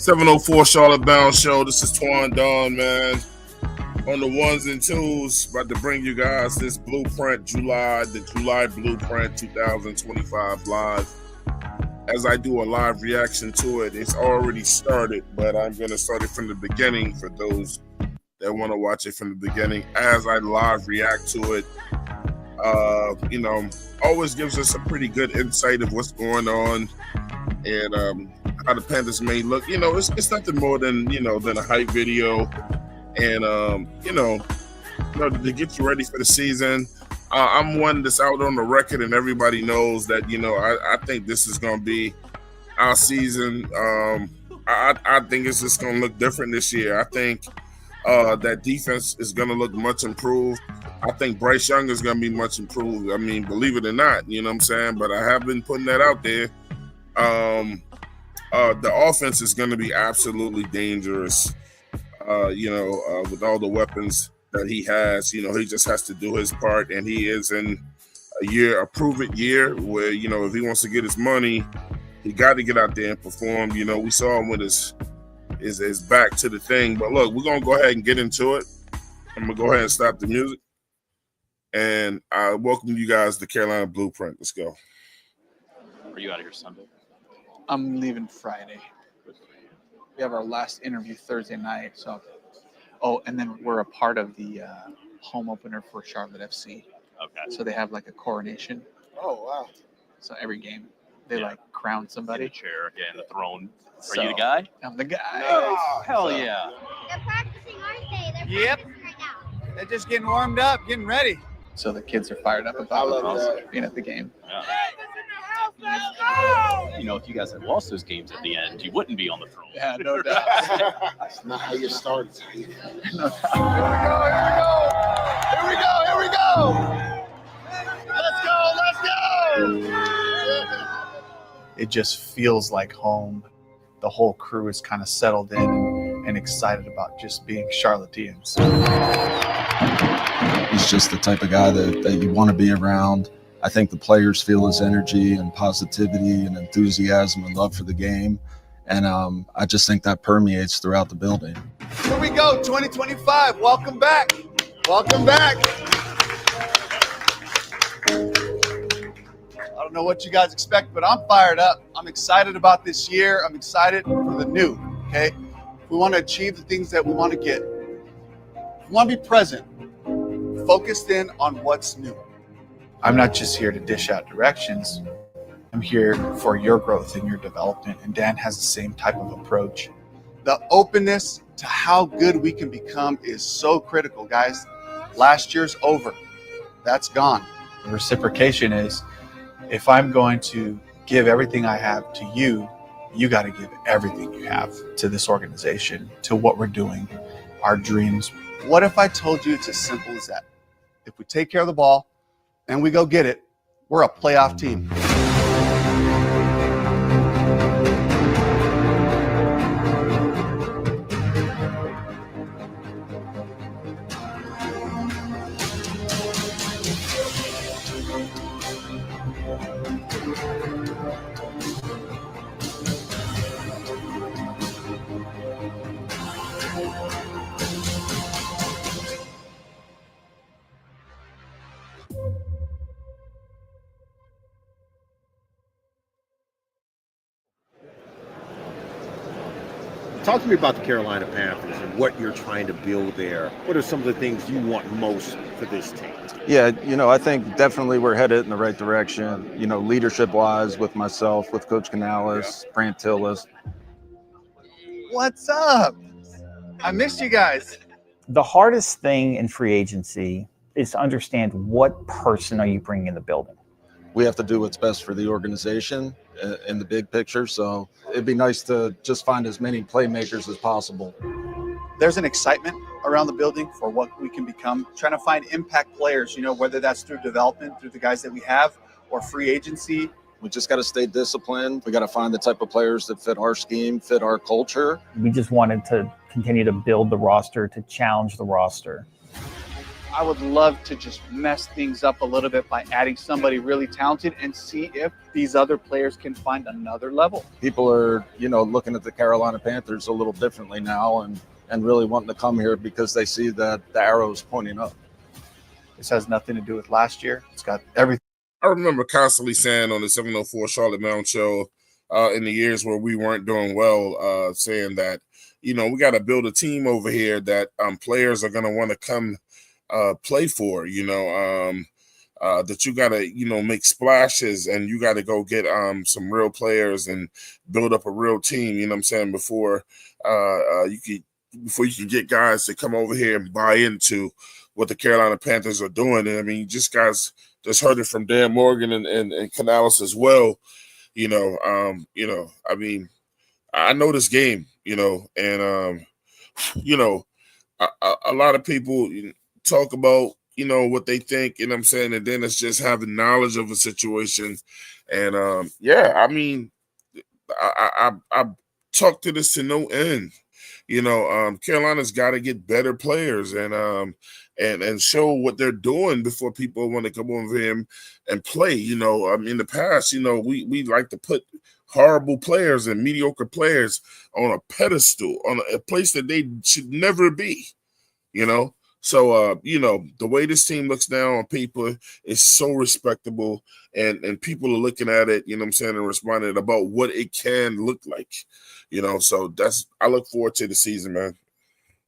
704 Charlotte Bound Show. This is Twan Dawn, man. On the ones and twos, about to bring you guys this blueprint, the July blueprint 2025 live. As I do a live reaction to it, it's already started, but I'm going to start it from the beginning for those that want to watch it from the beginning. As I live react to it, always gives us a pretty good insight of what's going on and how the Panthers may look. It's nothing more than a hype video, and to get you ready for the season. I'm one that's out on the record, and everybody knows that I think this is going to be our season. I think it's just going to look different this year. I think that defense is going to look much improved. I think Bryce Young is going to be much improved. I mean, believe it or not, you know what I'm saying? But I have been putting that out there. The offense is going to be absolutely dangerous, with all the weapons that he has. He just has to do his part, and he is in a proven year where, if he wants to get his money, he got to get out there and perform. We saw him with his back to the thing. But look, we're going to go ahead and get into it. I'm going to go ahead and stop the music. And I welcome you guys to Carolina Blueprint. Let's go. Are you out of here Sunday? I'm leaving Friday. We have our last interview Thursday night. And then we're a part of the home opener for Charlotte FC. Okay. So they have like a coronation. Oh, wow. So every game they crown somebody. In the chair, in the throne. So, are you the guy? I'm the guy. Oh, hell yeah. They're practicing, aren't they? Yep. Practicing right now. They're just getting warmed up, getting ready. So the kids are fired up I about love that. being at the game. Yeah. If you guys had lost those games at the end, you wouldn't be on the throne. Yeah, no doubt. That's not how you start. It's how you finish. No doubt. Here we go. Let's go. It just feels like home. The whole crew is kind of settled in and excited about just being Charlotteans. He's just the type of guy that you want to be around. I think the players feel his energy and positivity and enthusiasm and love for the game. And I just think that permeates throughout the building. Here we go, 2025. Welcome back. Welcome back. I don't know what you guys expect, but I'm fired up. I'm excited about this year. I'm excited for the new, okay? We want to achieve the things that we want to get. We want to be present, focused in on what's new. I'm not just here to dish out directions. I'm here for your growth and your development. And Dan has the same type of approach. The openness to how good we can become is so critical, guys. Last year's over. That's gone. The reciprocation is, if I'm going to give everything I have to you, you got to give everything you have to this organization, to what we're doing, our dreams. What if I told you it's as simple as that? If we take care of the ball and we go get it, we're a playoff team. Talk to me about the Carolina Panthers and what you're trying to build there. What are some of the things you want most for this team? Yeah, I think definitely we're headed in the right direction, leadership-wise with myself, with Coach Canales, Brant Tillis. What's up? I missed you guys. The hardest thing in free agency is to understand what person are you bringing in the building. We have to do what's best for the organization in the big picture, so it'd be nice to just find as many playmakers as possible. There's an excitement around the building for what we can become, trying to find impact players, whether that's through development, through the guys that we have, or free agency. We just got to stay disciplined. We got to find the type of players that fit our scheme, fit our culture. We just wanted to continue to build the roster, to challenge the roster. I would love to just mess things up a little bit by adding somebody really talented and see if these other players can find another level. People are, looking at the Carolina Panthers a little differently now and really wanting to come here because they see that the arrow is pointing up. This has nothing to do with last year. It's got everything. I remember constantly saying on the 704 Charlotte Mound Show in the years where we weren't doing well, saying that, we got to build a team over here that players are going to want to come play for, that you got to, make splashes and you got to go get some real players and build up a real team, you know what I'm saying, before you can get guys to come over here and buy into what the Carolina Panthers are doing. And I mean, just guys just heard it from Dan Morgan and Canales as well. I mean, I know this game, and a lot of people talk about, what they think, you know what I'm saying? And then it's just having knowledge of a situation. And I mean, I talked to this to no end. Carolina's got to get better players and show what they're doing before people want to come over here and play. In the past, we like to put horrible players and mediocre players on a pedestal, on a place that they should never be, So, the way this team looks now on paper is so respectable, and people are looking at it, you know what I'm saying, and responding about what it can look like, So I look forward to the season, man.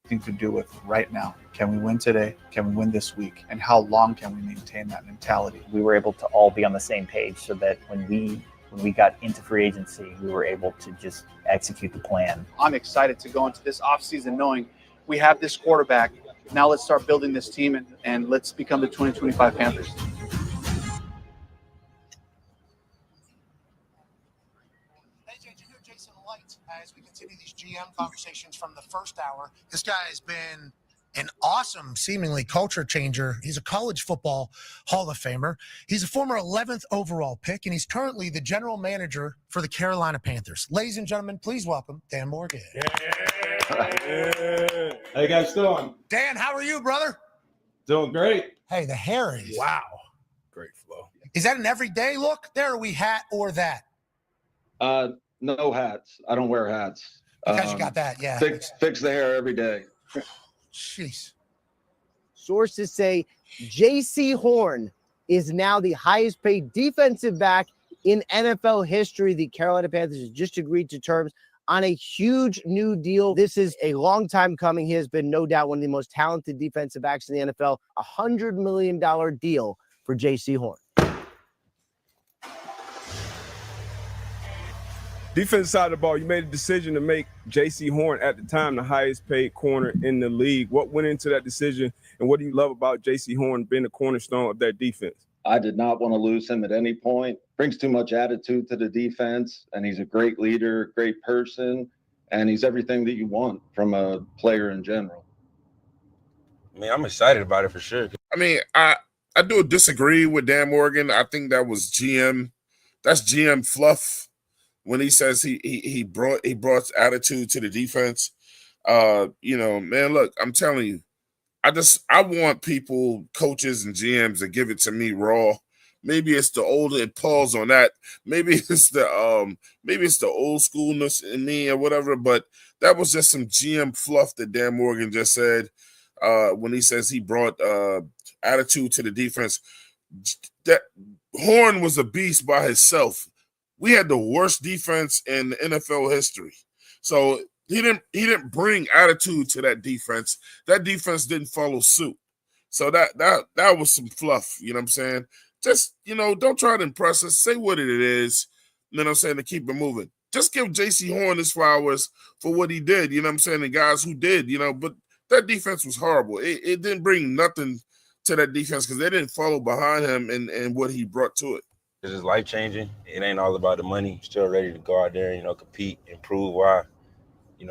Thing to do with right now. Can we win today? Can we win this week? And how long can we maintain that mentality? We were able to all be on the same page so that when we got into free agency, we were able to just execute the plan. I'm excited to go into this offseason knowing we have this quarterback. Now let's start building this team and let's become the 2025 Panthers. As we continue these GM conversations from the first hour, this guy has been an awesome, seemingly culture changer. He's a college football Hall of Famer. He's a former 11th overall pick, and he's currently the general manager for the Carolina Panthers. Ladies and gentlemen, please welcome Dan Morgan. How you guys doing? Dan, how are you, brother? Doing great. Hey, the hair is. Wow. Great flow. Is that an everyday look? There, are we hat or that? No hats. I don't wear hats. Because you got that, yeah. Fix the hair every day. Jeez. Sources say J.C. Horn is now the highest paid defensive back in NFL history. The Carolina Panthers have just agreed to terms on a huge new deal. This is a long time coming. He has been no doubt one of the most talented defensive backs in the NFL. $100 million deal for J.C. Horn. Defense side of the ball, you made a decision to make J.C. Horn at the time the highest paid corner in the league. What went into that decision, and what do you love about J.C. Horn being the cornerstone of that defense? I did not want to lose him at any point. Brings too much attitude to the defense, and he's a great leader, great person, and he's everything that you want from a player in general. I mean, I'm excited about it for sure. I mean, I do disagree with Dan Morgan. I think that was GM. That's GM fluff when he says he brought attitude to the defense. Man, look, I'm telling you, I want people, coaches and GMs, to give it to me raw. Maybe it's the older pause on that. Maybe it's the old schoolness in me or whatever. But that was just some GM fluff that Dan Morgan just said when he says he brought attitude to the defense. That Horn was a beast by himself. We had the worst defense in NFL history. So he didn't bring attitude to that defense. That defense didn't follow suit. So that was some fluff, you know what I'm saying? Just, don't try to impress us. Say what it is, you know what I'm saying, to keep it moving. Just give J.C. Horn his flowers for what he did, you know what I'm saying, the guys who did, but that defense was horrible. It didn't bring nothing to that defense because they didn't follow behind him and what he brought to it. This is life-changing. It ain't all about the money. Still ready to go out there and, compete, improve. Why?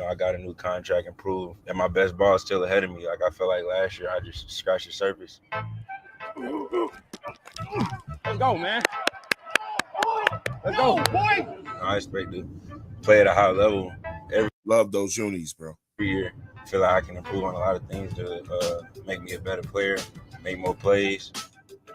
I got a new contract, improve, and my best ball is still ahead of me. Like, I feel like last year I just scratched the surface. Let's go, man. Let's go, boy. I expect to play at a high level every Love those unis, bro. year. feel like I can improve on a lot of things to make me a better player, make more plays.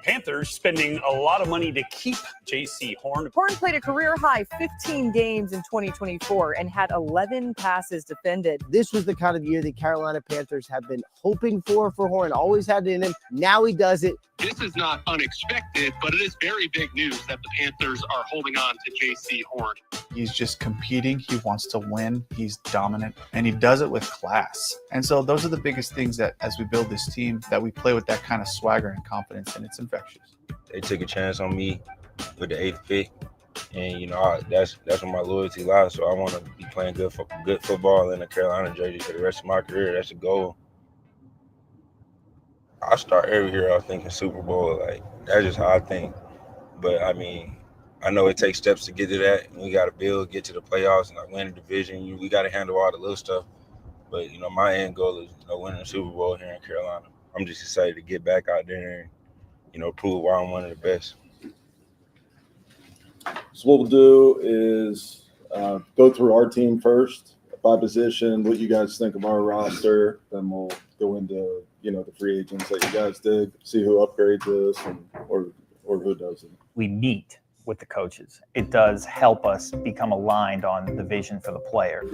Panthers spending a lot of money to keep J.C. Horn. Horn played a career-high 15 games in 2024 and had 11 passes defended. This was the kind of year the Carolina Panthers have been hoping for Horn, always had it in him. Now he does it. This is not unexpected, but it is very big news that the Panthers are holding on to J.C. Horn. He's just competing. He wants to win. He's dominant, and he does it with class. And so those are the biggest things that as we build this team, that we play with that kind of swagger and confidence, and it's infectious. They took a chance on me with the 8th pick, and that's where my loyalty lies. So I want to be playing good football in the Carolina jersey for the rest of my career. That's a goal. I start every year off thinking Super Bowl. Like, that's just how I think. But I mean, I know it takes steps to get to that. And we got to build, get to the playoffs, and win the division. We got to handle all the little stuff. But my end goal is winning the Super Bowl here in Carolina. I'm just excited to get back out there and prove why I'm one of the best. So what we'll do is go through our team first by position, what you guys think of our roster. Then we'll go into the free agents that you guys did, see who upgrades us or who doesn't. We meet with the coaches. It does help us become aligned on the vision for the player.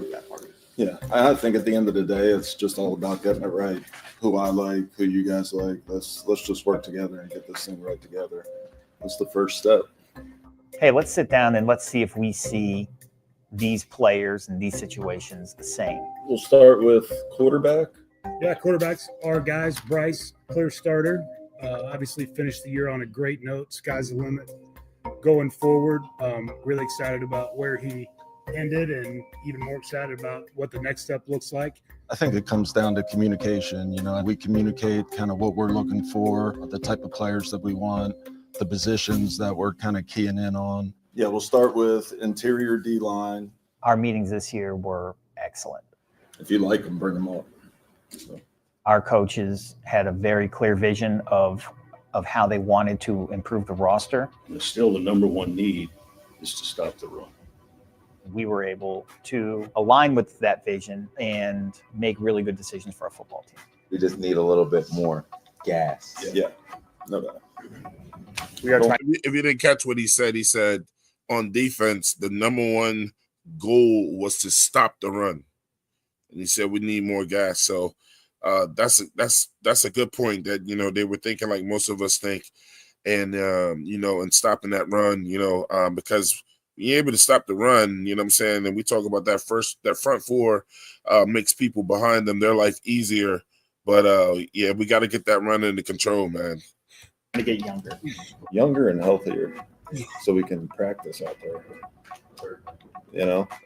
Yeah, I think at the end of the day, it's just all about getting it right. Who I like, who you guys like. Let's just work together and get this thing right together. That's the first step. Hey, let's sit down and let's see if we see these players and these situations the same. We'll start with quarterback. Yeah, quarterbacks are guys. Bryce, clear starter. Obviously finished the year on a great note. Sky's the limit going forward. Really excited about where he ended and even more excited about what the next step looks like. I think it comes down to communication. We communicate kind of what we're looking for, the type of players that we want, the positions that we're kind of keying in on. Yeah, we'll start with interior D-line. Our meetings this year were excellent. If you like them, bring them up. So. Our coaches had a very clear vision of how they wanted to improve the roster. Still, the number one need is to stop the run. We were able to align with that vision and make really good decisions for our football team. We just need a little bit more gas. Yeah, no doubt. We are if you didn't catch what he said on defense, the number one goal was to stop the run. And he said we need more gas. So that's a good point that they were thinking like most of us think, and and stopping that run, because being able to stop the run, you know what I'm saying, and we talk about that front four makes people behind them their life easier. But we got to get that run into control, man. To get younger and healthier, so we can practice out there.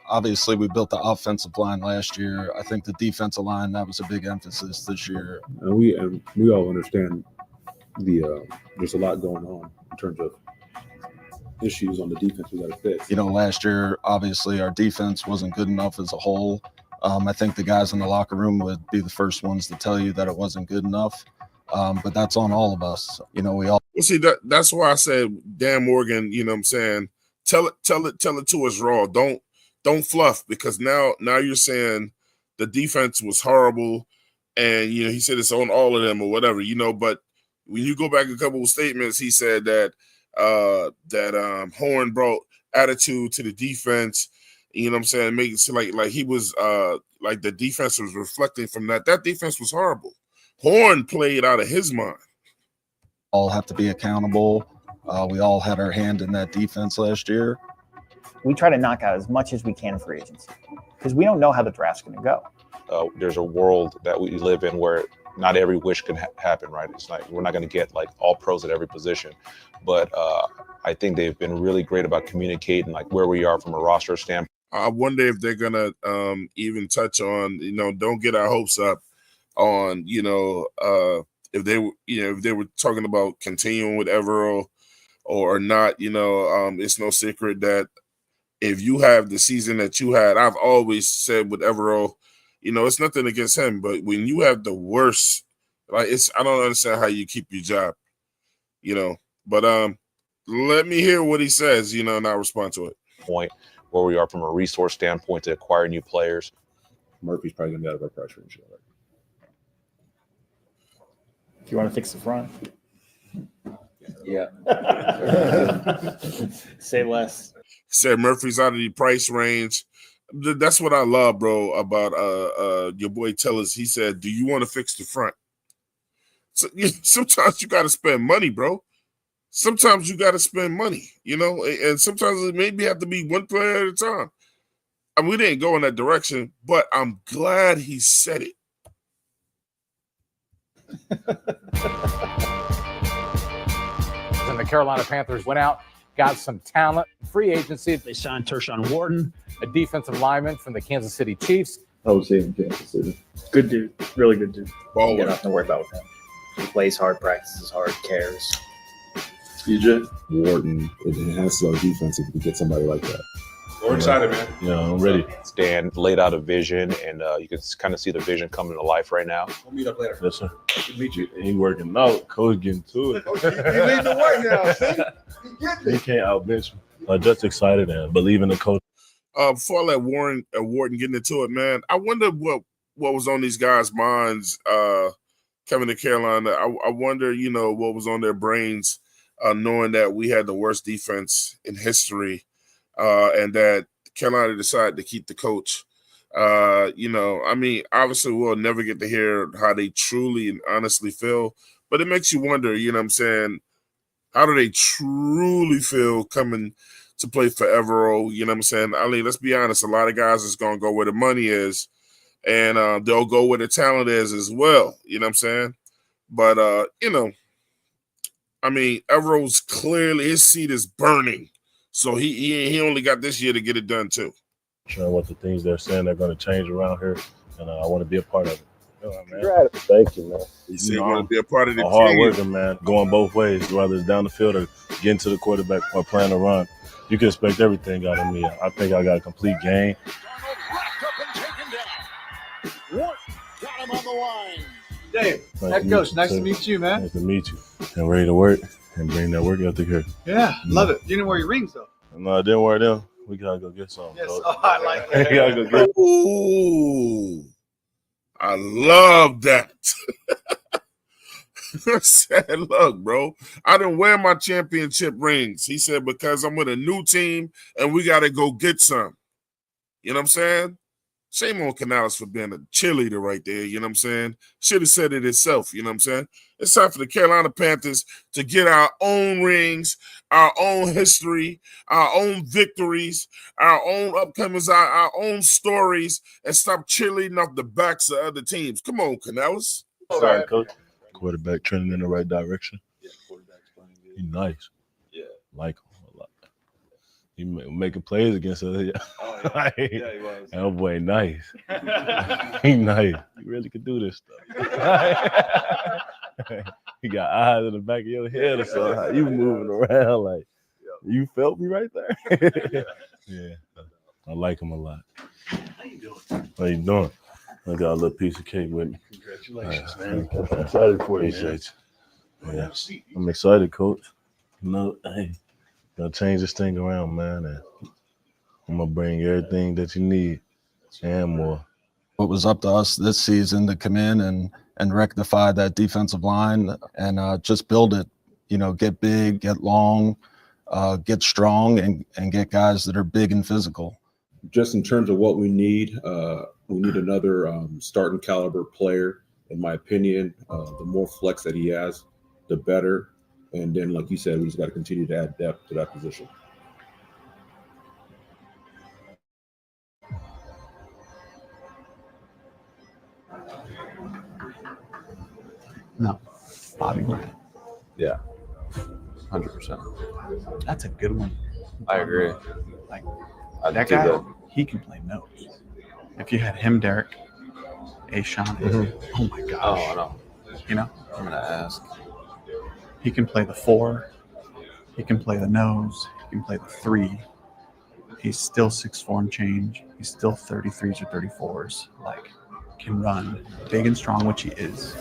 Obviously, we built the offensive line last year. I think the defensive line, that was a big emphasis this year. And we all understand there's a lot going on in terms of issues on the defense we got to fix. Last year, obviously, our defense wasn't good enough as a whole. I think the guys in the locker room would be the first ones to tell you that it wasn't good enough. But that's on all of us. We all. Well, see, that's why I said, Dan Morgan, you know what I'm saying, tell it to us raw. Don't fluff, because now you're saying the defense was horrible, and he said it's on all of them or whatever, but when you go back a couple of statements, he said that Horn brought attitude to the defense. You know what I'm saying? Making it seem like he was like the defense was reflecting from that. That defense was horrible. Horn played out of his mind. All have to be accountable. We all had our hand in that defense last year. We try to knock out as much as we can in free agency because we don't know how the draft's going to go. There's a world that we live in where not every wish can happen, right? It's like we're not going to get like all pros at every position, but I think they've been really great about communicating like where we are from a roster standpoint. I wonder if they're gonna even touch on, don't get our hopes up on, if they were talking about continuing with Evero or not. It's no secret that if you have the season that you had, I've always said with Evero, it's nothing against him, but when you have the worst, I don't understand how you keep your job, But let me hear what he says, and I'll respond to it. Point where we are from a resource standpoint to acquire new players. Murphy's probably going to be out of our pressure. If you want to fix the front. Yeah. Say less. Said Murphy's out of the price range. That's what I love, bro, about your boy Tellers. He said, "Do you want to fix the front?" So, sometimes you got to spend money, bro. Sometimes you got to spend money, and sometimes it maybe have to be one player at a time. I mean, we didn't go in that direction, but I'm glad he said it. And the Carolina Panthers went out, got some talent, free agency. They signed Tershawn Wharton, a defensive lineman from the Kansas City Chiefs. I would say in Kansas City. Good dude. Really good dude. Ball got nothing to worry about with him. He plays hard, practices hard, cares. EJ? Wharton, it enhances our defense if we get somebody like that. We're excited, man. Yeah, I'm ready. Stan laid out a vision, and you can kind of see the vision coming to life right now. We'll meet up later. Yes, sir. Good to meet you. He working out. Coach getting to it. He leading the way now. See? He can't outbench me. I'm just excited and believe in the coach. Before I let Wharton get into it, man, I wonder what was on these guys' minds coming to Carolina. I wonder, what was on their brains knowing that we had the worst defense in history and that Carolina decided to keep the coach. I mean, obviously we'll never get to hear how they truly and honestly feel, but it makes you wonder, what I'm saying, how do they truly feel coming to play for Evero? You know what I'm saying? I mean, let's be honest, a lot of guys is going to go where the money is, and they'll go where the talent is as well. You know what I'm saying? But, I mean, Evero's clearly, his seat is burning. So he only got this year to get it done too. Sure, what the things they're saying they're going to change around here, and I want to be a part of it. Man. Thank you, man. You say you want to be a part of the hard team. worker, man. Going both ways, whether it's down the field or getting to the quarterback or playing a run. You can expect everything out of me. I think I got a complete game. Got him on the line. Dave, head coach, nice to meet you, man. Nice to meet you. And ready to work and bring that work ethic here. Yeah, love it. You didn't wear your rings, though. No, I didn't wear them. We got to go get some. Yes, coach. I like that. We got to go get Ooh, I love that. I said, look, bro, I didn't wear my championship rings. He said, because I'm with a new team and we got to go get some. You know what I'm saying? Shame on Canales for being a cheerleader right there. You know what I'm saying? Should have said it itself. You know what I'm saying? It's time for the Carolina Panthers to get our own rings, our own history, our own victories, our own upcomings, our own stories, and stop cheerleading off the backs of other teams. Come on, Canales. Sorry, coach. Quarterback trending in the right direction. Yeah, quarterback's playing good. He's nice. Yeah. Like him a lot. He making plays against us. Oh, yeah. Yeah, he was. That boy nice. He nice. He really could do this stuff. He got eyes in the back of your head or something. How you moving around like you felt me right there. Yeah. I like him a lot. How you doing? How you doing? I got a little piece of cake with me. Congratulations, man. I'm excited for you, man. Yeah. I'm excited, coach. Hey, gonna change this thing around, man, and I'm gonna bring everything that you need and more. It was up to us this season to come in and rectify that defensive line and just build it. Get big, get long, get strong, and get guys that are big and physical. Just in terms of what we need another starting caliber player, in my opinion. The more flex that he has, the better. And then, like you said, we just got to continue to add depth to that position. No, Bobby Bryant. Yeah, 100%. That's a good one. I agree. Like I that do guy, that. he can play nose. If you had him, Derek, Ashawn, oh my gosh. Oh, I know. I'm gonna ask. He can play the 4. He can play the nose. He can play the 3. He's still 6'4" and change. He's still 33s or 34s. Like, can run, big and strong, which he is.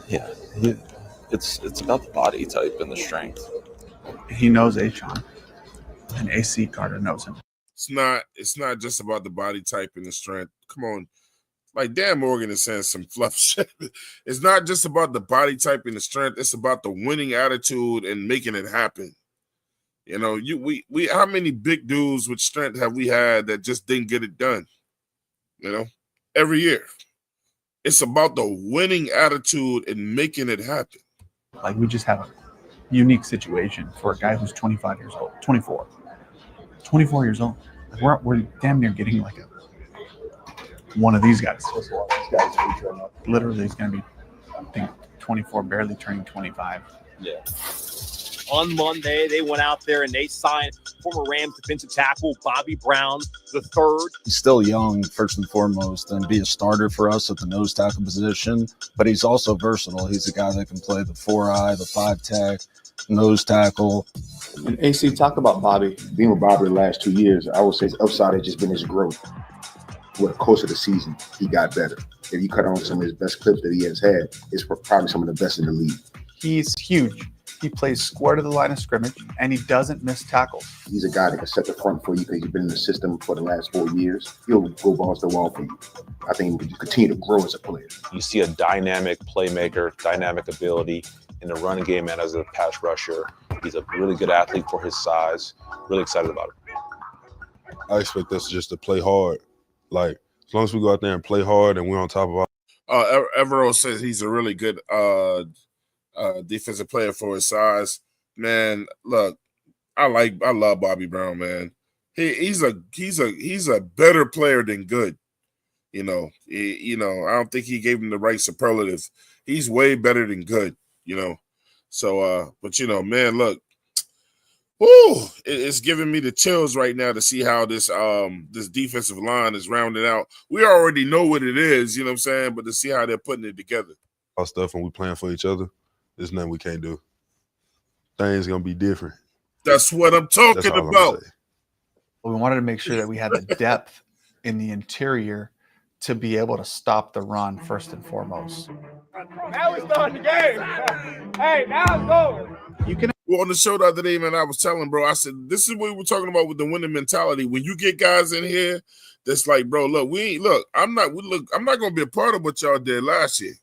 Yeah, it's about the body type and the strength. He knows Ashawn, and AC Carter knows him. It's not just about the body type and the strength. Come on. Like Dan Morgan is saying some fluff shit. It's not just about the body type and the strength. It's about the winning attitude and making it happen. You know, we how many big dudes with strength have we had that just didn't get it done? You know, every year. It's about the winning attitude and making it happen. Like we just have a unique situation for a guy who's 25 years old, 24 years old. We're damn near getting like one of these guys. Literally, he's going to be, I think, 24, barely turning 25. Yeah. On Monday, they went out there and they signed former Rams defensive tackle Bobby Brown III. He's still young, first and foremost, and be a starter for us at the nose tackle position. But he's also versatile. He's a guy that can play the 4-eye, the 5-tech, nose tackle. And AC, talk about Bobby. Being with Bobby the last 2 years, I would say his upside has just been his growth. Over the course of the season, he got better. If you cut on some of his best clips that he has had, it's probably some of the best in the league. He's huge. He plays square to the line of scrimmage, and he doesn't miss tackles. He's a guy that can set the front for you because he's been in the system for the last 4 years. He'll go balls to the wall for you. I think he can continue to grow as a player. You see a dynamic playmaker, dynamic ability in the running game and as a pass rusher. He's a really good athlete for his size. Really excited about it. I expect us just to play hard. Like, as long as we go out there and play hard and we're on top of our... Evero says he's a really good defensive player for his size. Man, look, I love Bobby Brown, man. He's a better player than good. You know, I don't think he gave him the right superlative. He's way better than good, you know. So but you know, man, look. Woo, it's giving me the chills right now to see how this defensive line is rounded out. We already know what it is, you know what I'm saying, but to see how they're putting it together. Our stuff and we playing for each other, there's nothing we can't do. Things gonna be different. That's what I'm talking about. We wanted to make sure that we had the depth in the interior to be able to stop the run first and foremost. Now we starting the game. Hey, now it's going. You can. Well, on the show the other day, man, I was telling bro, I said, this is what we're talking about with the winning mentality. When you get guys in here that's like, bro, I'm not gonna be a part of what y'all did last year.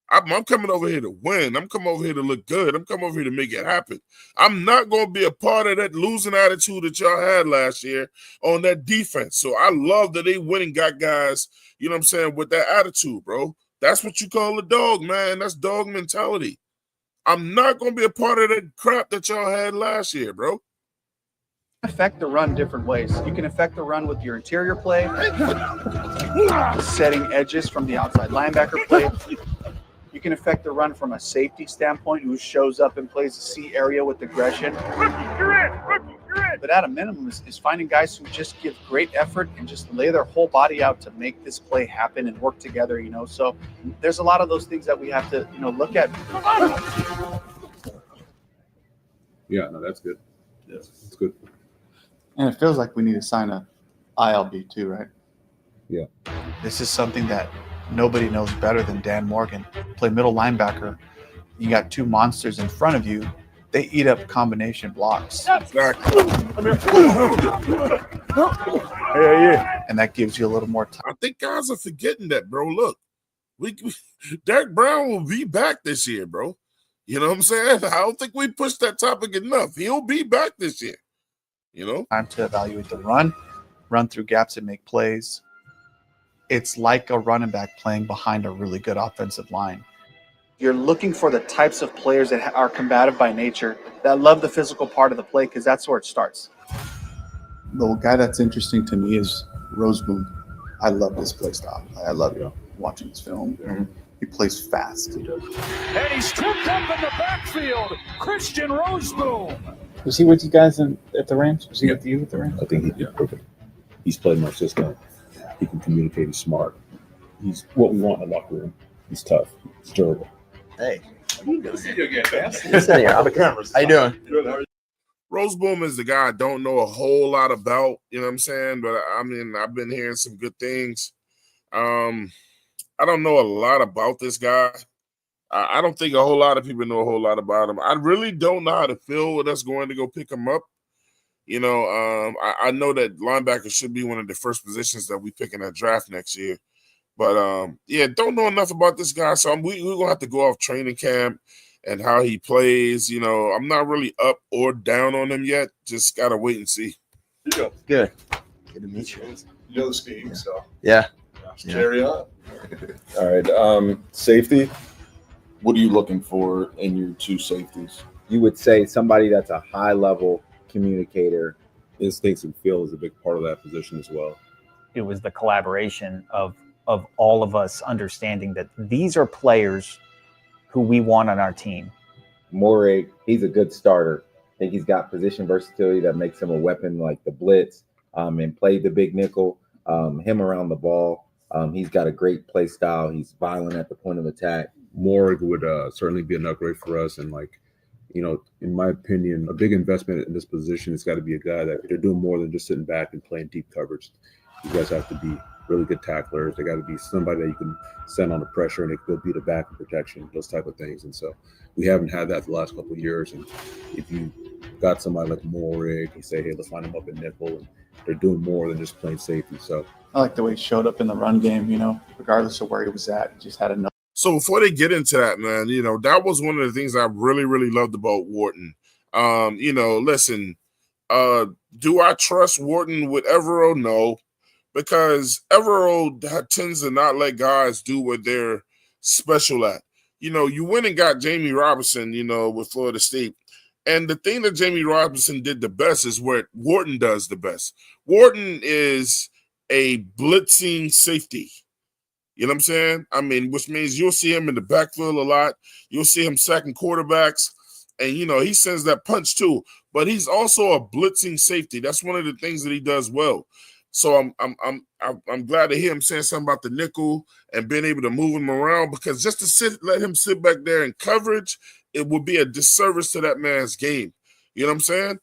I'm coming over here to win. I'm coming over here to look good. I'm coming over here to make it happen. I'm not going to be a part of that losing attitude that y'all had last year on that defense. So I love that they went and got guys, you know what I'm saying, with that attitude, bro. That's what you call a dog, man. That's dog mentality. I'm not going to be a part of that crap that y'all had last year, bro. Affect the run different ways. You can affect the run with your interior play, setting edges from the outside linebacker play. You can affect the run from a safety standpoint who shows up and plays the C area with aggression. But at a minimum is finding guys who just give great effort and just lay their whole body out to make this play happen and work together, you know. So there's a lot of those things that we have to, you know, look at. Yeah, no, that's good. Yes, it's good. And it feels like we need to sign a ILB too, right? Yeah. This is something that nobody knows better than Dan Morgan. Play middle linebacker. You got two monsters in front of you. They eat up combination blocks. Exactly. Yeah. And that gives you a little more time. I think guys are forgetting that, bro. Look, Derek Brown will be back this year, bro. You know what I'm saying? I don't think we pushed that topic enough. He'll be back this year. You know? Time to evaluate the run through gaps and make plays. It's like a running back playing behind a really good offensive line. You're looking for the types of players that are combative by nature, that love the physical part of the play, because that's where it starts. The guy that's interesting to me is Roseboom. I love this play style. I love watching this film. Mm-hmm. He plays fast. And he's tripped up in the backfield. Christian Roseboom. Was he with you guys at the Rams? Was he with you at the Rams? I think he'd be perfect. He's played in our system. He can communicate. He's smart. He's what we want in the locker room. He's tough. He's durable. Hey. Good to see you again, man. Listen here. I'm a camera. How you doing? Good. How are you? Roseboom is the guy I don't know a whole lot about, you know what I'm saying? But I mean, I've been hearing some good things. I don't know a lot about this guy. I don't think a whole lot of people know a whole lot about him. I really don't know how to feel with us going to go pick him up. You know, I know that linebacker should be one of the first positions that we pick in that draft next year. But yeah, don't know enough about this guy, so we're gonna have to go off training camp and how he plays. You know, I'm not really up or down on him yet. Just gotta wait and see. Good. Good to meet you. You know the scheme, so Yeah. carry on. All right. Safety. What are you looking for in your two safeties? You would say somebody that's a high-level communicator. Instincts and feel is a big part of that position as well. It was the collaboration of all of us understanding that these are players who we want on our team. Morig, he's a good starter. I think he's got position versatility that makes him a weapon like the blitz, and play the big nickel, him around the ball. He's got a great play style. He's violent at the point of attack. Morig would certainly be an upgrade for us. And in my opinion, a big investment in this position has got to be a guy that they're doing more than just sitting back and playing deep coverage. You guys have to be really good tacklers. They got to be somebody that you can send on the pressure and they can go beat a back in protection, those type of things. And so we haven't had that the last couple of years. And if you got somebody like Morig, you say, hey, let's line them up in nickel, and they're doing more than just playing safety. So I like the way he showed up in the run game, regardless of where he was at. He just had enough. So before they get into that, man, that was one of the things I really, really loved about Wharton. Listen, do I trust Wharton with Evero? No, because Evero tends to not let guys do what they're special at. You went and got Jamie Robinson, with Florida State. And the thing that Jamie Robinson did the best is what Wharton does the best. Wharton is a blitzing safety. You know what I'm saying? I mean, which means you'll see him in the backfield a lot. You'll see him sacking quarterbacks. And, he sends that punch too. But he's also a blitzing safety. That's one of the things that he does well. So I'm glad to hear him saying something about the nickel and being able to move him around, because just to let him sit back there in coverage, it would be a disservice to that man's game. You know what I'm saying?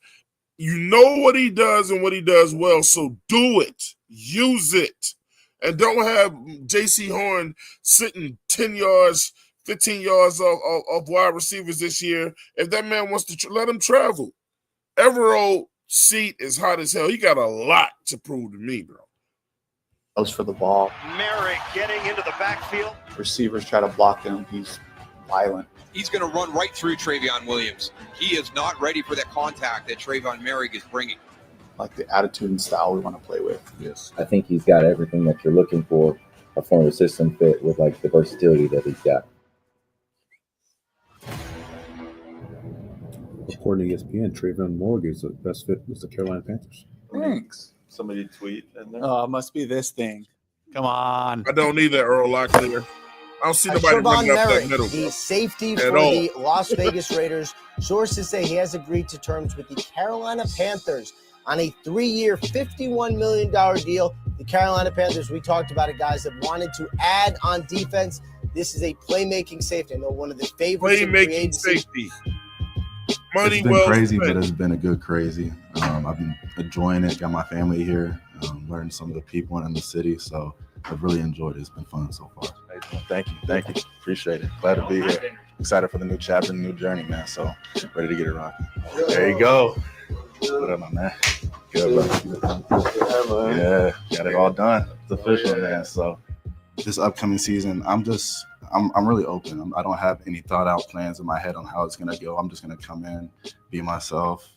You know what he does and what he does well, so do it. Use it. And don't have J.C. Horn sitting 10 yards, 15 yards off wide receivers this year. If that man wants to let him travel. Evero seat is hot as hell. He got a lot to prove to me, bro. Goes for the ball. Merrick getting into the backfield. Receivers try to block him. He's violent. He's going to run right through Travion Williams. He is not ready for that contact that Trayvon Merrick is bringing. Like the attitude and style we want to play with. Yes. I think he's got everything that you're looking for, a form of system fit with the versatility that he's got. According to ESPN, Trayvon Morig is the best fit with the Carolina Panthers. Thanks. Somebody tweet in there. Oh, it must be this thing. Come on. I don't need that Earl Locklear. I don't see nobody running up that middle. The safety At for all. the Las Vegas Raiders. Sources say he has agreed to terms with the Carolina Panthers on a 3-year, $51 million deal. The Carolina Panthers, we talked about it, guys, have wanted to add on defense. This is a playmaking safety. I know one of the favorites in free Playmaking agency. safety. Money It's been well crazy, spent. but it's been a good crazy. I've been enjoying it. Got my family here. Learned some of the people in the city, so I've really enjoyed it. It's been fun so far. Thank you. Appreciate it. Glad to be here. Excited for the new chapter, new journey, man. So ready to get it rocking. There you go. What up, my man? Good, bro. Yeah, got it all done. It's official, man. So This upcoming season, I'm really open. I don't have any thought out plans in my head on how it's gonna go. I'm just gonna come in, be myself,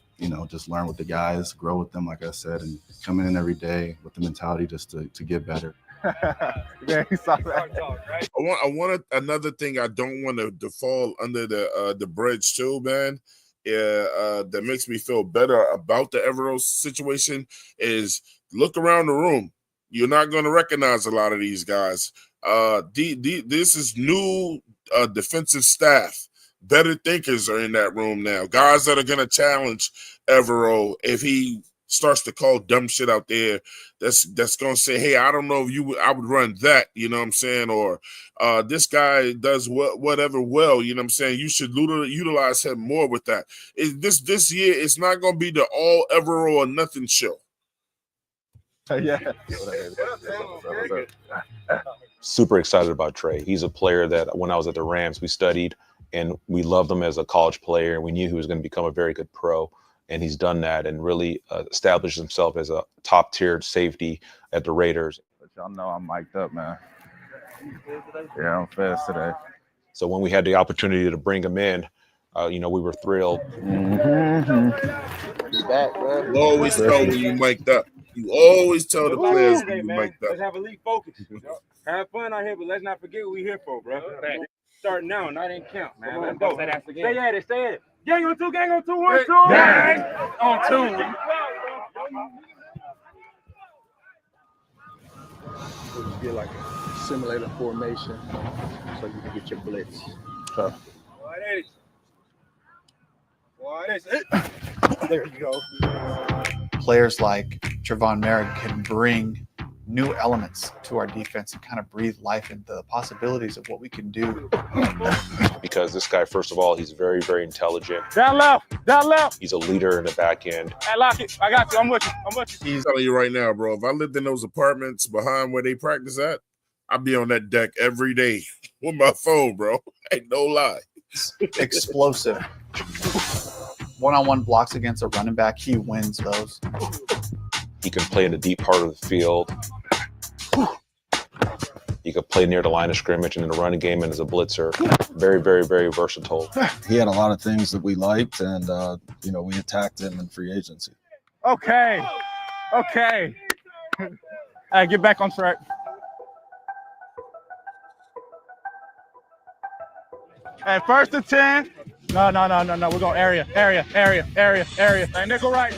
just learn with the guys, grow with them, like I said, and come in every day with the mentality just to get better. I want another thing. I don't want to fall under the bridge too, man. That makes me feel better about the Evero situation is look around the room. You're not going to recognize a lot of these guys. This is new defensive staff. Better thinkers are in that room now. Guys that are going to challenge Evero if he starts to call dumb shit out there. That's going to say, hey, I don't know if I would run that, you know what I'm saying? Or this guy does whatever well, you know what I'm saying? You should utilize him more with that. This year, it's not going to be the all Evero or nothing show. Yeah. Super excited about Trey. He's a player that when I was at the Rams, we studied and we loved him as a college player. And we knew he was going to become a very good pro. And he's done that and really established himself as a top-tiered safety at the Raiders. But y'all know I'm mic'd up, man. Yeah, I'm fast today. So when we had the opportunity to bring him in, we were thrilled. Back, bro. You always tell when you mic'd up. You always tell the players when you mic'd up. Let's have elite focus. Have fun out here, but let's not forget what we're here for, bro. Starting now, not in count, man. Let's go. Stay at it, stay at it. Gang on two, 1, 2. Gang on 2. Just get like a simulator formation so you can get your blitz. Tough. There you go. Players like Trevon Merrick can bring new elements to our defense and kind of breathe life into the possibilities of what we can do. Because this guy, first of all, he's very, very intelligent. Down left. He's a leader in the back end. Hey, lock it. I got you. I'm with you. He's telling you right now, bro. If I lived in those apartments behind where they practice at, I'd be on that deck every day with my phone, bro. Ain't no lie. Explosive. One-on-one blocks against a running back, he wins those. He can play in the deep part of the field. He could play near the line of scrimmage and in the running game and as a blitzer. Very, very, very versatile. He had a lot of things that we liked, and we attacked him in free agency. Okay. Hey, get back on track. Hey, 1st and 10. No. We're going area. Hey, nickel right.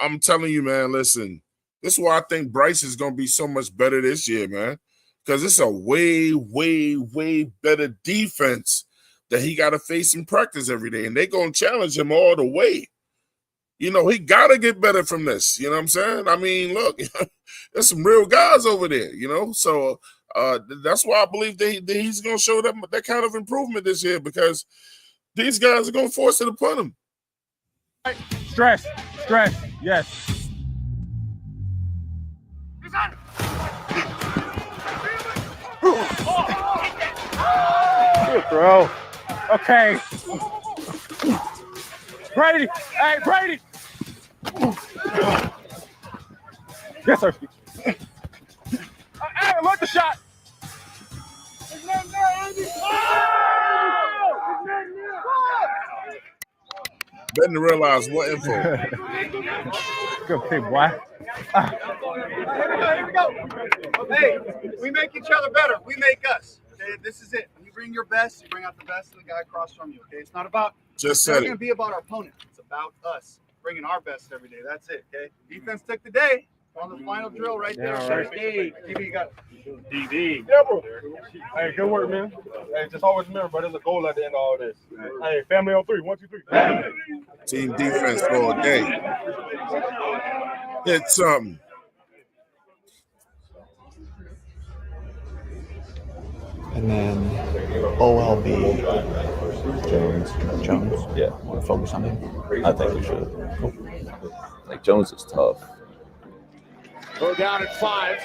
I'm telling you, man, listen. This is why I think Bryce is going to be so much better this year, man. Because it's a way, way, way better defense that he got to face in practice every day. And they're going to challenge him all the way. He got to get better from this. You know what I'm saying? I mean, look, there's some real guys over there, So that's why I believe that he's going to show that kind of improvement this year, because these guys are going to force it upon him. Stress. Yes. Good throw. Okay. Brady. Hey, Brady. Yes, sir. Aaron, look the shot. Better to realize what info. Good pick, boy. Here we go. Hey, we make each other better. We make us. Okay, this is it. When you bring your best, you bring out the best of the guy across from you. Okay, it's not about. It's not going to be about our opponent. It's about us bringing our best every day. That's it. Okay. Defense took the day on the final drill right there. Yeah, right. DB, you got DD. Yeah, bro. Hey, good work, man. Hey, just always remember, but there's a goal at the end of all this. Hey, family on 3. 1, 2, 3. Team defense all day. It's something. And then OLB Jones. Yeah. Want to focus on him? I think we should. Cool. Like Jones is tough. Go down at 5.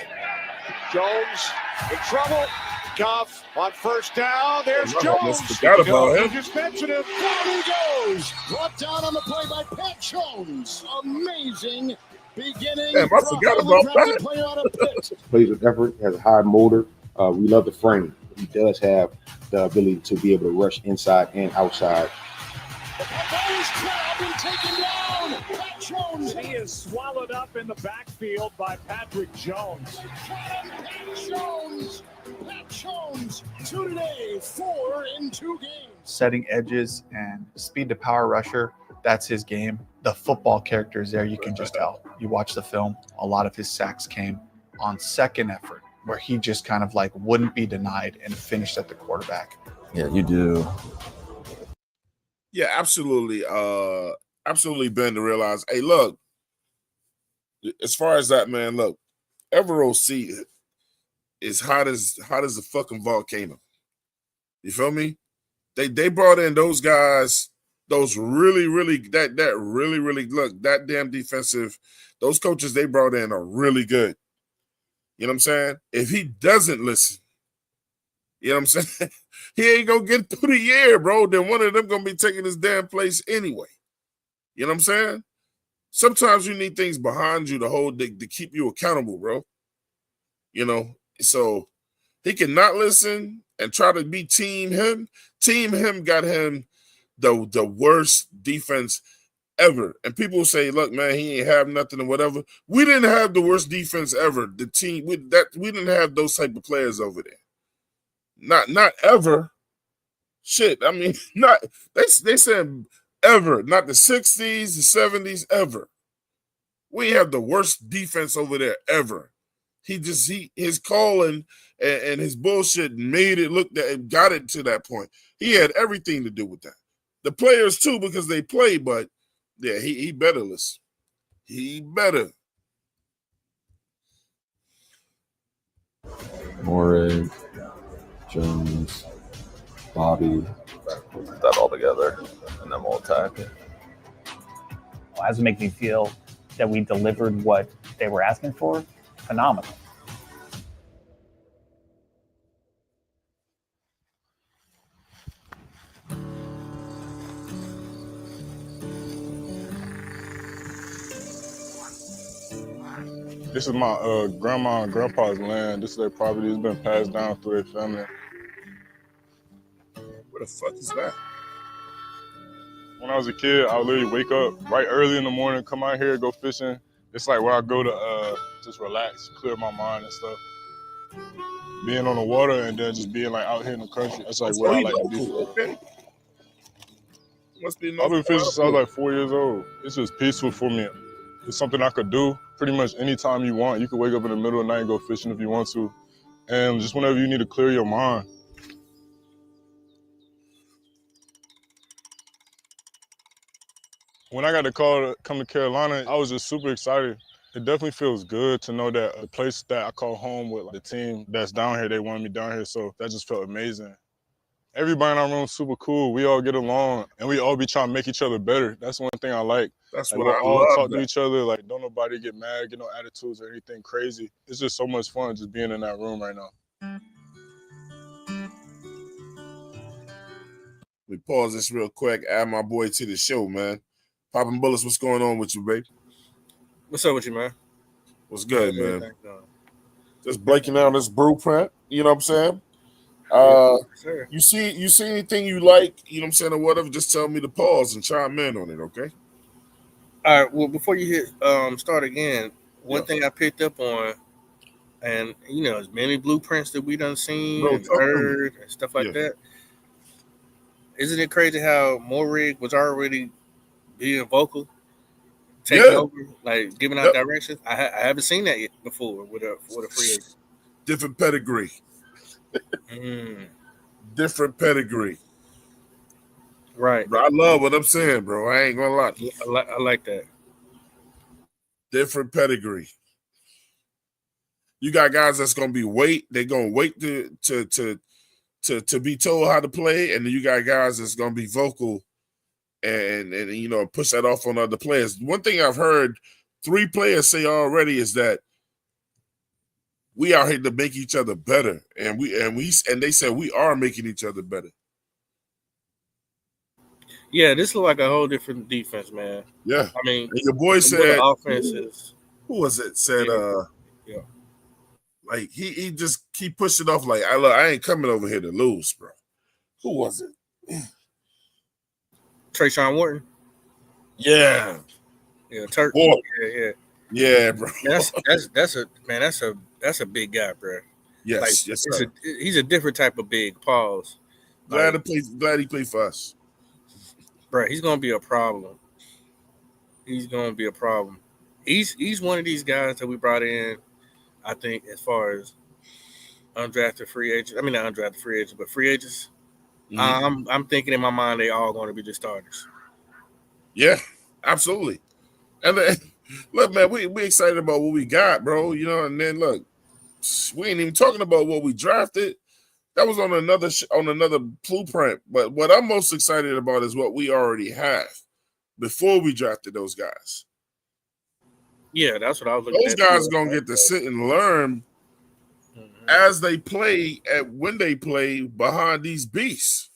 Jones in trouble. Goff on 1st down. There's Jones. Forgot about him. Just mentioned him. Down he goes. Brought down on the play by Pat Jones. Amazing beginning. Damn, I forgot about that. Plays with effort, has a high motor. We love the frame. He does have the ability to be able to rush inside and outside. Taken down. Pat Jones. He is swallowed up in the backfield by Patrick Jones. Pat Jones. 2 today, 4 in 2 games. Setting edges and speed to power rusher, that's his game. The football character is there, you can just tell. You watch the film, a lot of his sacks came on second effort, where he just kind of like wouldn't be denied and finished at the quarterback. Yeah, you do. Yeah, absolutely. Absolutely, Ben, to realize, hey, look, as far as that, man, look, Evero C is hot as a fucking volcano. You feel me? They brought in those guys, those really look, that damn defensive, those coaches they brought in are really good. You know what I'm saying? If he doesn't listen, you know what I'm saying? He ain't gonna get through the year, bro. Then one of them gonna be taking his damn place anyway. You know what I'm saying? Sometimes you need things behind you to keep you accountable, bro. So He cannot listen and try to be team him. Team him got him the worst defense ever. And people say, look, man, he ain't have nothing or whatever. We didn't have the worst defense ever. The team we didn't have those type of players over there. Not ever. Shit. I mean, not they said ever, not the 60s, the 70s, ever. We have the worst defense over there ever. His calling and his bullshit made it look that got it to that point. He had everything to do with that. The players too, because they play, but yeah, he better listen. He better. Morey, Jones, Bobby. Put that all together, and then we'll attack it. Well, how does it make me feel that we delivered what they were asking for? Phenomenal. This is my grandma and grandpa's land. This is their property. It's been passed down through their family. What the fuck is that? When I was a kid, I would literally wake up right early in the morning, come out here, go fishing. It's like where I go to just relax, clear my mind and stuff. Being on the water and then just being like out here in the country. That's like where I like to be. Okay. Must be I've been fishing since I was like 4 years old. It's just peaceful for me. It's something I could do pretty much anytime you want. You could wake up in the middle of the night and go fishing if you want to. And just whenever you need to clear your mind. When I got the call to come to Carolina, I was just super excited. It definitely feels good to know that a place that I call home with the team that's down here, they wanted me down here. So that just felt amazing. Everybody in our room is super cool. We all get along and we all be trying to make each other better. That's one thing I like. That's like what we'll I all love. talk to each other. Like don't nobody get mad, get no attitudes or anything crazy. It's just so much fun just being in that room right now. We pause this real quick. Add my boy to the show, man. Popping Bullets, what's going on with you, babe? What's up with you, man? What's good, man? Everything going. Just breaking down this blueprint. You know what I'm saying? Sure. You see anything you like? You know what I'm saying, or whatever? Just tell me to pause and chime in on it, okay? All right. Well, before you hit start again, one thing I picked up on, and as many blueprints that we done seen Bro, and talk to me. heard and stuff like that. Isn't it crazy how Morig was already being vocal, taking over, like giving out directions? I haven't seen that yet before with a free agent. Different pedigree. Different pedigree. Right. Bro, I love what I'm saying, bro. I ain't gonna lie. I like that. Different pedigree. You got guys that's gonna be they're gonna wait to be told how to play, and then you got guys that's gonna be vocal and push that off on other players. One thing I've heard 3 players say already is that we are here to make each other better, and they said we are making each other better. Yeah, this looks like a whole different defense, man. Yeah, I mean, and your boy said, offense is. Who was it? Said, yeah. Like he just keep pushing off. Like I ain't coming over here to lose, bro. Who was it? Trayshawn Wharton. Yeah. Yeah, Turk. Boy. Yeah, bro. That's a big guy, bro. Yes, like, yes, sir. He's a different type of big. Pause. Glad he played for us. Bro, he's gonna be a problem. He's gonna be a problem. He's one of these guys that we brought in, I think, as far as undrafted free agents. I mean, not undrafted free agents, but free agents. Mm-hmm. I'm thinking in my mind they all going to be the starters. Yeah, absolutely. And then, look, man, we excited about what we got, bro. And then look, we ain't even talking about what we drafted. That was on another blueprint. But what I'm most excited about is what we already have before we drafted those guys. Yeah, that's what I was looking at. Those guys are gonna get to sit and learn as they play when they play behind these beasts.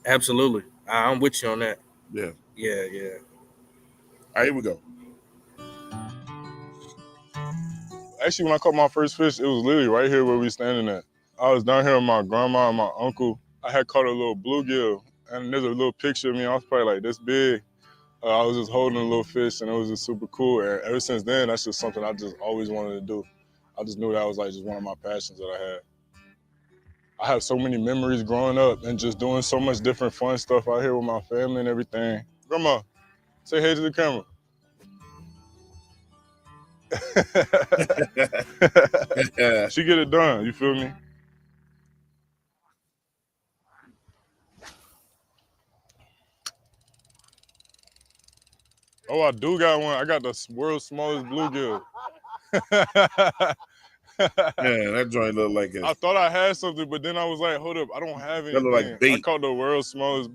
Absolutely. I'm with you on that. Yeah. Yeah. All right, here we go. Actually, when I caught my first fish, it was literally right here where we standing at. I was down here with my grandma and my uncle. I had caught a little bluegill, and there's a little picture of me. I was probably like this big. I was just holding a little fish, and it was just super cool. And ever since then, that's just something I just always wanted to do. I just knew that was like just one of my passions that I had. I have so many memories growing up and just doing so much different fun stuff out here with my family and everything. Grandma, say hey to the camera. She get it done, you feel me? Oh, I do got one. I got the world's smallest bluegill. Man, that joint look like I thought I had something, but then I was like, hold up, I don't have That look anything. like bait. I caught the world's smallest.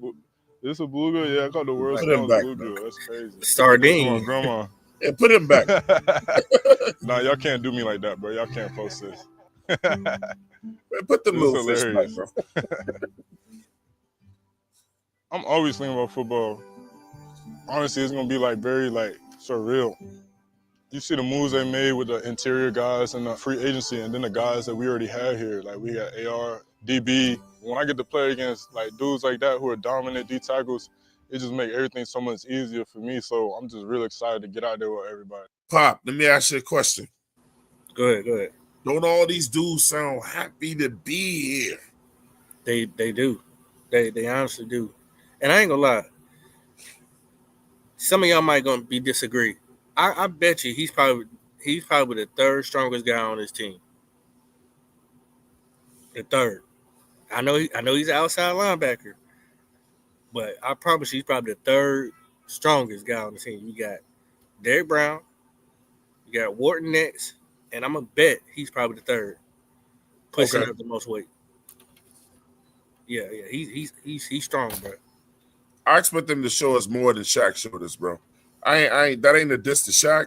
This a bluegill? Yeah, I caught the world's Put him smallest back, bluegill. man. That's crazy. Sardine. That's my grandma. Yeah, put him back. Nah, y'all can't do me like that, bro. Y'all can't post this. Man, put them This is little fish back, hilarious. bro. I'm always thinking about football. Honestly, it's gonna be like very like surreal. You see the moves they made with the interior guys and the free agency, and then the guys that we already had here. Like we got AR, DB. When I get to play against like dudes like that who are dominant D tackles, it just makes everything so much easier for me. So I'm just really excited to get out there with everybody. Pop, let me ask you a question. Go ahead. Don't all these dudes sound happy to be here? They do. They honestly do. And I ain't gonna lie. Some of y'all might gonna be disagree. I bet you he's probably the third strongest guy on his team. The third. I know he's an outside linebacker, but I promise you he's probably the third strongest guy on the team. You got Derrick Brown, you got Wharton next, and I'm gonna bet he's probably the third, pushing up the most weight. Yeah, he's strong, bro. I expect them to show us more than Shaq showed us, bro. I ain't that ain't a diss to Shaq.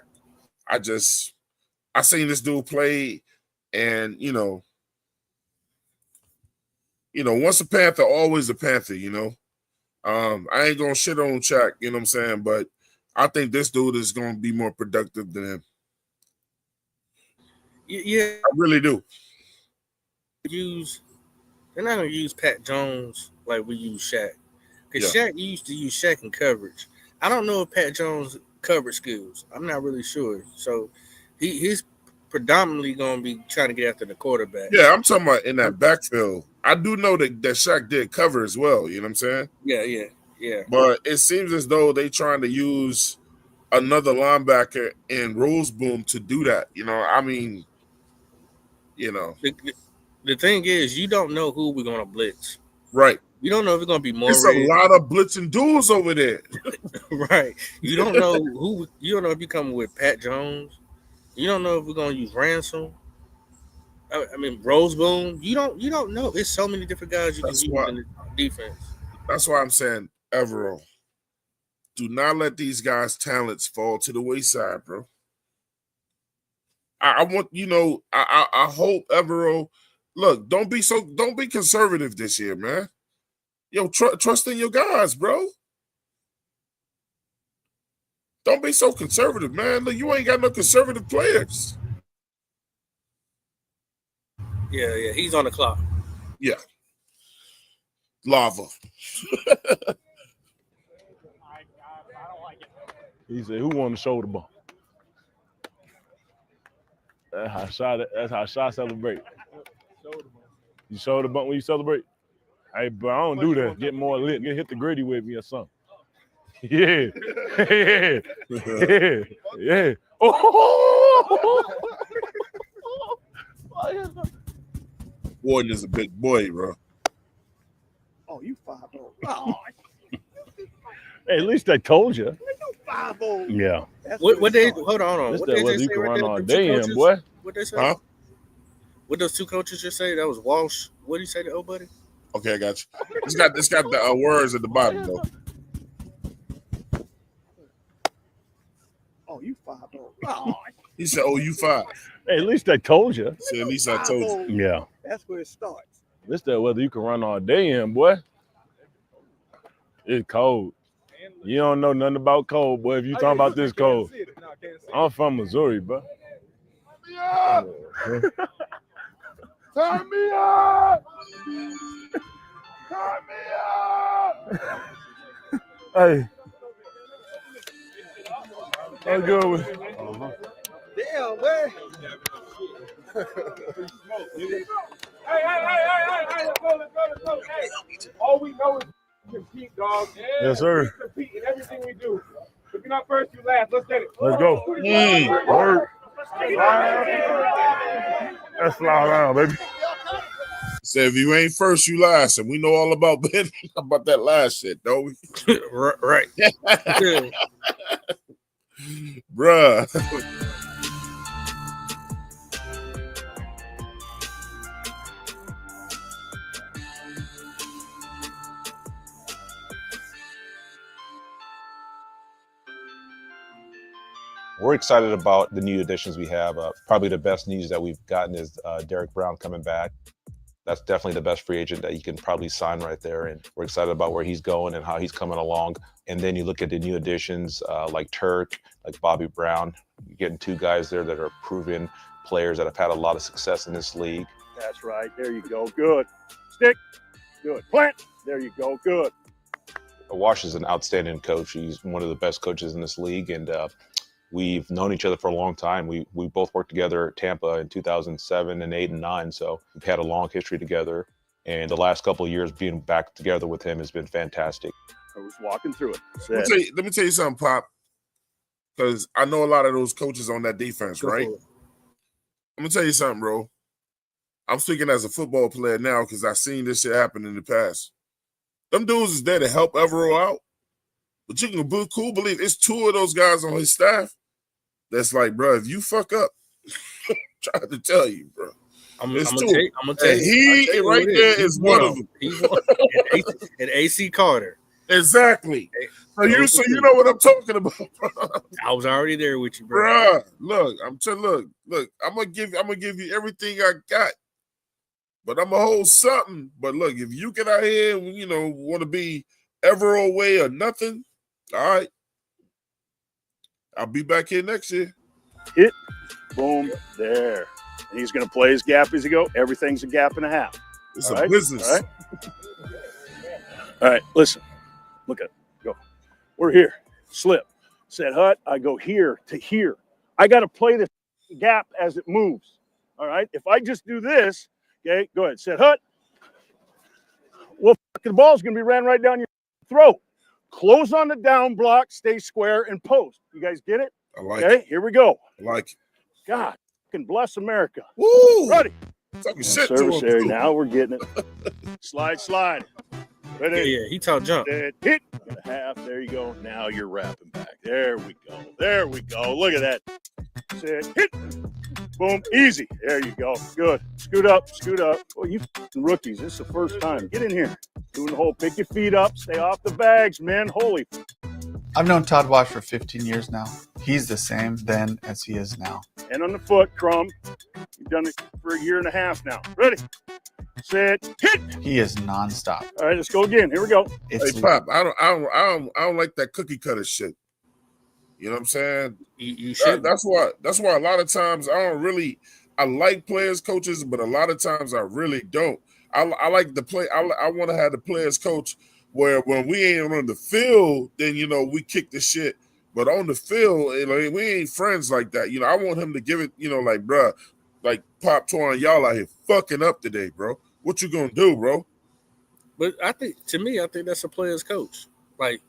I seen this dude play, and once a Panther, always a Panther. I ain't gonna shit on Shaq, you know what I'm saying? But I think this dude is gonna be more productive than him. Yeah, I really do. They're not gonna use Pat Jones like we use Shaq, because Yeah. Shaq used to use Shaq in coverage. I don't know if Pat Jones coverage skills. I'm not really sure. So he's predominantly gonna be trying to get after the quarterback. Yeah, I'm talking about in that backfield. I do know that Shaq did cover as well, you know what I'm saying? Yeah. But it seems as though they trying to use another linebacker in Roseboom to do that. The thing is, you don't know who we're gonna blitz. Right. You don't know if it's gonna be more. It's a lot of blitzing duels over there. Right. You don't know who. You don't know if you're coming with Pat Jones. You don't know if we're gonna use Ransom. I mean Roseboom. You don't know. It's so many different guys you can use in the defense. That's why I'm saying, Evero, do not let these guys' talents fall to the wayside, bro. I want, I hope Evero, look, don't be conservative this year, man. Yo, trust in your guys, bro. Don't be so conservative, man. Look, you ain't got no conservative players. Yeah. He's on the clock. Yeah. Lava. He said, "Who won the shoulder bump?" That's how Shy celebrate. You shoulder bump when you celebrate? Hey, bro, I don't do that. Get more lit. Hit the gritty with me or something. Yeah. Yeah. Oh! Warden is a big boy, bro. Oh, you 5'0". Oh, Hey, at least I told you. you 5'0". Yeah. What they hold on. This What that they weather just you say can right run there? all Them day two in, coaches? boy. What they say? Huh? What those two coaches just say? That was Walsh. What did he say to old buddy? Okay, I got you. It's got the words at the bottom, though. Oh, you 5'0". Oh, He said, "Oh, you 5." Hey, at least I told you. He said, "At least I told you." Yeah. that's where it starts. This that weather you can run all day in, boy. It's cold. You don't know nothing about cold, boy. If you talking about this cold. I'm from Missouri, bro. me up! Turn me up! Turn me up! Hey. That's good one. Damn, man. Hey, let's go. Hey, all we know is compete, dog. Yes, sir. We compete in everything we do. If you're not first, you last. Let's get it. Let's go. Word. Let's fly around, baby. Say if you ain't first, you last, and we know all about about that last shit, don't we? Right. Bruh. We're excited about the new additions we have. Probably the best news that we've gotten is Derek Brown coming back. That's definitely the best free agent that you can probably sign right there. And we're excited about where he's going and how he's coming along. And then you look at the new additions like Turk, like Bobby Brown. You're getting two guys there that are proven players that have had a lot of success in this league. That's right. There you go. Good. Stick. Good. Plant. There you go. Good. Wash is an outstanding coach. He's one of the best coaches in this league. And we've known each other for a long time. We both worked together at Tampa in 2007 and 8 and 9. So we've had a long history together. And the last couple of years being back together with him has been fantastic. I was walking through it. Let me tell you something, Pop. Because I know a lot of those coaches on that defense, right? I'm going to tell you something, bro. I'm speaking as a football player now because I've seen this shit happen in the past. Them dudes is there to help Evero out. But you can believe it's two of those guys on his staff that's like, bro, if you fuck up, I'm trying to tell you, bro. I'm gonna tell you. He right there is one of them. And AC Carter. Exactly. So you know what I'm talking about, bro. I was already there with you, bro. Bruh, look, I'm gonna give you everything I got. But I'm gonna hold something. But look, if you get out here and want to be Evero way or nothing, all right. I'll be back here next year. Hit. Boom. There. And he's going to play his gap as he go. Everything,'s a gap and a half. It's a business. All right. All right. Listen. Look at it. Go. We're here. Slip. Set hut. I go here to here. I got to play this gap as it moves. All right. If I just do this, okay, go ahead. Set hut. Well, the ball's going to be ran right down your throat. Close on the down block, stay square, and post. You guys get it? I like it. Here we go. I like it. God, fucking bless America. Woo! Ready. Talking shit to Service him. area. Now we're getting it. Slide. Ready? Yeah, he taught jump. Hit. Get a half. There you go. Now you're wrapping back. There we go. Look at that. Sit. Hit. Boom. Easy. There you go. Good. Scoot up. Oh, you rookies. This is the first time. Get in here. Doing the whole pick your feet up. Stay off the bags, man. Holy. I've known Todd Wash for 15 years now. He's the same then as he is now. And on the foot, Crumb. You've done it for a year and a half now. Ready. Set. Hit. He is nonstop. All right, let's go again. Here we go. Hey, Pop, I don't like that cookie cutter shit. You know what I'm saying? You should. That's why a lot of times I like players coaches, but a lot of times I really don't. I like the play. I want to have the players coach where when we ain't on the field, then we kick the shit. But on the field, we ain't friends like that. I want him to give it. Like, bruh, like Pop Torn, y'all out here fucking up today, bro. What you gonna do, bro? But I think that's a player's coach. Like,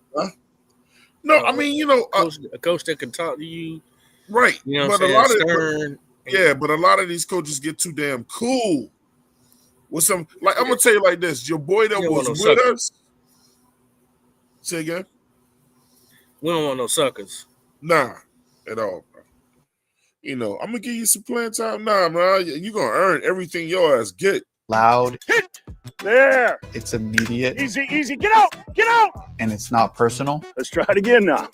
no, I mean, a coach that can talk to you, right? You know, but what I'm saying? but a lot of these coaches get too damn cool with some. Like, I'm gonna tell you like this: your boy that was with us. Say again. We don't want no suckers. Nah, at all, bro. I'm gonna give you some playing time. Nah, man, you gonna earn everything your ass get. Loud. Hit. There. It's immediate. Easy. Get out. And it's not personal. Let's try it again now.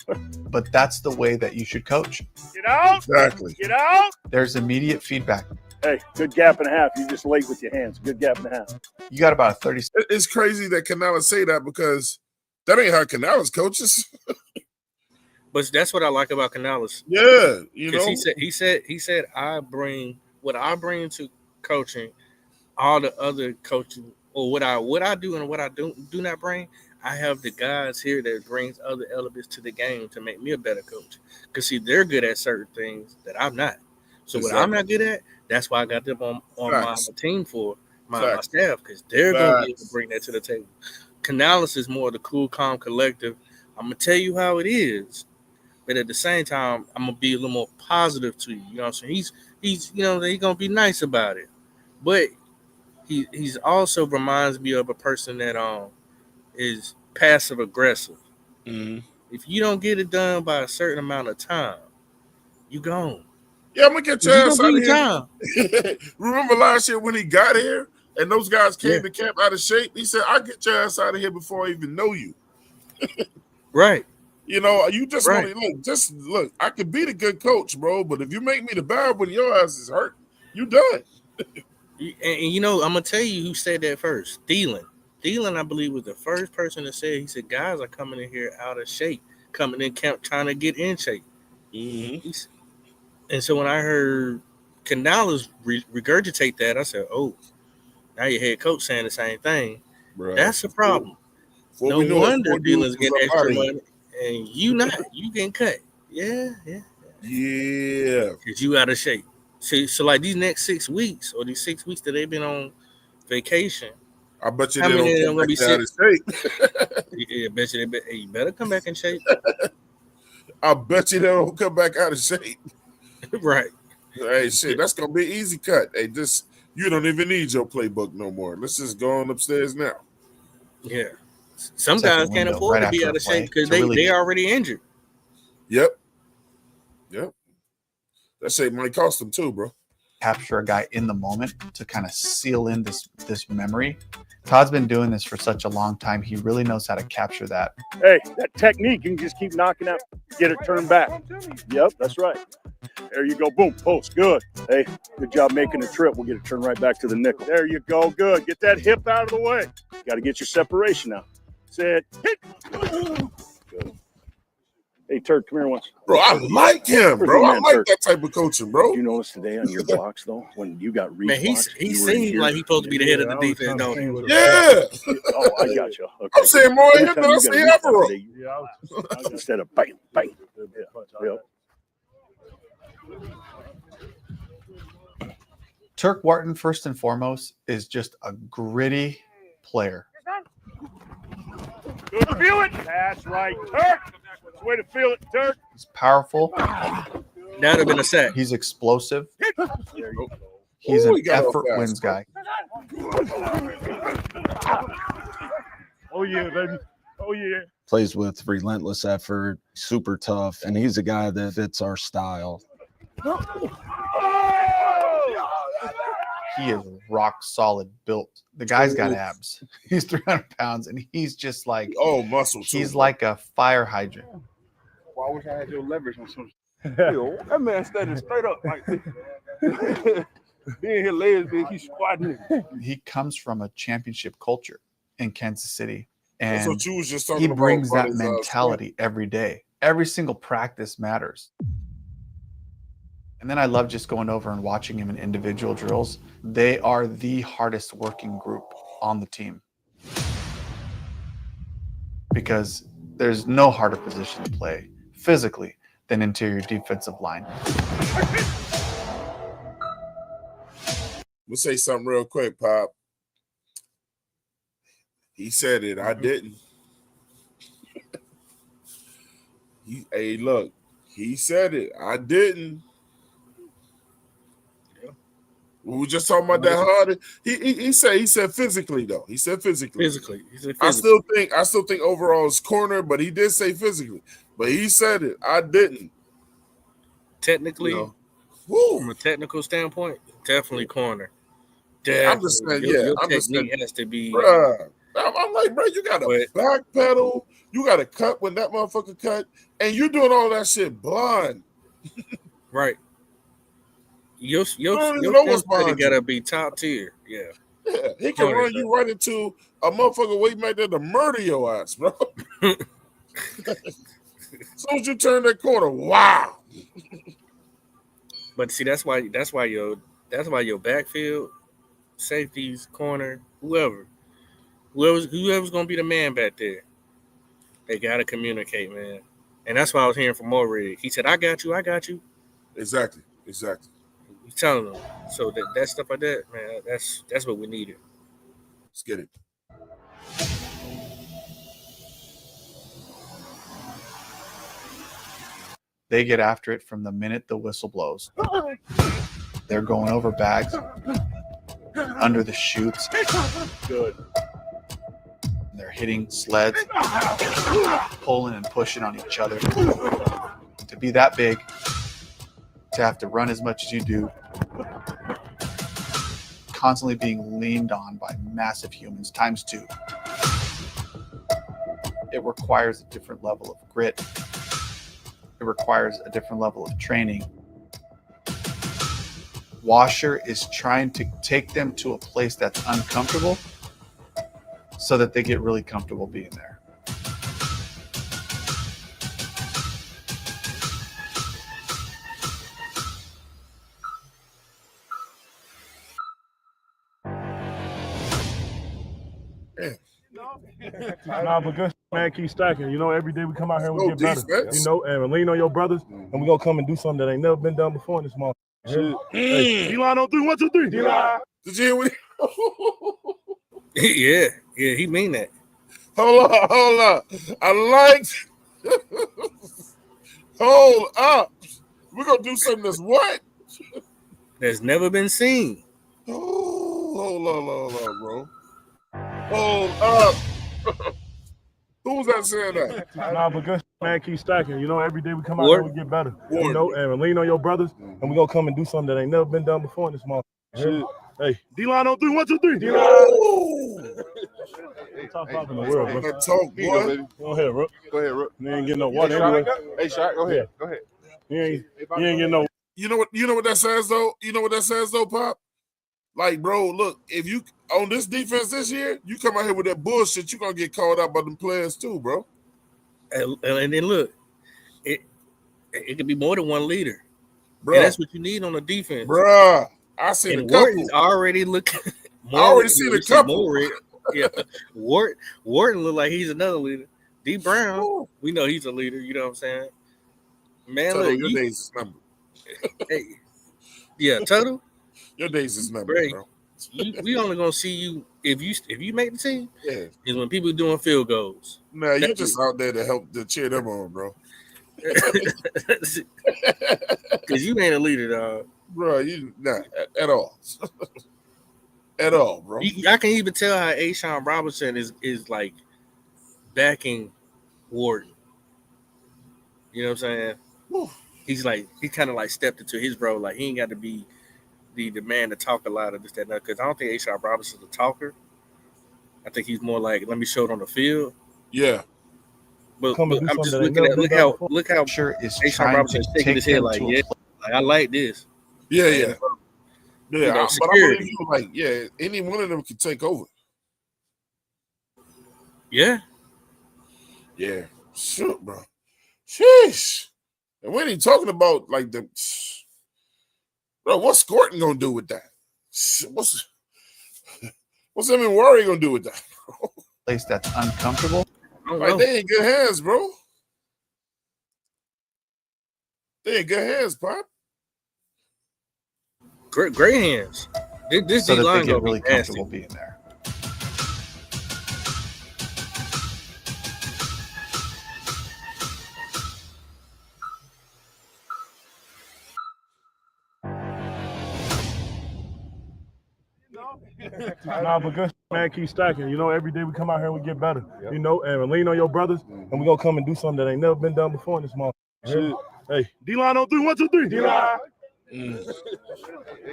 But that's the way that you should coach. Get out. Exactly. Get out. There's immediate feedback. Hey, good gap and a half. You just late with your hands. Good gap and a half. You got about a 30. It's crazy that Canales say that because that ain't how Canales coaches. But that's what I like about Canales. Yeah, you because know, he said I bring what I bring to coaching, all the other coaching, or what I do and what I do not bring. I have the guys here that brings other elements to the game to make me a better coach. Because see, they're good at certain things that I'm not. So what I'm not good at, that's why I got them on my team for my staff, because they're going to be able to bring that to the table. Canales is more the cool, calm, collective. I'm gonna tell you how it is, but at the same time, I'm gonna be a little more positive to you. You know what I'm saying? He's he's gonna be nice about it, but he's also reminds me of a person that is passive aggressive. Mm-hmm. If you don't get it done by a certain amount of time, you gone. Yeah, I'm gonna get your ass out of here. Time. Remember last year when he got here and those guys came to camp out of shape? He said, "I'll get your ass out of here before I even know you." Right. You know, you just want to look. I could be the good coach, bro, but if you make me the bad when your ass is hurt, you done. And you know, I'm gonna tell you who said that first. Thielen, I believe, was the first person to say. He said, "Guys are coming in here out of shape, coming in camp trying to get in shape." Mm-hmm. And so when I heard Canales regurgitate that, I said, "Oh, now your head coach saying the same thing. Bro, that's a problem." No wonder Thielen's getting extra money, and you getting cut. Yeah. Because you out of shape. So like these next 6 weeks, or these 6 weeks that they've been on vacation, I bet you they don't come back out of shape. Yeah, I bet you you better come back in shape. I bet you they don't come back out of shape. Right. Hey, shit, that's gonna be an easy cut. Hey, you don't even need your playbook no more. Let's just go on upstairs now. Yeah. Some guys can't afford to be out of shape because they already injured. Yep. That shit might cost them too, bro. Capture a guy in the moment to kind of seal in this memory. Todd's been doing this for such a long time. He really knows how to capture that. Hey, that technique, you can just keep knocking out, get it turned back. Yep, that's right. There you go. Boom, post. Good. Hey, good job making the trip. We'll get it turned right back to the nickel. There you go. Good. Get that hip out of the way. Got to get your separation now. Said hit. Good. Hey, Turk, come here once. Bro, I like him, bro. I like that type of coaching, bro. You notice today on your blocks, though, when you got read blocks, he seemed like he's supposed to be the head of the defense, don't he? Yeah. Oh, I got you. Okay. I'm saying more of him than I say ever. Instead of bang, bang. Yep. Turk Wharton, first and foremost, is just a gritty player. Good, feel it. That's right, Turk. That's the way to feel it, Turk. He's powerful. That'd have been a sack. He's explosive. He's an effort wins guy. Oh yeah, baby. Oh yeah. Plays with relentless effort, super tough, and he's a guy that fits our style. He is rock solid built. The guy's got abs. He's 300 pounds, and he's just like muscle. He's like a fire hydrant. Well, I wish I had your leverage on something. Yo, that man standing straight up like being here legs big, he's squatting. He comes from a championship culture in Kansas City, and that's what you was just talking he about brings that his, mentality every day. Every single practice matters. And then I love just going over and watching him in individual drills. They are the hardest working group on the team because there's no harder position to play physically than interior defensive line. We'll say something real quick, Pop. He said it. I didn't. Hey, look. He said it. I didn't. We were just talking about that hard. He said physically though. He said physically. Physically. He said physically. I still think overall is corner, but he did say physically. But he said it. I didn't. Technically, from a technical standpoint, definitely corner. Definitely. I'm just saying, your I'm just saying, has to be. Bruh, I'm like, bro, you got to back pedal. You got to cut when that motherfucker cut, and you're doing all that shit blind. Right. Your gotta be top tier. Yeah. Yeah, he can run you right into a motherfucker waiting back there to murder your ass, bro. So soon as you turn that corner, wow. But see, that's why your backfield, safeties, corner, whoever's gonna be the man back there, they gotta communicate, man. And that's what I was hearing from Morig. He said, I got you. Exactly. He's telling them. So that stuff like that, man, that's what we needed. Let's get it. They get after it from the minute the whistle blows. They're going over bags, under the chutes. Good. They're hitting sleds, pulling and pushing on each other. To be that big, to have to run as much as you do, constantly being leaned on by massive humans times 2. It requires a different level of grit. It requires a different level of training. Washer is trying to take them to a place that's uncomfortable so that they get really comfortable being there. Nah, but good man, keep stacking. You know, every day we come out here and we get better. Defense. You know, and lean on your brothers, and we're gonna come and do something that ain't never been done before in this month. Hey, D-line on 3, 1, 2, 3. D-line. Did you hear what yeah, he mean that. Hold on. I liked. Hold up. We're gonna do something that's what? That's never been seen. Oh, hold on, bro. Hold up. Who's that saying that? Nah, but good man, keep stacking. You know, every day we come out here and we get better. You know, and lean on your brothers, and we're gonna come and do something that ain't never been done before in this month. Hey, D-line on 3, 1, 2, 3. D-line. Top 5 in the world, bro. Talk, boy. Go ahead, bro. Go ahead, bro. You ain't getting no water anyway. Hey, Shaq, go ahead. Go ahead. You ain't getting no. You know what that says though? You know what that says though, Pop? Like, bro, look, if you on this defense this year, you come out here with that bullshit, you're gonna get called out by them players too, bro. And then look, it could be more than one leader. Bro, and that's what you need on the defense. Bruh, I seen and a couple. Wharton's already looking. I already seen a couple. Yeah, Wharton look like he's another leader. D Brown, we know he's a leader. You know what I'm saying? Man, Tuttle, look, your days is numbered. Hey, yeah, Tuttle, your days is numbered, bro. We only gonna see you if you make the team. Yeah, is when people doing field goals. Nah, you just out there to help to cheer them on, bro. Because you ain't a leader, dog. Bro, you not at all. At all, bro. I can even tell how Ashawn Robinson is like backing Wharton. You know what I'm saying? Whew. He kind of like stepped into his role. Like he ain't got to be the man to talk a lot of this, that, and that. Because I don't think Ashawn Robinson's a talker. I think he's more like, let me show it on the field. Yeah. But I'm just looking at look how sure is Ashawn Robinson is shaking his head like, yeah, like I like this. Yeah. You know, But I believe you like, yeah, any one of them can take over. Yeah. Yeah. Sure, bro. Sheesh. And we ain't talking about like the bro, what's Scorton gonna do with that? What's Evan Worry gonna do with that, bro? Place that's uncomfortable. Like, they in good hands, bro. They in good hands, Pop. Great hands. This so that D-line they get gonna really be comfortable nasty. being there. Nah, but good man, keep stacking. You know, every day we come out here and we get better. You know, and lean on your brothers, and we're gonna come and do something that ain't never been done before in this month. Hey, D-line on 3, 1, 2, 3. D-line.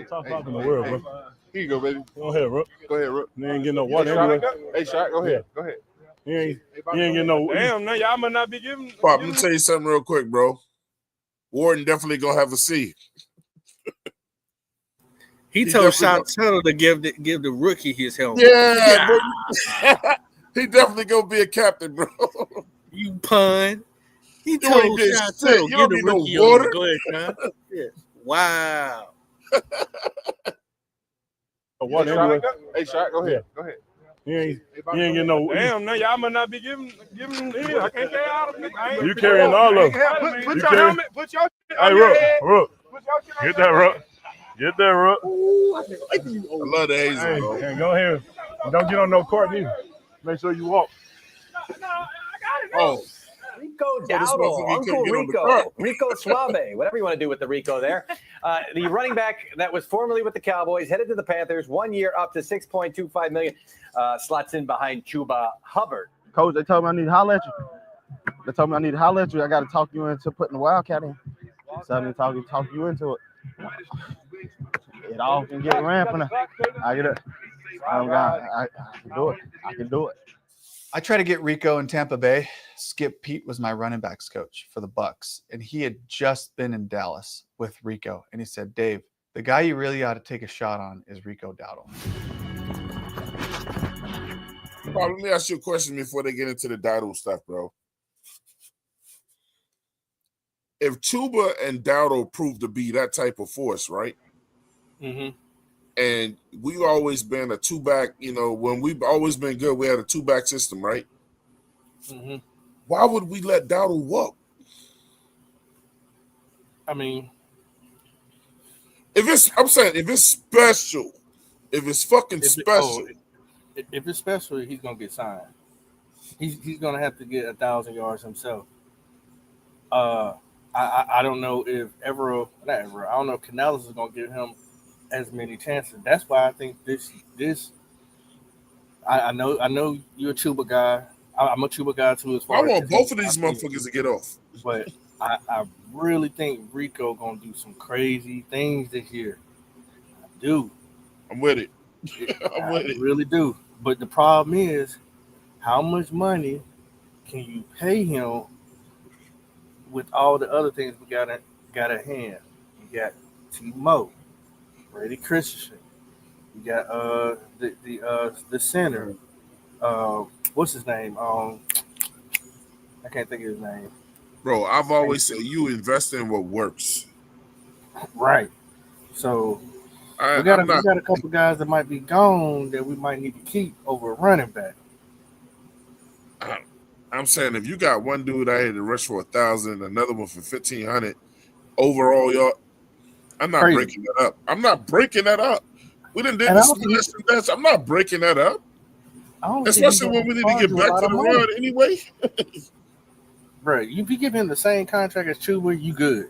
Top 5 in the world, bro. Here you go, baby. Go ahead, bro. Go ahead, bro. You ain't getting no water anyway. Hey, Shaq, go ahead. Go ahead. You ain't getting no. Damn, man, y'all might not be giving. Pop, let me tell you something real quick, bro. Warden definitely gonna have a C. He told Sean Tuttle to give the rookie his helmet. Yeah, bro. He definitely gonna be a captain, bro. You pun. He You told ain't get Sean shit. Taylor, You "Get don't the need no rookie on." water. Go ahead, Sean. Yes. Wow. What anyway? Hey, Shaq, go ahead. Go ahead. You ain't getting no. Damn, now y'all must not be giving here. I can't carry all of them. You carrying all of them. Put You your carry- helmet. Put your shit Hey, on your Rook, head. Rook, Put your shit on get your that, Rook. head. Get that, Rook. I love the hazel, Hey, bro. hey, go ahead. Don't get on no court neither. Make sure you walk. Oh, Rico so this Dowdle, motherfucker Uncle couldn't get on the Rico, cart. Rico Suave, whatever you want to do with the Rico there. The running back that was formerly with the Cowboys, headed to the Panthers, 1 year up to $6.25 million, slots in behind Chuba Hubbard. Coach, they told me I need to holler at you. They told me I need to holler at you. I got to talk you into putting the Wildcat in. So I need to talk you into it. It all can get ran from there. I get it. I can do it. I can do it. I tried to get Rico in Tampa Bay. Skip Pete was my running backs coach for the Bucks, and he had just been in Dallas with Rico, and he said, "Dave, the guy you really ought to take a shot on is Rico Dowdle." Bro, let me ask you a question before they get into the Dowdle stuff, bro. If Chuba and Dowdle prove to be that type of force, right? Mm-hmm. And we've always been a two-back, when we've always been good, we had a two-back system, right? Mm-hmm. Why would we let Dowdle walk? I mean, if it's special, if it's fucking special. If it's special, he's gonna get signed. He's gonna have to get 1,000 yards himself. I don't know if I don't know if Canales is gonna give him as many chances. That's why I think this. I know you're a Chuba guy. I'm a Chuba guy too. As far I want as both of these motherfuckers to get off. But I really think Rico gonna do some crazy things this year. I do. I'm with it. I'm with it. Really do. But the problem is, how much money can you pay him with all the other things we got at hand? You got T-Mo, Brady Christensen. You got the center. What's his name? I can't think of his name. Bro, I've always said you invest in what works. Right. So we got a couple guys that might be gone that we might need to keep over a running back. I'm saying if you got one dude out here to rush for 1,000, another one for 1,500 overall, y'all, I'm not breaking that up. I'm not breaking that up. We didn't did this smash and dash. I'm not breaking that up. Especially when we need to get back to the run anyway. Right. If you give him the same contract as Chuba, you good.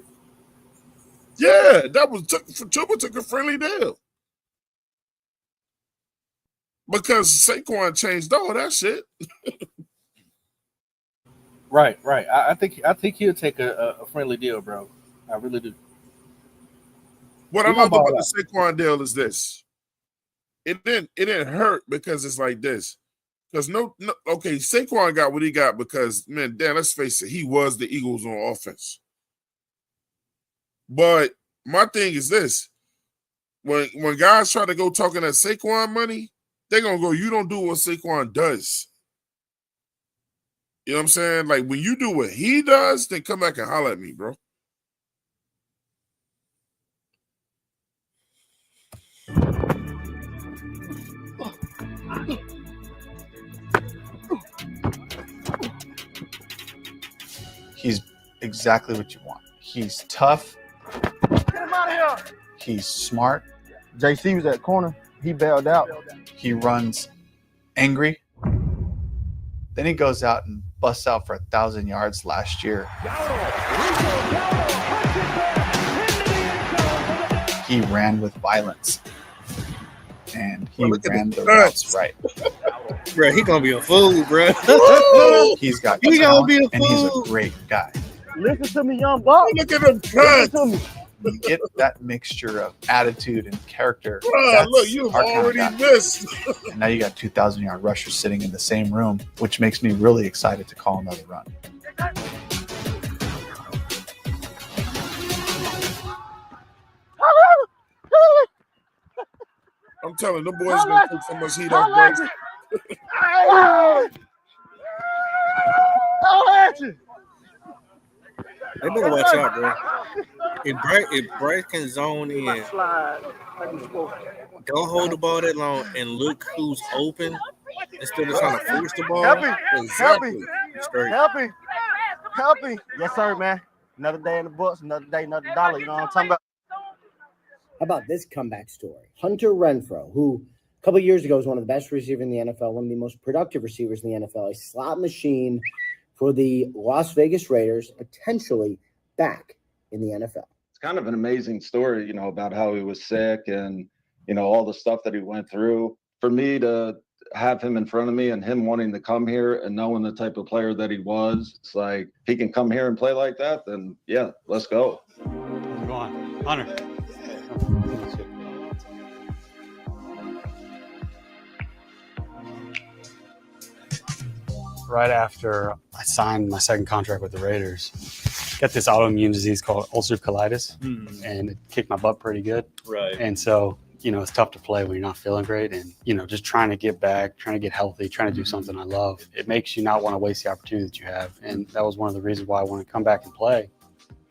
Yeah, Chuba took a friendly deal. Because Saquon changed all that shit. Right. I think he'll take a friendly deal, bro. I really do. What I love about the Saquon deal is this. It didn't hurt because it's like this. Because okay, Saquon got what he got because, man, Dan, let's face it, he was the Eagles on offense. But my thing is this. When guys try to go talking that Saquon money, they're going to go, you don't do what Saquon does. You know what I'm saying? Like, when you do what he does, then come back and holler at me, bro. He's exactly what you want. He's tough. Get him out of here. He's smart. JC was at corner. He bailed out. He runs angry. Then he goes out and busts out for 1,000 yards last year. He ran with violence. And he ran the routes right. Bro, he gonna be a fool, bro. He's got He gonna be a and he's a fool. great guy. Listen to me, young buck. Look at him cuts. You get that mixture of attitude and character. Bro, look, you've already missed. And now you got 2,000-yard rushers sitting in the same room, which makes me really excited to call another run. I'm telling them boys gonna take so much heat off, bro. They better watch out, bro. If Bryce can zone in, don't hold the ball that long, and look who's open instead of trying to force the ball. Help me. Exactly. Straight. Help me. Help me. Yes, sir, man. Another day in the books, another day, another dollar. You know what I'm talking about? How about this comeback story? Hunter Renfrow, who a couple of years ago was one of the best receivers in the NFL, one of the most productive receivers in the NFL, a slot machine for the Las Vegas Raiders, potentially back in the NFL. It's kind of an amazing story, about how he was sick and, all the stuff that he went through. For me to have him in front of me and him wanting to come here and knowing the type of player that he was, it's like, if he can come here and play like that, then yeah, let's go. Go on. Hunter. Right after I signed my second contract with the Raiders, got this autoimmune disease called ulcerative colitis, and it kicked my butt pretty good. Right. And so, it's tough to play when you're not feeling great, and just trying to get back, trying to get healthy, trying to do something I love. It makes you not want to waste the opportunity that you have, and that was one of the reasons why I want to come back and play.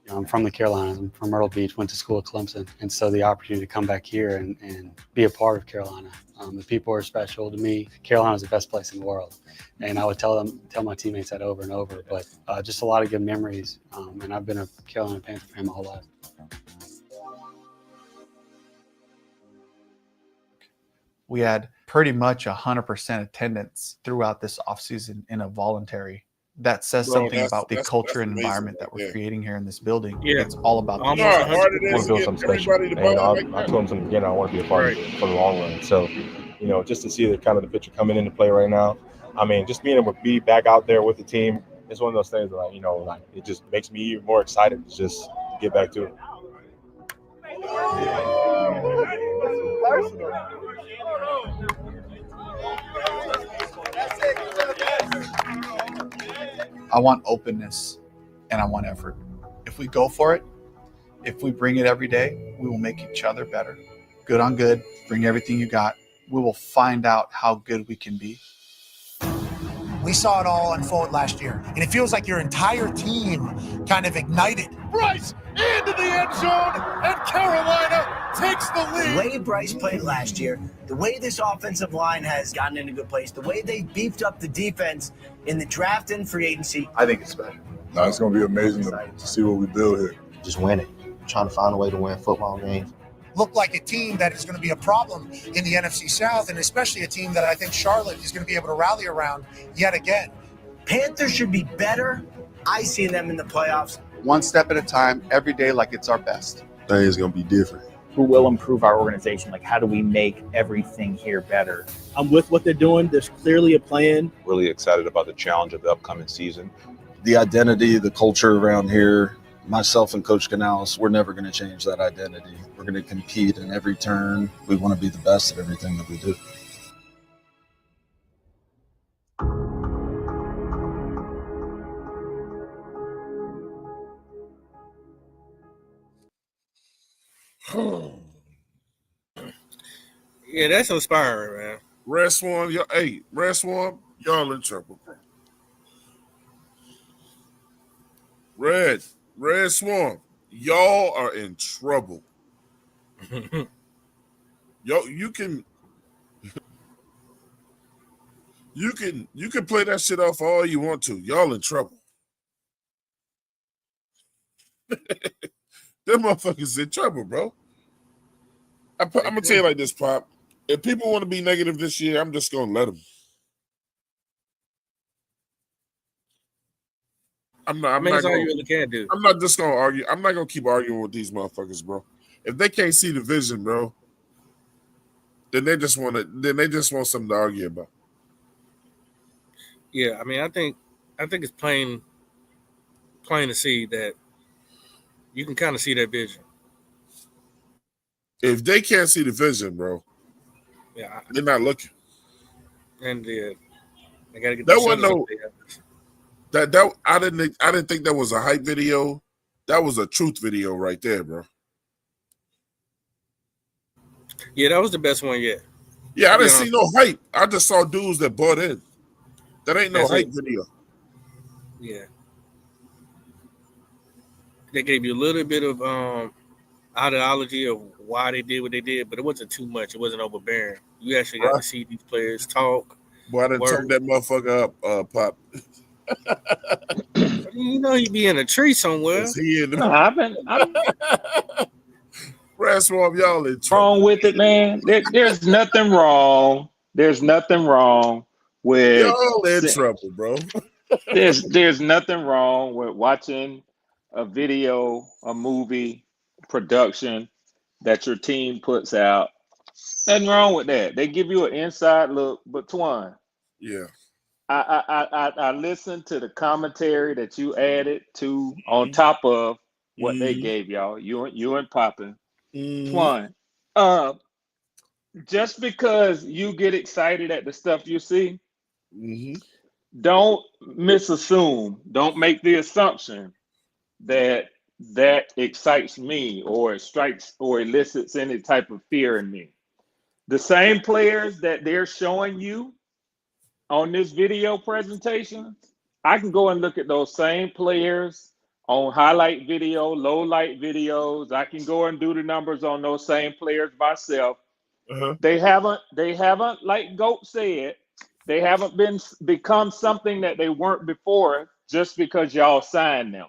I'm from the Carolinas. I'm from Myrtle Beach, went to school at Clemson. And so the opportunity to come back here and be a part of Carolina. The people are special to me. Carolina is the best place in the world. And I would tell my teammates that over and over. But just a lot of good memories. And I've been a Carolina Panther fan my whole life. We had pretty much 100% attendance throughout this offseason in a voluntary. That says something about the culture and environment that we're creating here in this building. Yeah. It's all about the I want to build something special. And I told him from the beginning I want to be a part of it for the long run. So, just to see the kind of the picture coming into play right now, I mean, just being able to be back out there with the team, it's one of those things that, it just makes me even more excited to just get back to it. I want openness and I want effort. If we go for it, if we bring it every day, we will make each other better. Good on good, bring everything you got. We will find out how good we can be. We saw it all unfold last year, and it feels like your entire team kind of ignited. Bryce into the end zone, and Carolina takes the lead. The way Bryce played last year, the way this offensive line has gotten in a good place, the way they beefed up the defense in the draft and free agency. I think it's special. No, it's going to be amazing to see what we build here. Just win it. Trying to find a way to win football games. Look like a team that is going to be a problem in the NFC South, and especially a team that I think Charlotte is going to be able to rally around yet again. Panthers should be better. I see them in the playoffs. One step at a time, every day like it's our best. Things going to be different. Who will improve our organization? Like, how do we make everything here better? I'm with what they're doing. There's clearly a plan. Really excited about the challenge of the upcoming season. The identity, the culture around here, myself and Coach Canales, we're never going to change that identity. We're going to compete in every turn. We want to be the best at everything that we do. Yeah, that's inspiring, man. Red Swan, Red Swan, y'all in trouble, bro. Red Swan, y'all are in trouble. You can play that shit off all you want to. Y'all in trouble. Them motherfuckers in trouble, bro. I'm gonna tell you like this, Pop. If people want to be negative this year, I'm just gonna let them. I'm not just gonna argue. I'm not gonna keep arguing with these motherfuckers, bro. If they can't see the vision, bro, then they just want something to argue about. Yeah, I mean, I think it's plain to see that you can kind of see that vision. If they can't see the vision, bro, yeah, they're not looking. And they gotta get that one. No, that I didn't think that was a hype video. That was a truth video right there, bro. Yeah, that was the best one yet. Yeah, I didn't see no hype. I just saw dudes that bought in. That ain't no hype video. Yeah. they gave you a little bit of ideology of why they did what they did, but it wasn't too much. It wasn't overbearing. You actually got to see these players talk. Boy, I done turned that motherfucker up, Pop. You know he'd be in a tree somewhere. Is he in the I've been Brass Swamp, y'all in trouble. wrong with it, man. There's nothing wrong. There's nothing wrong with Y'all in trouble, bro. there's nothing wrong with watching a video, a movie, production that your team puts out. Nothing wrong with that. They give you an inside look, but Twan, Yeah. I listened to the commentary that you added to on top of what they gave y'all. You and Poppin. Twan, just because you get excited at the stuff you see, don't misassume. Don't make the assumption that excites me or strikes or elicits any type of fear in me. The same players that they're showing you on this video presentation, I can go and look at those same players on highlight video, low light videos. I can go and do the numbers on those same players myself. They haven't, like Goat said, they haven't become something that they weren't before just because y'all signed them.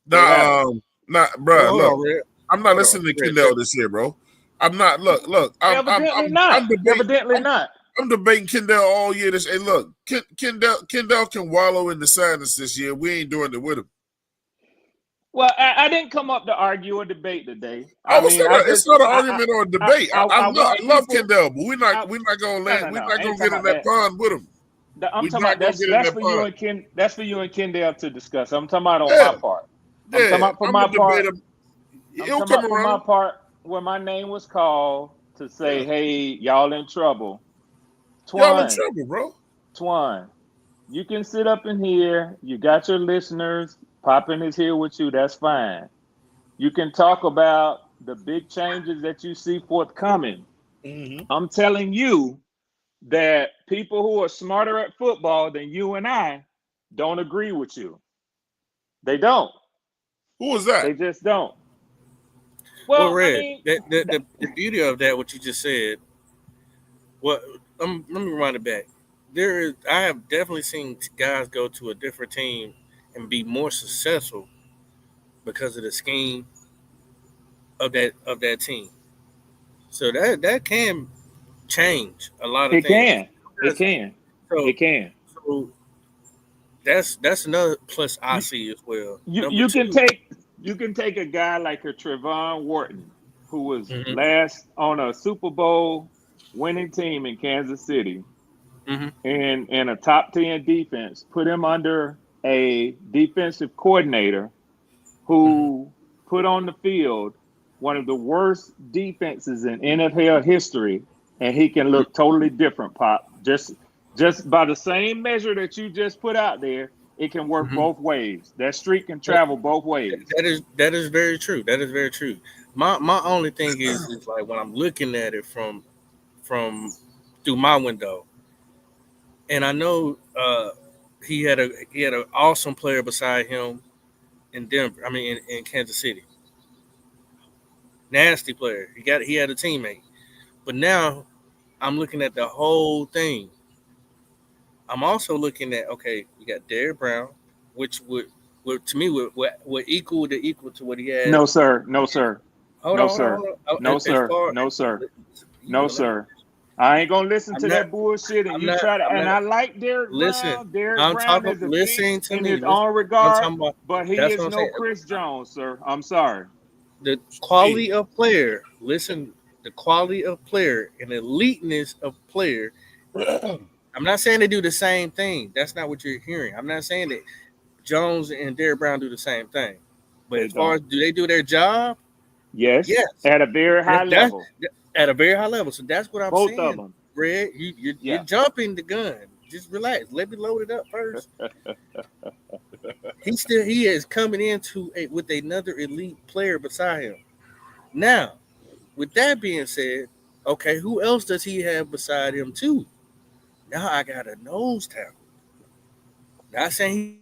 Bro. Hold Look, I'm not listening to Kendall this year, bro. I'm not. Look. Evidently not. Evidently not. I'm debating Kendall all year. Hey, look, Kendall can wallow in the sadness this year. We ain't doing it with him. Well, I didn't come up to argue or debate today. It's not an argument or a debate. I love Kendall, but we're not gonna get in that pond with him. I'm talking about that's for you and Ken. That's for you and Kendall to discuss. I'm talking about on my part. I'm talking about for my part. I'm talking about for my part where my name was called to say, "Hey, y'all in trouble." Y'all in trouble, bro. Twan, you can sit up in here. You got your listeners. Poppin is here with you. That's fine. You can talk about the big changes that you see forthcoming. I'm telling you that people who are smarter at football than you and I don't agree with you. They don't. Who is that? They just don't. Well, Red, the beauty of that, what you just said, let me rewind it back. I have definitely seen guys go to a different team and be more successful because of the scheme of that team. So that can change a lot of things. It can. So that's another plus I see as well. You can take a guy like a Trevon Wharton, who was last on a Super Bowl winning team in Kansas City, and a top 10 defense, put him under a defensive coordinator who put on the field one of the worst defenses in NFL history, and he can look totally different, Pop. Just by the same measure that you just put out there, it can work both ways. That streak can travel both ways. That is very true. That is very true. My only thing is like when I'm looking at it from through my window, and I know he had an awesome player beside him in Denver. I mean, in Kansas City, nasty player. He had a teammate, but now I'm looking at the whole thing. I'm also looking at you got Derrick Brown, which would to me would equal to what he had. No, sir. Hold on. I ain't gonna listen to that bullshit. And I like Derrick Brown. Derrick Brown is a beast in his own regard, but he is no Chris Jones, sir. I'm sorry. The quality of player. Listen, the quality of player and eliteness of player. I'm not saying they do the same thing. That's not what you're hearing. I'm not saying that Jones and Derrick Brown do the same thing. But as far as do they do their job? Yes. At a very high level. At a very high level. So that's what I'm saying. Both of them. Red, you're jumping the gun. Just relax. Let me load it up first. He is coming into with another elite player beside him. Now, with that being said, okay, who else does he have beside him too? Now I got a nose tackle. Not saying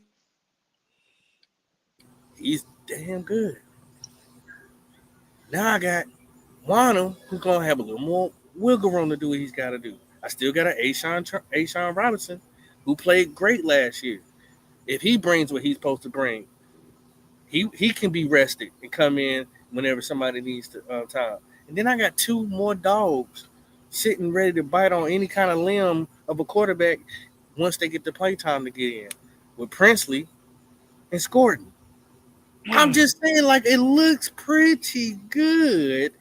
he's damn good. Now I got Wano, who's gonna have a little more wiggle room to do what he's got to do. I still got an Ashawn Robinson, who played great last year. If he brings what he's supposed to bring, he can be rested and come in whenever somebody needs to time. And then I got two more dogs sitting ready to bite on any kind of limb of a quarterback once they get the play time to get in, with Princely and Scorton. I'm just saying, like, it looks pretty good.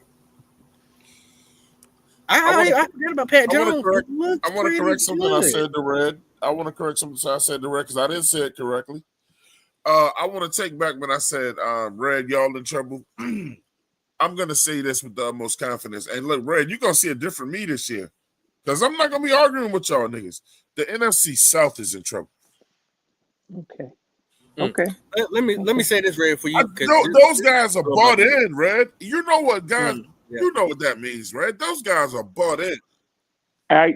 I forgot about Pat Jones. I want to correct something I said to Red. I want to correct something I said to Red because I didn't say it correctly. I want to take back when I said, Red, y'all in trouble. I'm going to say this with the utmost confidence. And look, Red, you're going to see a different me this year because I'm not going to be arguing with y'all niggas. The NFC South is in trouble. Okay. Okay. Let me say this, Red, for you. Those guys are bought in, Red. You know what, guys? You know what that means, Red. Those guys are bought in.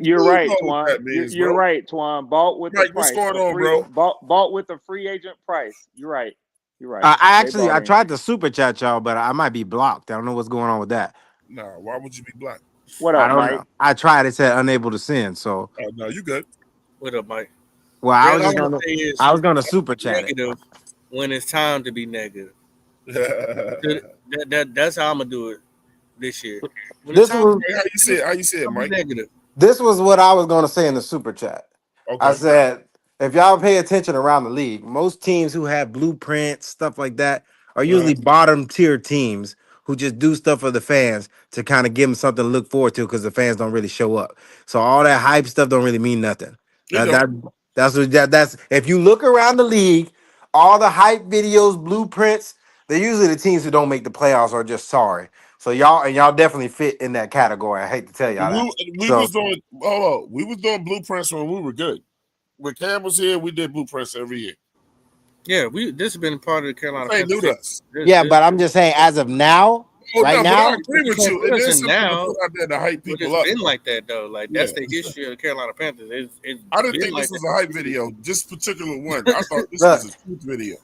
You're right, Twan. You're right, Twan. Bought with the price. What's going on, bro? Bought with the free agent price. You're right. You're right. I tried to super chat y'all, but I might be blocked. I don't know what's going on with that. No, why would you be blocked? What up, I don't Mike? know. I tried. It said unable to send. So no, you good. What up, Mike? Well, I was Red, gonna super chat it. negative when it's time to be negative. That's how I'm gonna do it this year. When This it's time was how you say it, Mike? Negative. This was what I was gonna say in the super chat. Okay. I said, if y'all pay attention around the league, most teams who have blueprints, stuff like that, are usually bottom tier teams who just do stuff for the fans to kind of give them something to look forward to because the fans don't really show up. So all that hype stuff don't really mean nothing. That's if you look around the league, all the hype videos, blueprints, they're usually the teams who don't make the playoffs or just sorry. So y'all definitely fit in that category. I hate to tell y'all that. We was doing blueprints when we were good. When Cam was here, we did blueprints every year. Yeah, this has been part of the Carolina They knew Panthers. that. But I'm just saying, as of now, right now, I agree with you. It is something to put out there to hype people it's up. been like that though. Like that's the history of the Carolina Panthers. I didn't think this was a hype video. This particular one, I thought this was a truth video.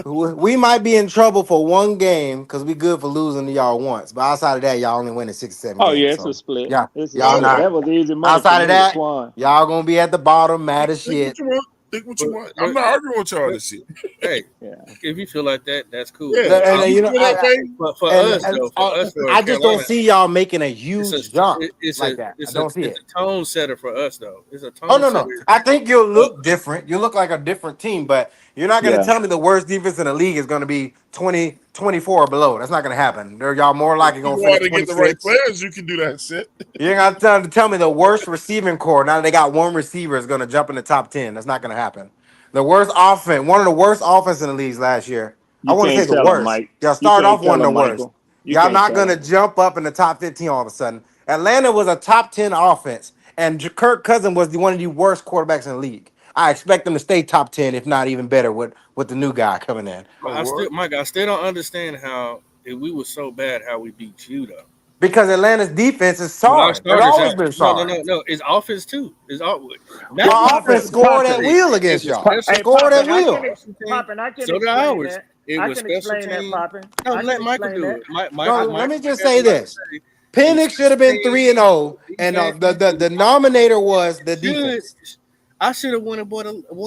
we might be in trouble for one game because we good for losing to y'all once. But outside of that, y'all only winning 6 or 7 games. Oh yeah, it's a split. Yeah, It's a y'all split. not. That was easy money. Outside of for me, that, Twan. y'all gonna be at the bottom, mad as shit. Think what you want. I'm not arguing with y'all this year. Hey, if you feel like that, that's cool. Yeah, and you know, for us, I just don't see y'all making a huge jump like that. I don't see it's it. a tone setter for us, though. It's a tone. Oh no. setter. I think you'll look different. You look like a different team, but you're not gonna tell me the worst defense in the league is gonna be 20, 24 or below. That's not gonna happen. Y'all more likely gonna finish 26. Get the right players, you can do that shit. You ain't got to tell me the worst receiving core. Now that they got one receiver is gonna jump in the top 10. That's not gonna happen. The worst offense, one of the worst offense in the leagues last year. I want to say the worst. Y'all start off one of the worst. Y'all not gonna jump up in the top 15 all of a sudden. Atlanta was a top 10 offense, and Kirk Cousins was one of the worst quarterbacks in the league. I expect them to stay top 10, if not even better, with the new guy coming in. Mike, I still don't understand how if we were so bad, how we beat you though. Because Atlanta's defense is sorry. They've always been sorry. No. It's offense too. It's all. Our offense scored at will against y'all. Scored at will. Poppin', I can So did explain ours. that. It I was can special explain that, teams. Poppin'. No, I let can Michael explain do it. No, let me just say this. Penix should have been 3-0, and the denominator was the defense. I should have won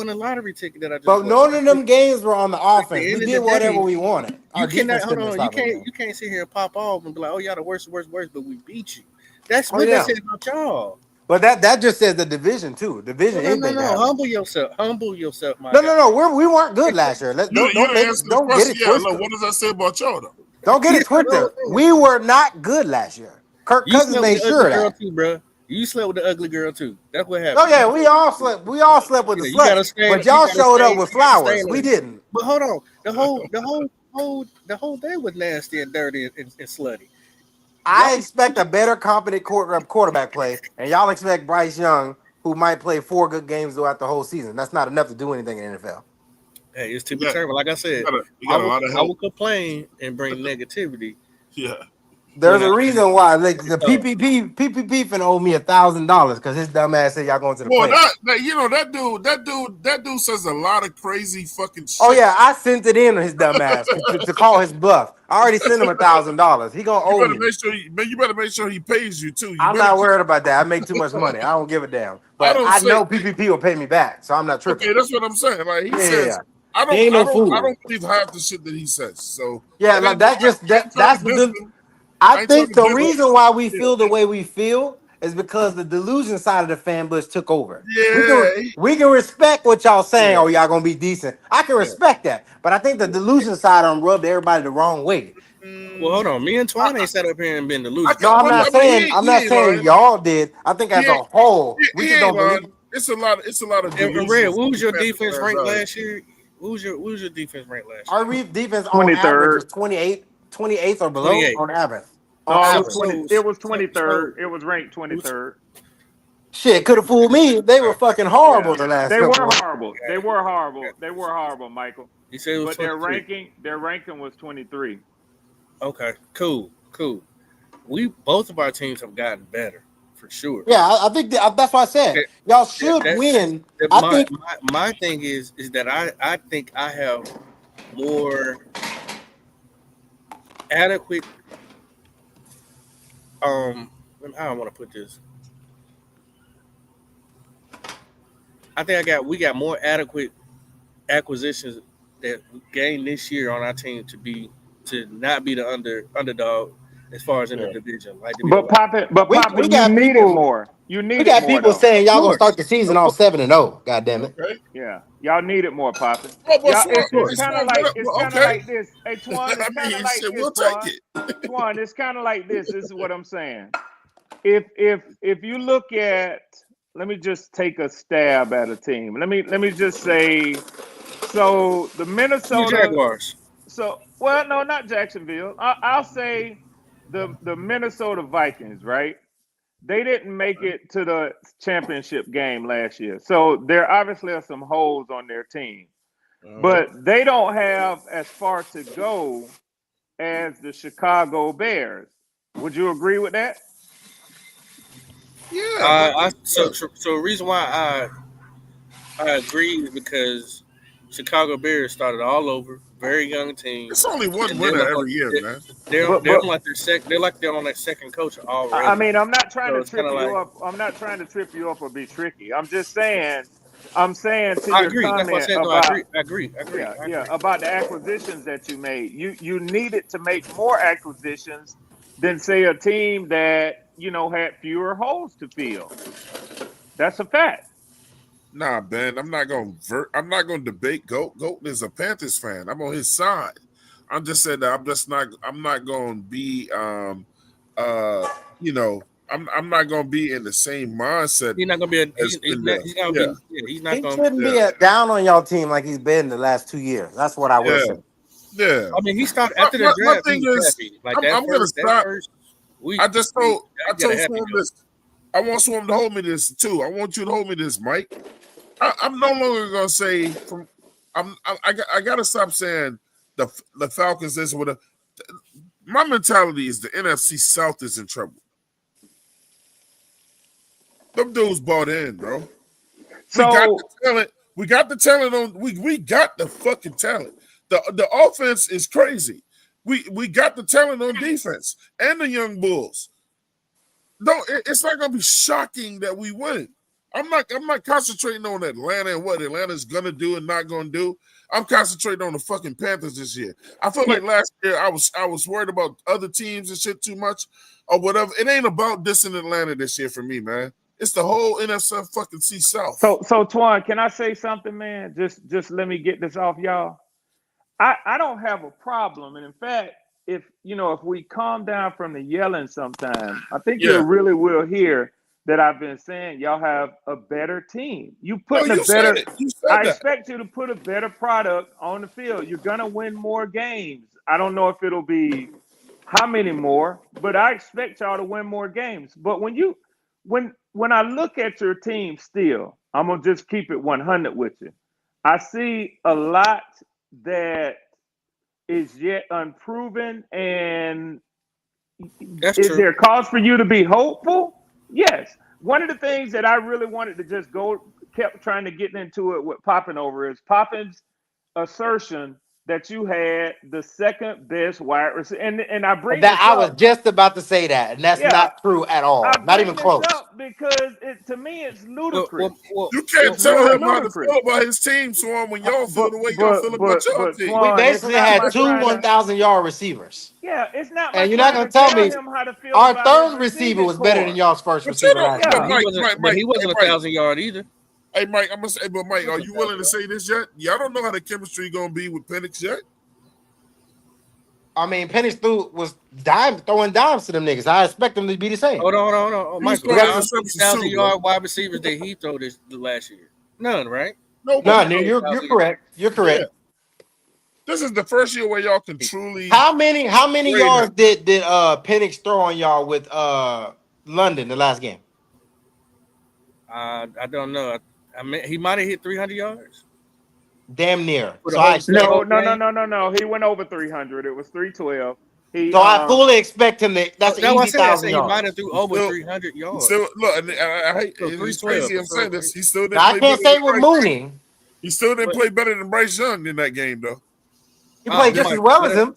a lottery ticket that I just. But none of them games were on the offense. end We of did the whatever day, we wanted. You cannot hold on. You can't sit here and pop off and be like, "Oh, y'all the worst, but we beat you." That's what that said about y'all. But that just says the division too. Division. No. Humble yourself, my No. guy. We weren't good last year. Don't get it twisted. What does that say about y'all though? Don't get it twisted. We were not good last year. Kirk Cousins made sure of that. Too, bro. You slept with the ugly girl too. That's what happened. Oh yeah, we all slept. We all slept with the sluts. But y'all showed up with flowers. We didn't. But hold on, the whole day was nasty and dirty and slutty. I expect a better competent quarterback play, and y'all expect Bryce Young, who might play 4 good games throughout the whole season. That's not enough to do anything in the NFL. Hey, it's to be determined. Like I said, I will complain and bring negativity. Yeah. There's a reason why. Like the PPP finna owe me $1,000 because his dumb ass said y'all going to the Well, playoffs. that dude says a lot of crazy fucking shit. Oh yeah, I sent it in on his dumb ass to call his bluff. I already sent him $1,000. He gonna owe me. You better make sure he pays you too. I'm not worried about that. I make too much money. I don't give a damn. But I know PPP will pay me back, so I'm not tripping. Okay, that's what I'm saying. Like he Yeah. says, I He ain't no don't fool. believe half the shit that he says. So Yeah, like that's I think the reason why we feel the way we feel is because the delusion side of the fan base took over. We can respect what y'all saying. Oh, y'all gonna be decent. I can respect that, but I think the delusion side rubbed everybody the wrong way. Well, hold on. Me and Twine ain't sat up here and been delusional. No, I'm not saying y'all did. I think as a whole, we just don't believe. It's a lot of And delusions. Red, what was your defense ranked last year? What was your defense ranked last year? Our defense on average is 28th or below 28. on average. No, it was 23rd. It was ranked 23rd. Shit, could have fooled me. They were fucking horrible the last They couple. were horrible. They were horrible. They were horrible, Michael. You said it was but their 23. ranking was 23. Okay, cool. Both of our teams have gotten better for sure. Yeah, I think that's why I said y'all should win. My thing is that I think I have more adequate. How I want to put this. I think we got more adequate acquisitions that we gained this year on our team to not be the underdog as far as in the division. Like But Papa, we you needed more. You needed more. We got people though. saying y'all gonna start the season off 7-0. God damn it. Yeah, y'all needed more, Papa. It's kind of like this. Hey, Twan, it's kind of like this. We'll take it. Twan, it's kind of like this. This is what I'm saying. If you look at, let me just take a stab at a team. Let me just say, so the Minnesota Jaguars. So no, not Jacksonville. I'll say the Minnesota Vikings, right? They didn't make it to the championship game last year. So there obviously are some holes on their team. But they don't have as far to go as the Chicago Bears. Would you agree with that? Yeah. So the reason why I agree is because Chicago Bears started all over, very young team. It's only one winner every year, man. They're on their second coach already. I mean, I'm not trying to trip you up. I'm not trying to trip you up or be tricky. I'm just saying. I'm saying to your comment about. I agree. Yeah, about the acquisitions that you made. You needed to make more acquisitions than say a team that had fewer holes to fill. That's a fact. Nah, Ben, I'm not gonna debate Goat. Goat is a Panthers fan. I'm on his side. I'm just saying that I'm not gonna be I'm not gonna be in the same mindset. He's not gonna be He shouldn't be down on y'all team like he's been the last 2 years. That's what I would say. Yeah. I mean, he stopped after the draft. My thing is, I'm gonna stop. I told Swim this. I want Swim to hold me this too. I want you to hold me this, Mike. I'm no longer gonna say I gotta stop saying the Falcons is with my mentality is the NFC South is in trouble. Them dudes bought in, bro. We got the talent. We got the fucking talent. The offense is crazy. We got the talent on defense and the young bulls. No, it's not gonna be shocking that we win. I'm not concentrating on Atlanta and what Atlanta's gonna do and not gonna do. I'm concentrating on the fucking Panthers this year. I feel like last year I was worried about other teams and shit too much or whatever. It ain't about dissing Atlanta this year for me, man. It's the whole NFC fucking C South. So Twan, can I say something, man? Just let me get this off, y'all. I don't have a problem, and in fact, if we calm down from the yelling sometime, I think you really will hear that I've been saying y'all have a better team. I expect you to put a better product on the field. You're gonna win more games. I don't know if it'll be how many more, but I expect y'all to win more games. But when I look at your team still, I'm gonna just keep it 100 with you. I see a lot that is yet unproven, and That's is true. there cause for you to be hopeful? Yes. One of the things that I really wanted to just kept trying to get into it with Poppin over is Poppin's assertion that you had the second best wide receiver. And I bring That this I was up. just about to say that, and that's Yeah, not true at all. I Not even bring this close. up because to me it's ludicrous. You can't It's tell really him how to ludicrous. feel about his team, Swan, when y'all feel the way y'all feel about your But team. We Twan, it's basically not had my two trying to 1,000-yard receivers. yeah, it's not my And you're not trying going to to tell tell me him how to feel our about his third receiver receiving was better than core. y'all's first But you receiver don't, last but year. Mike, He wasn't hey, 1,000 yard either. Hey, Mike, I'm gonna say, but Mike, are you willing to say this yet? Y'all don't know how the chemistry gonna be with Penix yet. I mean, Penix was throwing dimes to them niggas. I expect them to be the same. Hold on. Oh, He was Michael, throwing how many interceptions too, bro. 1,000-yard wide receivers did he throw this last year? None, right? Nobody. No, you're correct. You're correct. Yeah. This is the first year where y'all can truly. How many grade yards him. did Penix throw on y'all with London the last game? I don't know. I mean, he might have hit 300 yards. Damn near. For the So I whole expect. No. He went over 300. It was 312. So I fully expect him to. That's an That's what I easy said. I 1,000 said he might yards. have threw over 300 yards. Still, look, and I hate So it's 312. crazy. I'm saying this. He still didn't Now, I play can't better say than with Bryce. Mooney. He still didn't play better than Bryce Young in that game, though. He played just as well as him.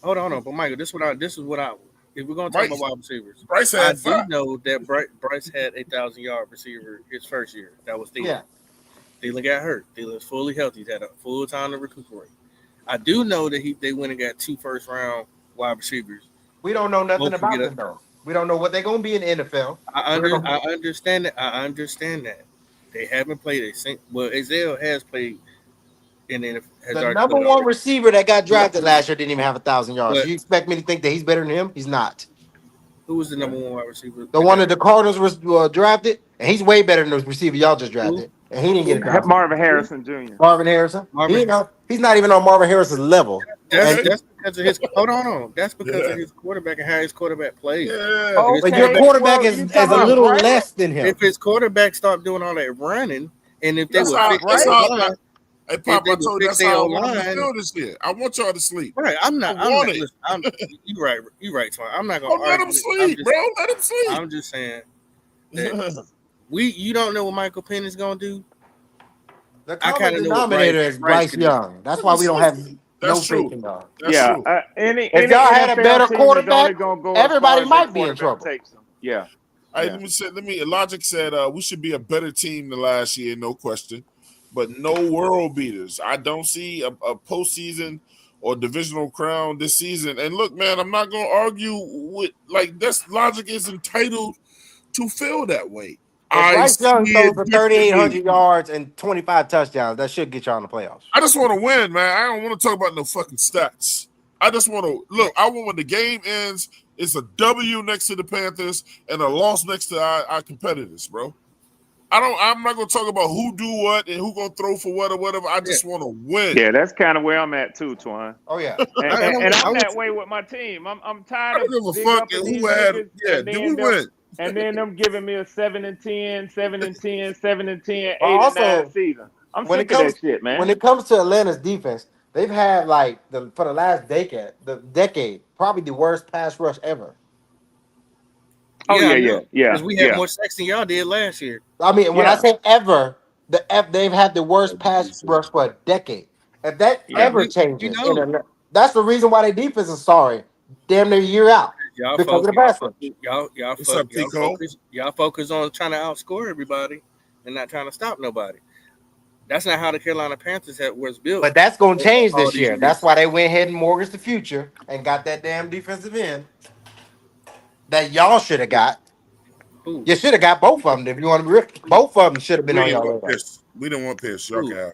Hold on. But Michael, this is what I. If we're gonna talk about wide receivers, Bryce I had do 5. know that Bryce had a 1,000-yard receiver his first year. That was Thielen. Yeah. Thielen got hurt. Thielen's fully healthy. He's had a full time to recuperate. I do know that they went and got 2 first-round wide receivers. We don't know nothing Both about get them though. We don't know what they're gonna be in the NFL. I understand that. I understand that. They haven't played a single. Well, Azale has played in the NFL. The number one receiver that got drafted last year didn't even have 1,000 yards. But- You expect me to think that he's better than him? He's not. Who was the number one wide receiver? The one that the Cardinals was drafted, and he's way better than the receiver y'all just drafted, and he didn't get a draft. Marvin Harrison Jr. Marvin Harrison. He's not even on Marvin Harrison's level. That's because of his. Hold on. That's because of his quarterback and how his quarterback plays. Oh, but your quarterback is a little less than him. If his quarterback stopped doing all that running, and if they That's would how. fix That's their how. line, Hey, Pop, I if they told would you fix that's how I their want to line, feel this year. I want y'all to sleep. right? I'm not. Listen, You right. You right, Twan. I'm not gonna Don't let argue. him sleep, bro. Let him sleep. I'm just saying that you don't know what Michael Penn is gonna do. The I common kind of know what denominator is Bryce can do. Young. That's why we don't have no faith in y'all. Yeah. If y'all had a better quarterback, everybody might be in trouble. Yeah. Hey, let me. Logic said we should be a better team than last year, no question, but no world beaters. I don't see a postseason or divisional crown this season. And look, man, I'm not gonna argue with this. Logic is entitled to feel that way. If Bryce Young see throws it for differently. 3,800 yards and 25 touchdowns, that should get y'all in the playoffs. I just want to win, man. I don't want to talk about no fucking stats. I just want to look. I want when the game ends, it's a W next to the Panthers and a loss next to our competitors, bro. I'm not gonna talk about who do what and who gonna throw for what or whatever. I just want to win. Yeah, that's kind of where I'm at too, Twan. Oh yeah, and I'm that way with my team. I'm tired of give a digging fuck up in who these had. niggas Yeah, and do then we them- win? And then them giving me a 7-10, 7-10, 7-10, 8 But and also, 9 season. I'm sick of that shit, man. When it comes to Atlanta's defense, they've had for the last decade, probably the worst pass rush ever. Oh, I yeah. know. Because we had more sacks than y'all did last year. I mean, when I say ever, they've had the worst pass rush for a decade. If that ever changes, that's the reason why their defense is sorry. Damn near year out because of the pass rush. Y'all focus on trying to outscore everybody and not trying to stop nobody. That's not how the Carolina Panthers was built. But that's going to change all this these year. years. That's why they went ahead and mortgaged the future and got that damn defensive end that y'all should have got. Ooh. You should have got both of them if you want to. Both of them should have been on y'all radar. We didn't want Pierce. Y'all can have.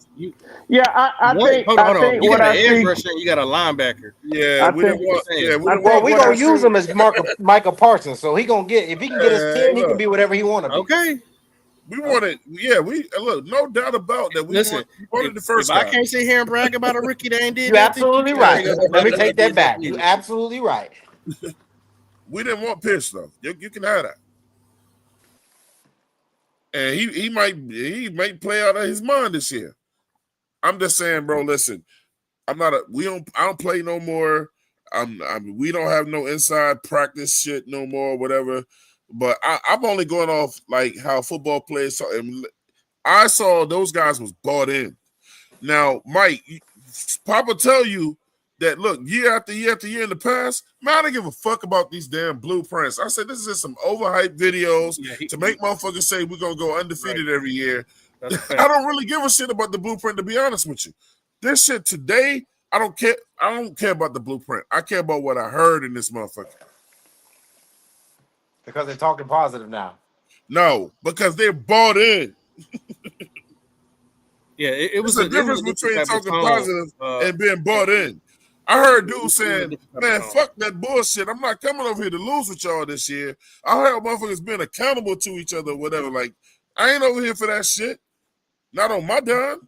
Yeah, I think. Hold on. You what got I an edge see. rusher and you got a linebacker. Yeah, we didn't want. Yeah, Well, we gonna use him as Michael Parsons, so he gonna get if he can get his 10, he can be whatever he want to be. Okay. We wanted, we look, no doubt about that. We wanted the first if guy. I can't sit here and brag about a rookie that ain't did You're nothing, absolutely right. Let me take that back. You're absolutely right. We didn't want Pierce though. You can have that. And he might play out of his mind this year. I'm just saying, bro. Listen, I don't play no more. We don't have no inside practice shit no more, whatever. But I'm only going off like how football players saw. And I saw those guys was bought in. Now, Mike, Papa tell you that look, year after year after year in the past, man, I don't give a fuck about these damn blueprints. I said this is just some overhyped videos to make motherfuckers say we're gonna go undefeated every year. I don't really give a shit about the blueprint, to be honest with you. This shit today, I don't care. I don't care about the blueprint. I care about what I heard in this motherfucker. Because they're talking positive now. No, because they're bought in. Yeah, it was a difference between talking positive and being bought in. I heard dudes saying, man, fuck that bullshit. I'm not coming over here to lose with y'all this year. I heard motherfuckers being accountable to each other or whatever. Like, I ain't over here for that shit. Not on my dime.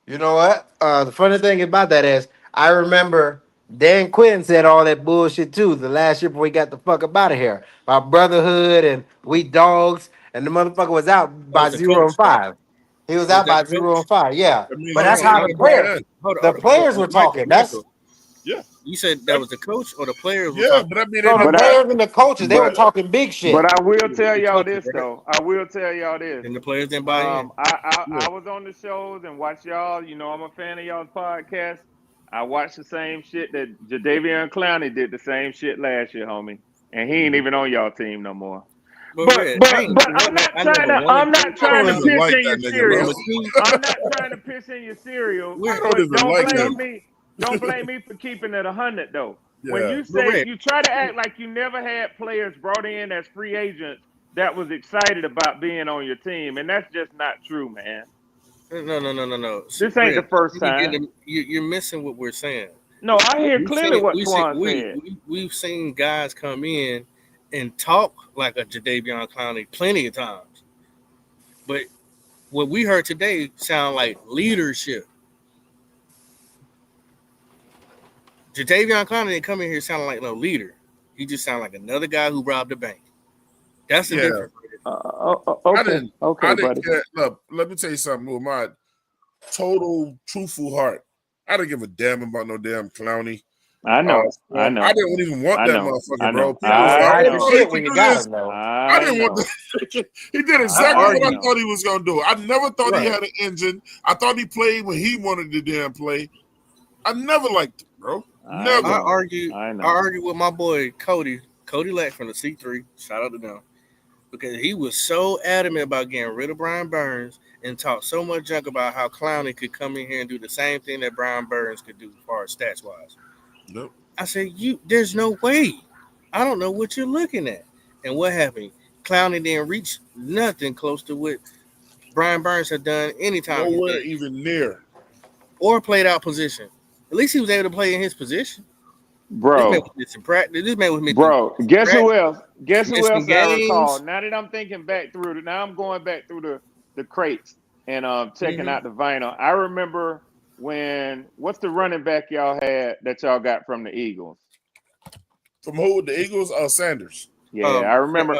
You know what? The funny thing about that is, I remember Dan Quinn said all that bullshit too the last year before we got the fuck up out of here. About brotherhood and we dogs, and the motherfucker was out by 0-5. He was out by 0-5. Yeah, but that's how the players. The players were talking. That's yeah. You said that was the coach or the players? Yeah, but I mean, the players and the coaches, they were talking big shit. But I will tell y'all this though. I will tell y'all this. And the players didn't buy in. I was on the shows and watched y'all. You know, I'm a fan of y'all's podcast. I watched the same shit that Jadeveon Clowney did the same shit last year, homie. And he ain't even on y'all team no more. But I'm not trying to piss in your cereal. I'm not trying to piss in your cereal. Don't blame me for keeping it 100 though. Yeah. When you say you try to act like you never had players brought in as free agents that was excited about being on your team, and that's just not true, man. No. This ain't the first time. You're missing what we're saying. No, I hear clearly what Twan said. We've seen guys come in and talk like a Jadeveon Clowney plenty of times, but what we heard today sound like leadership. Jadeveon Clowney didn't come in here sounding like no leader. He just sounded like another guy who robbed a bank. That's the difference. Okay, I didn't buddy. care. Look, let me tell you something with my total truthful heart. I didn't give a damn about no damn Clowney. I know. I didn't even want that motherfucker, bro. I didn't want that. He did exactly what I thought he was gonna do. I never thought he had an engine. I thought he played when he wanted to damn play. I never liked it, bro. Never. I argue with my boy Cody Leck from the C3. Shout out to them. Because he was so adamant about getting rid of Brian Burns and talked so much junk about how Clowney could come in here and do the same thing that Brian Burns could do as far as stats wise. Nope. I said, there's no way. I don't know what you're looking at. And what happened? Clowney didn't reach nothing close to what Brian Burns had done anytime. Nowhere even near. Or played out position. At least he was able to play in his position. Bro. This man was missing Bro, guess who else? Guess who else games. I recall? Now that I'm thinking back through it, now I'm going back through the crates and checking out the vinyl. I remember what's the running back y'all had that y'all got from the Eagles? From who? The Eagles? Sanders. Yeah, I remember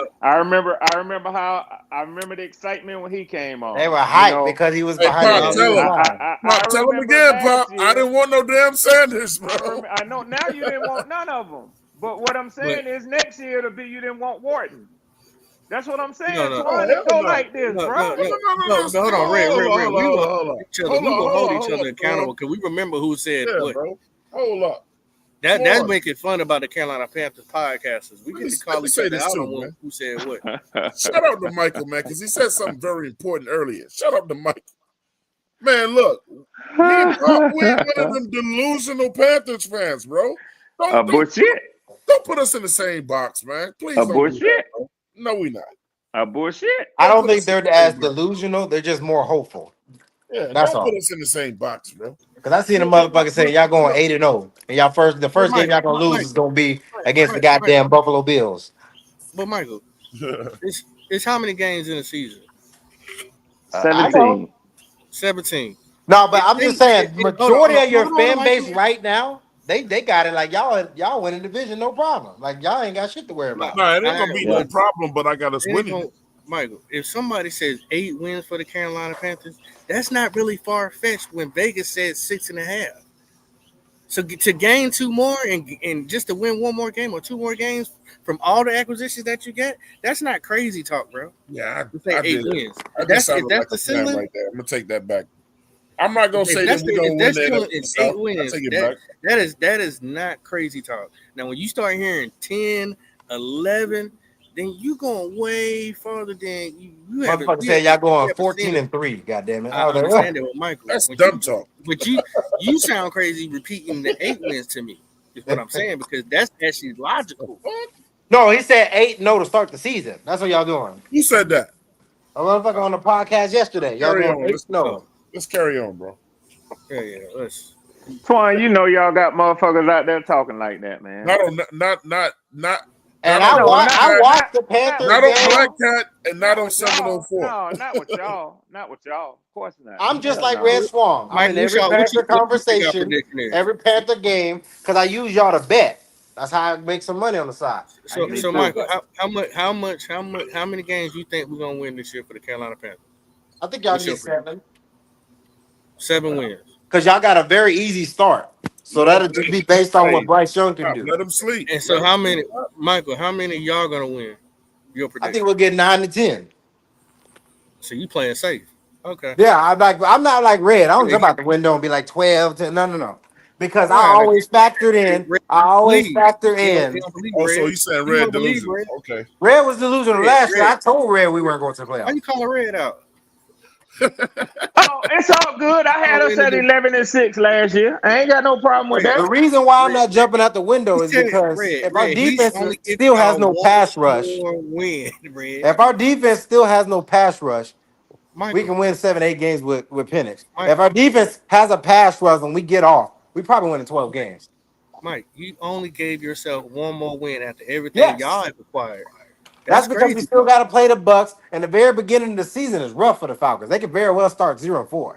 the excitement when he came on. They were hyped because he was behind. Tell him again, Pop. I didn't want no damn Sanders, bro. I know now you didn't want none of them. But what I'm saying is next year it'll be you didn't want Wharton. That's what I'm saying. Go like this, bro. Hold on, Red. We will hold each other accountable because we remember who said what. Bro. Hold up. That's making fun about the Carolina Panthers podcasters. We get to call each other out on who said what. Shout out to Michael, man, because he said something very important earlier. Shout out to Michael. Man, look, we ain't one of them delusional Panthers fans, bro. Don't put us in the same box, man. Please don't do that, bro. No, we not. Bullshit. I don't think they're as delusional. They're just more hopeful. Yeah, that's don't all. Put us in the same box, bro. Because I seen a motherfucker say y'all going 8-0, and the first game y'all gonna lose is gonna be against the goddamn Buffalo Bills. But Michael, it's how many games in a season? 17. 17. No, but I'm just saying, majority of your fan base right now, they got it like y'all win the division, no problem. Like y'all ain't got shit to worry about. No, it ain't gonna be no problem, but I got us winning. Michael, if somebody says 8 wins for the Carolina Panthers, that's not really far fetched when Vegas said 6.5. So to gain 2 more and just to win 1 more game or 2 more games from all the acquisitions that you get, that's not crazy talk, bro. Yeah, You say I 8 did. wins. I If just that's sounded like the a fan ceiling, right there. I'm gonna take that back. I'm not gonna say that we're if gonna win that's the ceiling NFC is South. 8 wins, I take it back. that is not crazy talk. Now when you start hearing 10, 11, then you going way farther than you haven't. Motherfucker said y'all going 14-3. Goddamn it! I was like, understand that with Michael. That's But dumb talk. But you sound crazy repeating the 8 wins to me. Is what I'm saying, because that's actually logical. no, he said 8-0 to start the season. That's what y'all doing. Who said that? A motherfucker on the podcast yesterday. Y'all Carry doing on. 8-0. Let's carry on, bro. Yeah, let's. Twan, you know y'all got motherfuckers out there talking like that, man. Not And not on Black I Cat, watched the Panthers not game. on Black Cat, and not on with 704. No, not with y'all. Not with y'all. Of course not. I'm just Hell like no. Red Swan. I'm in every Panther conversation, every Panther game, because I use y'all to bet. That's how I make some money on the side. So Michael, how many games you think we're gonna win this year for the Carolina Panthers? I think y'all can get 7. 7 wins. Because y'all got a very easy start. So that'll just be based on what Bryce Young can do. Let him sleep. And so how many, Michael? How many of y'all gonna win? Your prediction? I think we'll get 9-10. So you playing safe? Okay. Yeah, I'm not like Red. I don't jump out the window and be like 12-10. No. Because I Right. always factored in. I always factor in. Also, you said Red delusional. Okay. Red was delusional last year. I told Red we weren't going to the Why playoffs. you calling Red out? Oh, it's all good. I had us at 11-6 last year. I ain't got no problem with that. The reason why I'm not jumping out the window is because if our defense still has no pass rush, if our defense still has no pass rush, we can win 7-8 games with Penix. If our defense has a pass rush and we get off, we probably win in 12 games. Mike, you only gave yourself 1 more win after everything y'all have acquired. That's because we still got to play the Bucks, and the very beginning of the season is rough for the Falcons. They could very well start 0-4.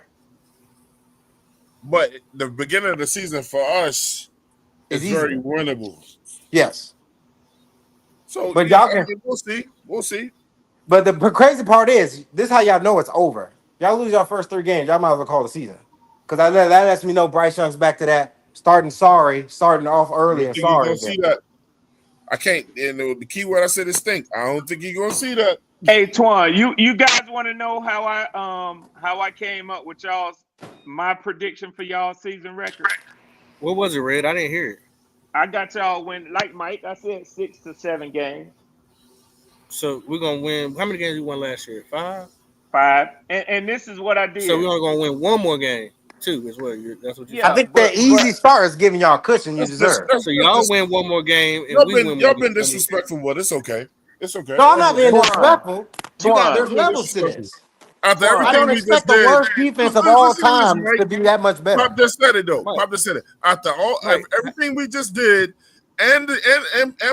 But the beginning of the season for us is very winnable. Yes. So, but yeah, y'all can. We'll see. But the crazy part is, this is how y'all know it's over. Y'all lose your first 3 games, y'all might as well call the season. Because that lets me know Bryce Young's back to that starting off early and sorry. See that. I can't. And the key word I said is think. I don't think you're gonna see that. Hey Twan, you guys want to know how I came up with my prediction for y'all season record? What was it, Red? I didn't hear it. I got y'all win, like Mike. I said 6 to 7 games. So we're gonna win. How many games we won last year? 5. 5. And this is what I did. So we're only gonna win 1 more game. 2 as well. That's what you. I think that easy start is giving y'all a cushion you deserve. So y'all win 1 more game, and y'all been disrespectful, but it's okay. It's okay. No, I'm not being disrespectful. There's levels to this. After I everything don't we just expect the did, worst defense of all time to be that much better. Pop just said it though. Pop just said it. After everything we just did, and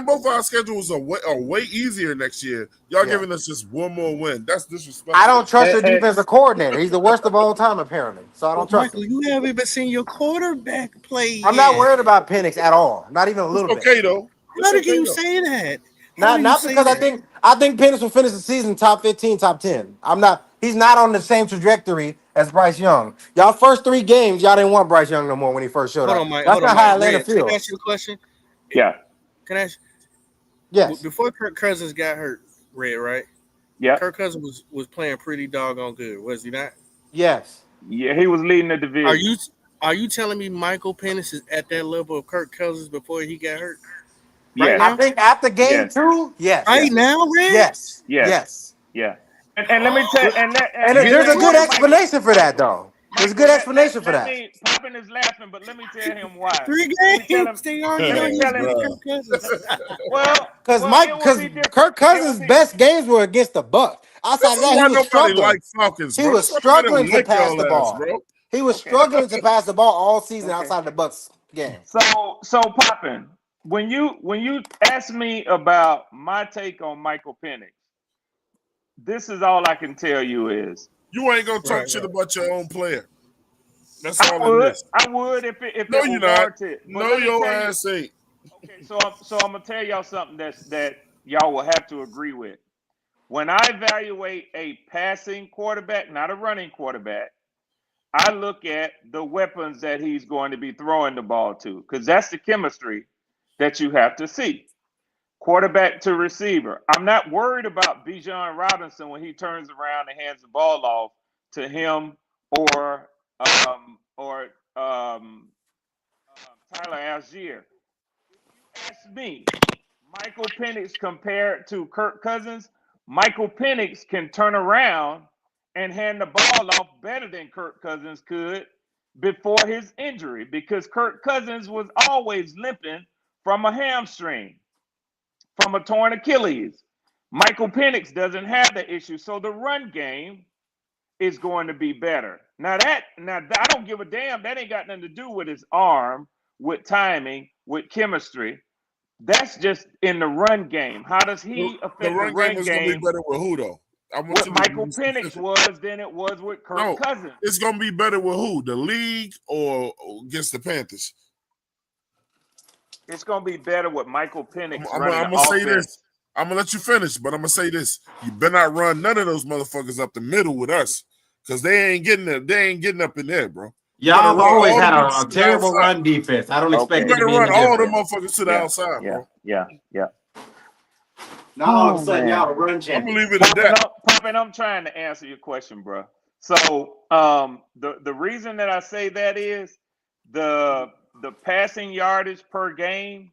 both our schedules are way easier next year. Y'all giving us just 1 more win. That's disrespectful. I don't trust your defensive coordinator. He's the worst of all time, apparently. So I don't trust Michael, him. you haven't even seen your quarterback play. I'm not worried about Penix at all. Not even a little bit. Okay though. How can you say that? Not because I think Penix will finish the season top 15, top 10. He's not on the same trajectory as Bryce Young. Y'all first 3 games, y'all didn't want Bryce Young no more when he first showed up. That's not how Atlanta feels. Can I ask you a question? Yeah. Can I ask? Yes. Before Kirk Cousins got hurt, Red, right? Yeah. Kirk Cousins was playing pretty doggone good, was he not? Yes. Yeah, he was leading the division. Are you telling me Michael Penix is at that level of Kirk Cousins before he got hurt? Yes. I think after game 2, yes. Right now, Red? Yes. Yes. Yeah. And let me tell and there's a good explanation for that, though. There's a good explanation for that. Poppin is laughing, but let me tell him why. 3 games. Well, because Kirk Cousins' best games were against the Bucks. Outside of that, he was struggling. Like Falcons, he was struggling to pass the ball. He was struggling to pass the ball all season outside of the Bucks game. So Poppin, when you ask me about my take on Michael Penix, this is all I can tell you is you ain't gonna talk shit about your own player. That's all it it is. I would if it No, was you're not. warranted. No, your ass ain't. Okay, so I'm gonna tell y'all something that y'all will have to agree with. When I evaluate a passing quarterback, not a running quarterback, I look at the weapons that he's going to be throwing the ball to, because that's the chemistry that you have to see. Quarterback to receiver. I'm not worried about Bijan Robinson when he turns around and hands the ball off to him or Tyler Algier. If you ask me, Michael Penix compared to Kirk Cousins, Michael Penix can turn around and hand the ball off better than Kirk Cousins could before his injury, because Kirk Cousins was always limping from a hamstring, from a torn Achilles. Michael Penix doesn't have the issue, so the run game is going to be better. Now I don't give a damn. That ain't got nothing to do with his arm, with timing, with chemistry. That's just in the run game. How does he affect The run game is going to be better with who though? What Michael Penix was than it was with Kirk Cousins. It's going to be better with who? The league or against the Panthers? It's going to be better with Michael Penix. I'm going to say this. I'm going to let you finish, but I'm going to say this. You better not run none of those motherfuckers up the middle with us, because they ain't getting there. They ain't getting up in there, bro. Y'all have always had a terrible run defense. I don't expect you it to better be run any all the different. motherfuckers to the outside, bro. Yeah. Now all of a sudden, y'all a run champion. I'm gonna leave it at that. Poppin', I'm trying to answer your question, bro. So the reason that I say that is the passing yardage per game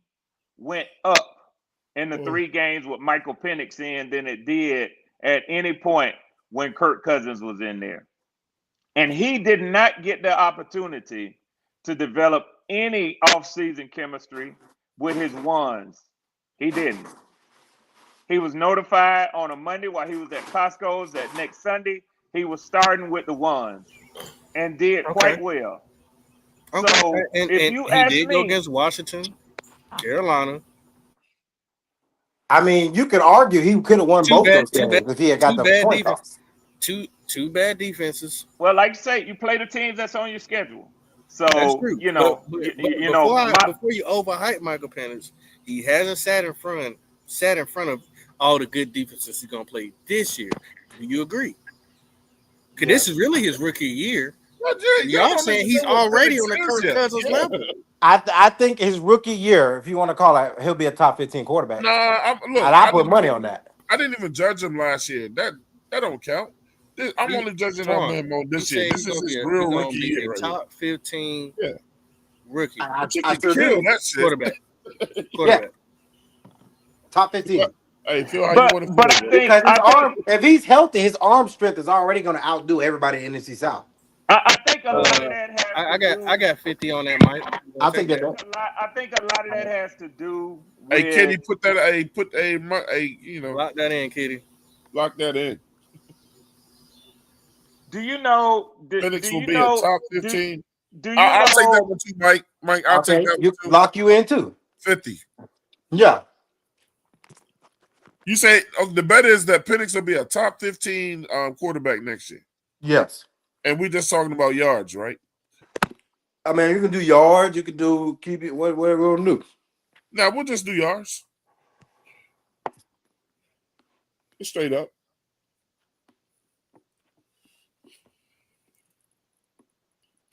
went up in the 3 games with Michael Penix in than it did at any point when Kirk Cousins was in there. And he did not get the opportunity to develop any offseason chemistry with his ones. He didn't. He was notified on a Monday while he was at Costco's that next Sunday he was starting with the ones and did quite well. Okay. So and if you he ask did me, go against Washington, Carolina. I mean, you could argue he could have won both those games if he had got the point off. Two bad defenses. Well, like you say, you play the teams that's on your schedule. So That's true. you know, but before you overhype Michael Penix, he hasn't sat in front of all the good defenses he's gonna play this year. Do you agree? Because this is really his rookie year. Y'all saying he's already on the Kirk Cousins level. I think his rookie year, if you want to call it, he'll be a top 15 quarterback. Nah, I put money on that. I didn't even judge him last year. That don't count. I'm only judging him on this year. This is his real rookie year. Right top 15 rookie. I kill that shit. Quarterback. Yeah. Top 15. Hey, Phil, how you want to but I think because his arm, if he's healthy, his arm strength is already going to outdo everybody in NFC South. I think a lot of that has I got 50 on that, Mike. I think that. I think a lot of that has to do with. Hey, Kitty, put that. You know, lock that in, Kitty. Lock that in. Do you know? Penix will be a top 15. Do you I'll know, take that one too, Mike. Mike, I'll take that one too. Lock you in too. 50. Yeah. You say the bet is that Penix will be a top 15 quarterback next year. Yes. And we're just talking about yards, right? I mean, you can do yards. You can do keep it. Whatever we're gonna do. Now we'll just do yards. Straight up.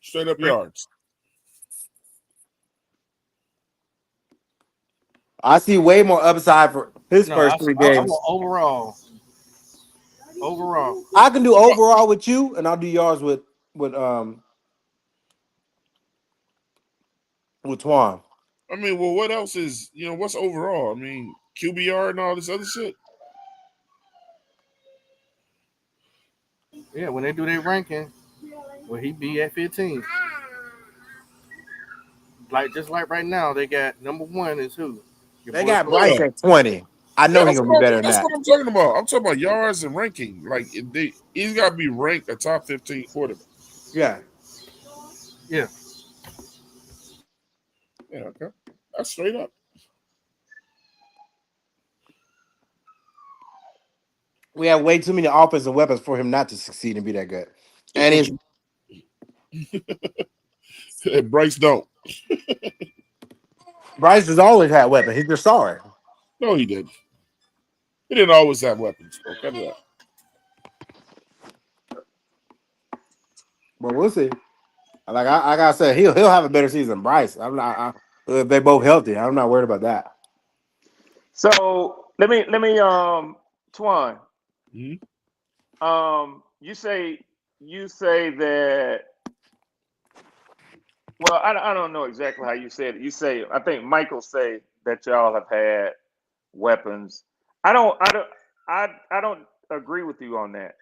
Straight up yards. I see way more upside for his first 3 games. I want overall. I can do overall with you, and I'll do yards with Twan. I mean, well, what else is what's overall? I mean, QBR and all this other shit. Yeah, when they do their ranking, will he be at 15? Just like right now, they got number 1 is who? They got Bryce at 20. I know he's gonna be better than that. That's what I'm talking about. I'm talking about yards and ranking. Like he's got to be ranked a top 15 quarterback. Yeah. Yeah. Yeah. Okay. That's straight up. We have way too many offensive weapons for him not to succeed and be that good. And he's Bryce don't. Bryce has always had weapons. He's just sorry. No, he didn't. He didn't always have weapons. Bro. Cut it out. But we'll see. Like I said, he'll have a better season than Bryce. I'm not. If they both healthy, I'm not worried about that. So let me Twan. Mm-hmm. You say that. Well, I don't know exactly how you said it. You say, I think Michael say that y'all have had weapons. I don't agree with you on that.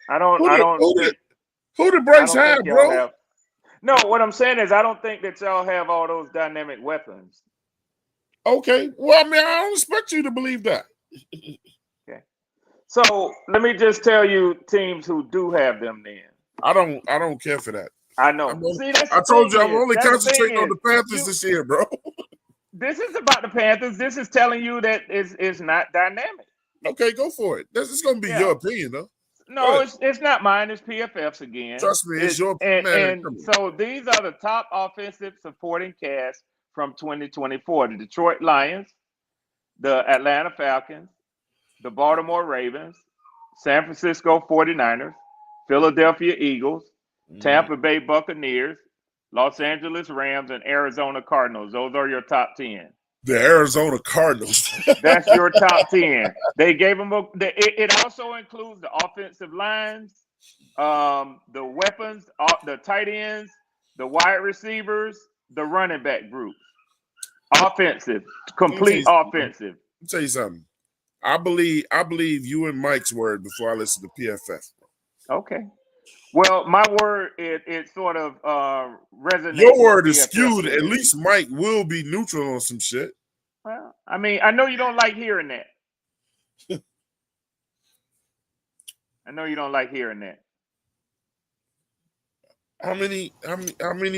Who did Bryce have, think y'all bro? have. No, what I'm saying is I don't think that y'all have all those dynamic weapons. Okay. Well, I mean, I don't expect you to believe that. Okay. So let me just tell you teams who do have them then. I don't care for that. I know. I told you I'm only concentrating on the Panthers this year, bro. This is about the Panthers. This is telling you that it's not dynamic. Okay, go for it. This is going to be your opinion, though. No, it's not mine. It's PFF's again. Trust me, it's your and so these are the top offensive supporting cast from 2024: the Detroit Lions, the Atlanta Falcons, the Baltimore Ravens, San Francisco 49ers, Philadelphia Eagles, Tampa Bay Buccaneers, Los Angeles Rams, and Arizona Cardinals. Those are your top 10. The Arizona Cardinals. That's your top 10. They gave them it also includes the offensive lines, the weapons, the tight ends, the wide receivers, the running back groups. Offensive, complete offensive. Let me tell you something. I believe you and Mike's word before I listen to PFF. Okay. Well, my word it sort of resonates. Your word is PFF skewed. At least Mike will be neutral on some shit. Well, I mean, I know you don't like hearing that. I know you don't like hearing that. How many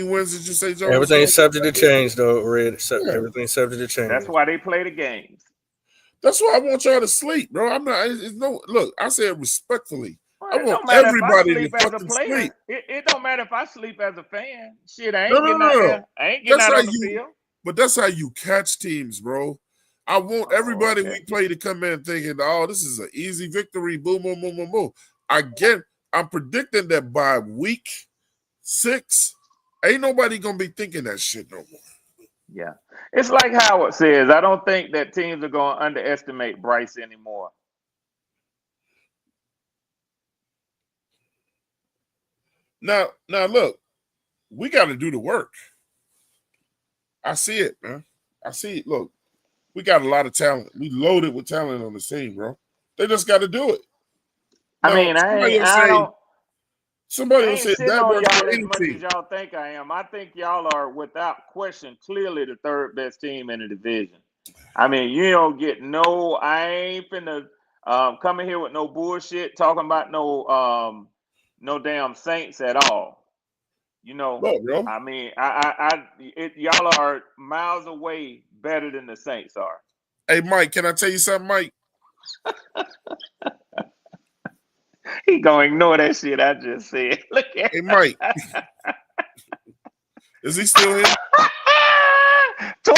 wins did you say, Joe? Everything's subject to change, though, Red. Everything's subject to change. That's why they play the games. That's why I want y'all to sleep, bro. I'm not. It's no look. I said respectfully. Well, I want everybody to fucking player. sleep. It don't matter if I sleep as a fan. Shit, I ain't No. getting out there. I ain't getting That's out how on the field. But that's how you catch teams, bro. I want everybody we play to come in thinking, oh, this is an easy victory. Boom, boom, boom, boom, boom. I'm predicting that by week 6, ain't nobody gonna be thinking that shit no more. Yeah. It's like Howard says, I don't think that teams are going to underestimate Bryce anymore. Now, look, we got to do the work. I see it, man. I see it. Look, we got a lot of talent. We loaded with talent on the team, bro. They just got to do it. Now, I mean, somebody I will ain't say sitting that on works y'all for as any much team. as y'all think I am. I think y'all are, without question, clearly the third best team in the division. I mean, you don't get I ain't finna come in here with no bullshit talking about no damn Saints at all. You know, no, bro. I mean, y'all are miles away better than the Saints are. Hey, Mike, can I tell you something, Mike? He gonna ignore that shit I just said. Look at Hey, Mike. Is he still here? Come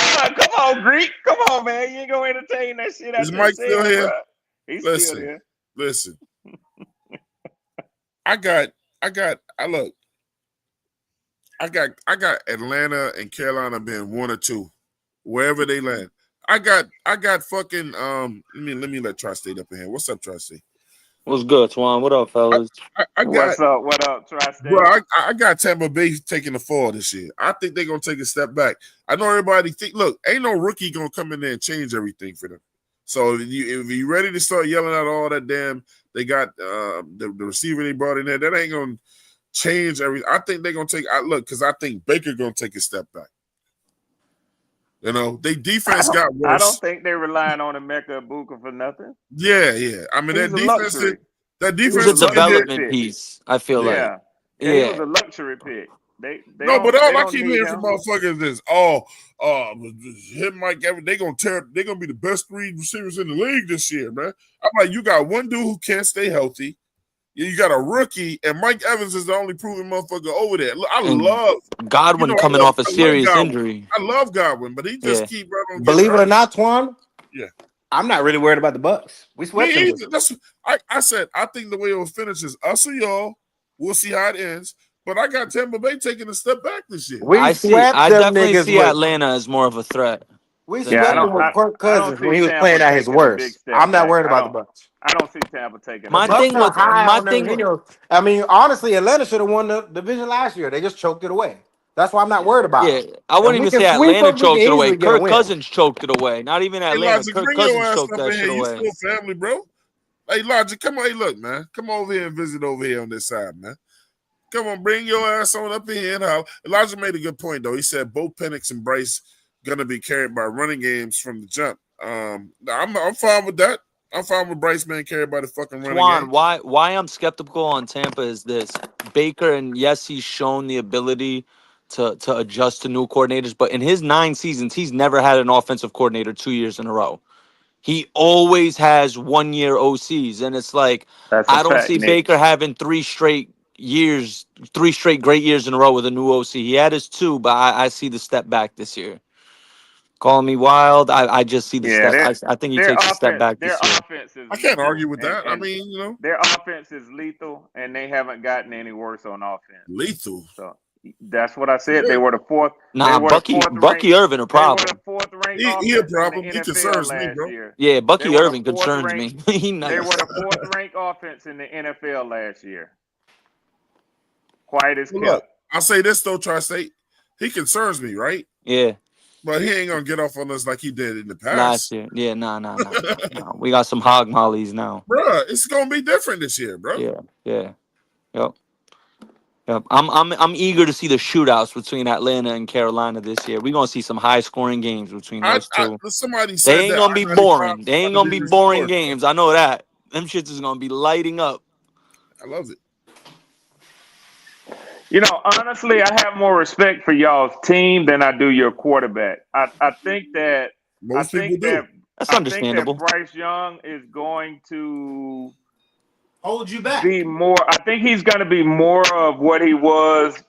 on, Greek. Come on, man. You ain't gonna entertain that shit I Is just Mike said, still here? bro. He's still here. Listen. I got Atlanta and Carolina being 1 or 2, wherever they land. I got fucking let me let Tri-State up in here. What's up, Tri-State? What's good, Twan? What up, fellas? What's up? What up, Tri-State? Bro, I got Tampa Bay taking the fall this year. I think they're gonna take a step back. I know everybody think, look, ain't no rookie gonna come in there and change everything for them. So if you ready to start yelling out all that damn, they got the receiver they brought in there, that ain't gonna change everything. I think they're gonna take. Because I think Baker gonna take a step back. You know, they defense got worse. I don't think they're relying on Emeka Ibuka for nothing. Yeah. I mean, that defense is a development piece. I feel like. Yeah, he was a luxury pick. But all I keep hearing from motherfuckers is, him, Mike Evans, they're gonna be the best 3 receivers in the league this year, man. I'm like, you got one dude who can't stay healthy. You got a rookie, and Mike Evans is the only proven motherfucker over there. I love Godwin coming off a serious injury. I love Godwin, but he just keep right on. Believe it or not, Twan. Yeah. I'm not really worried about the Bucks. We swept them. Me either. I said I think the way it will finish is us or y'all. We'll see how it ends. But I got Tampa Bay taking a step back this year. We swept I them definitely niggas see with. Atlanta as more of a threat. We than swept them Tampa. with Kirk I don't Cousins see when he was Tampa playing at his taking a big worst. step I'm not back. worried about the Bucks. I don't see Tampa taking The a Bucks are high my on them. thing You was know, I mean, honestly, Atlanta should have won the division last year. They just choked it away. That's why I'm not worried about yeah. them. I If wouldn't we even can say sweep Atlanta them, we can choked it away. easily get a Kirk win. Cousins choked it away. Not even Hey, Atlanta. Logic, Kirk bring your Cousins ass choked up that in here. shit You away. still family, bro. Hey, Logic, come on. Hey, look, man. Come over here and visit over here on this side, man. Come on, bring your ass on up in here and holler. Elijah made a good point, though. He said both Penix and Bryce gonna be carried by running games from the jump. I'm fine with that. I'm fine with Bryce being carried by the fucking running Twan, game. why I'm skeptical on Tampa is this: Baker, and yes, he's shown the ability to adjust to new coordinators, but in his 9 seasons, he's never had an offensive coordinator 2 years in a row. He always has 1-year OCs, and it's like That's a I don't fact, see Nick. Baker having 3 straight great years in a row with a new OC. He had his 2, but I see the step back this year. Call me wild. I just see the Yeah, step. I think he their takes a step offense, back their this year. offense is I can't lethal, argue with that. I and mean, you know, their offense is lethal, and they haven't gotten any worse on offense. lethal. So that's what I said. They Yeah. were the fourth. Nah, They were the fourth ranked. Bucky Irvin a They were problem. the fourth ranked He a offense in problem. the He NFL concerns me, last bro. year. Yeah, They Bucky were the Irvin fourth concerns me. ranked. He They nice. were the fourth ranked offense in the NFL last year. Quiet as Well, look, kept. I'll say this though, Tri-State. He concerns me, right? Yeah, But he ain't gonna get off on us like he did in the last past. year. Yeah, nah. We got some hog mollies now. Bruh, it's gonna be different this year, bro. Yeah. Yep. I'm eager to see the shootouts between Atlanta and Carolina this year. We're gonna see some high scoring games between those two. Somebody They said ain't that gonna be I-95 boring. is They ain't about to gonna be be boring restored. games. I know that. Them shits is gonna be lighting up. I love it. You know, honestly, I have more respect for y'all's team than I do your quarterback. I think that Most people do. That's I think that understandable. Bryce Young is going to Hold you back. be more. I think he's going to be more of what he was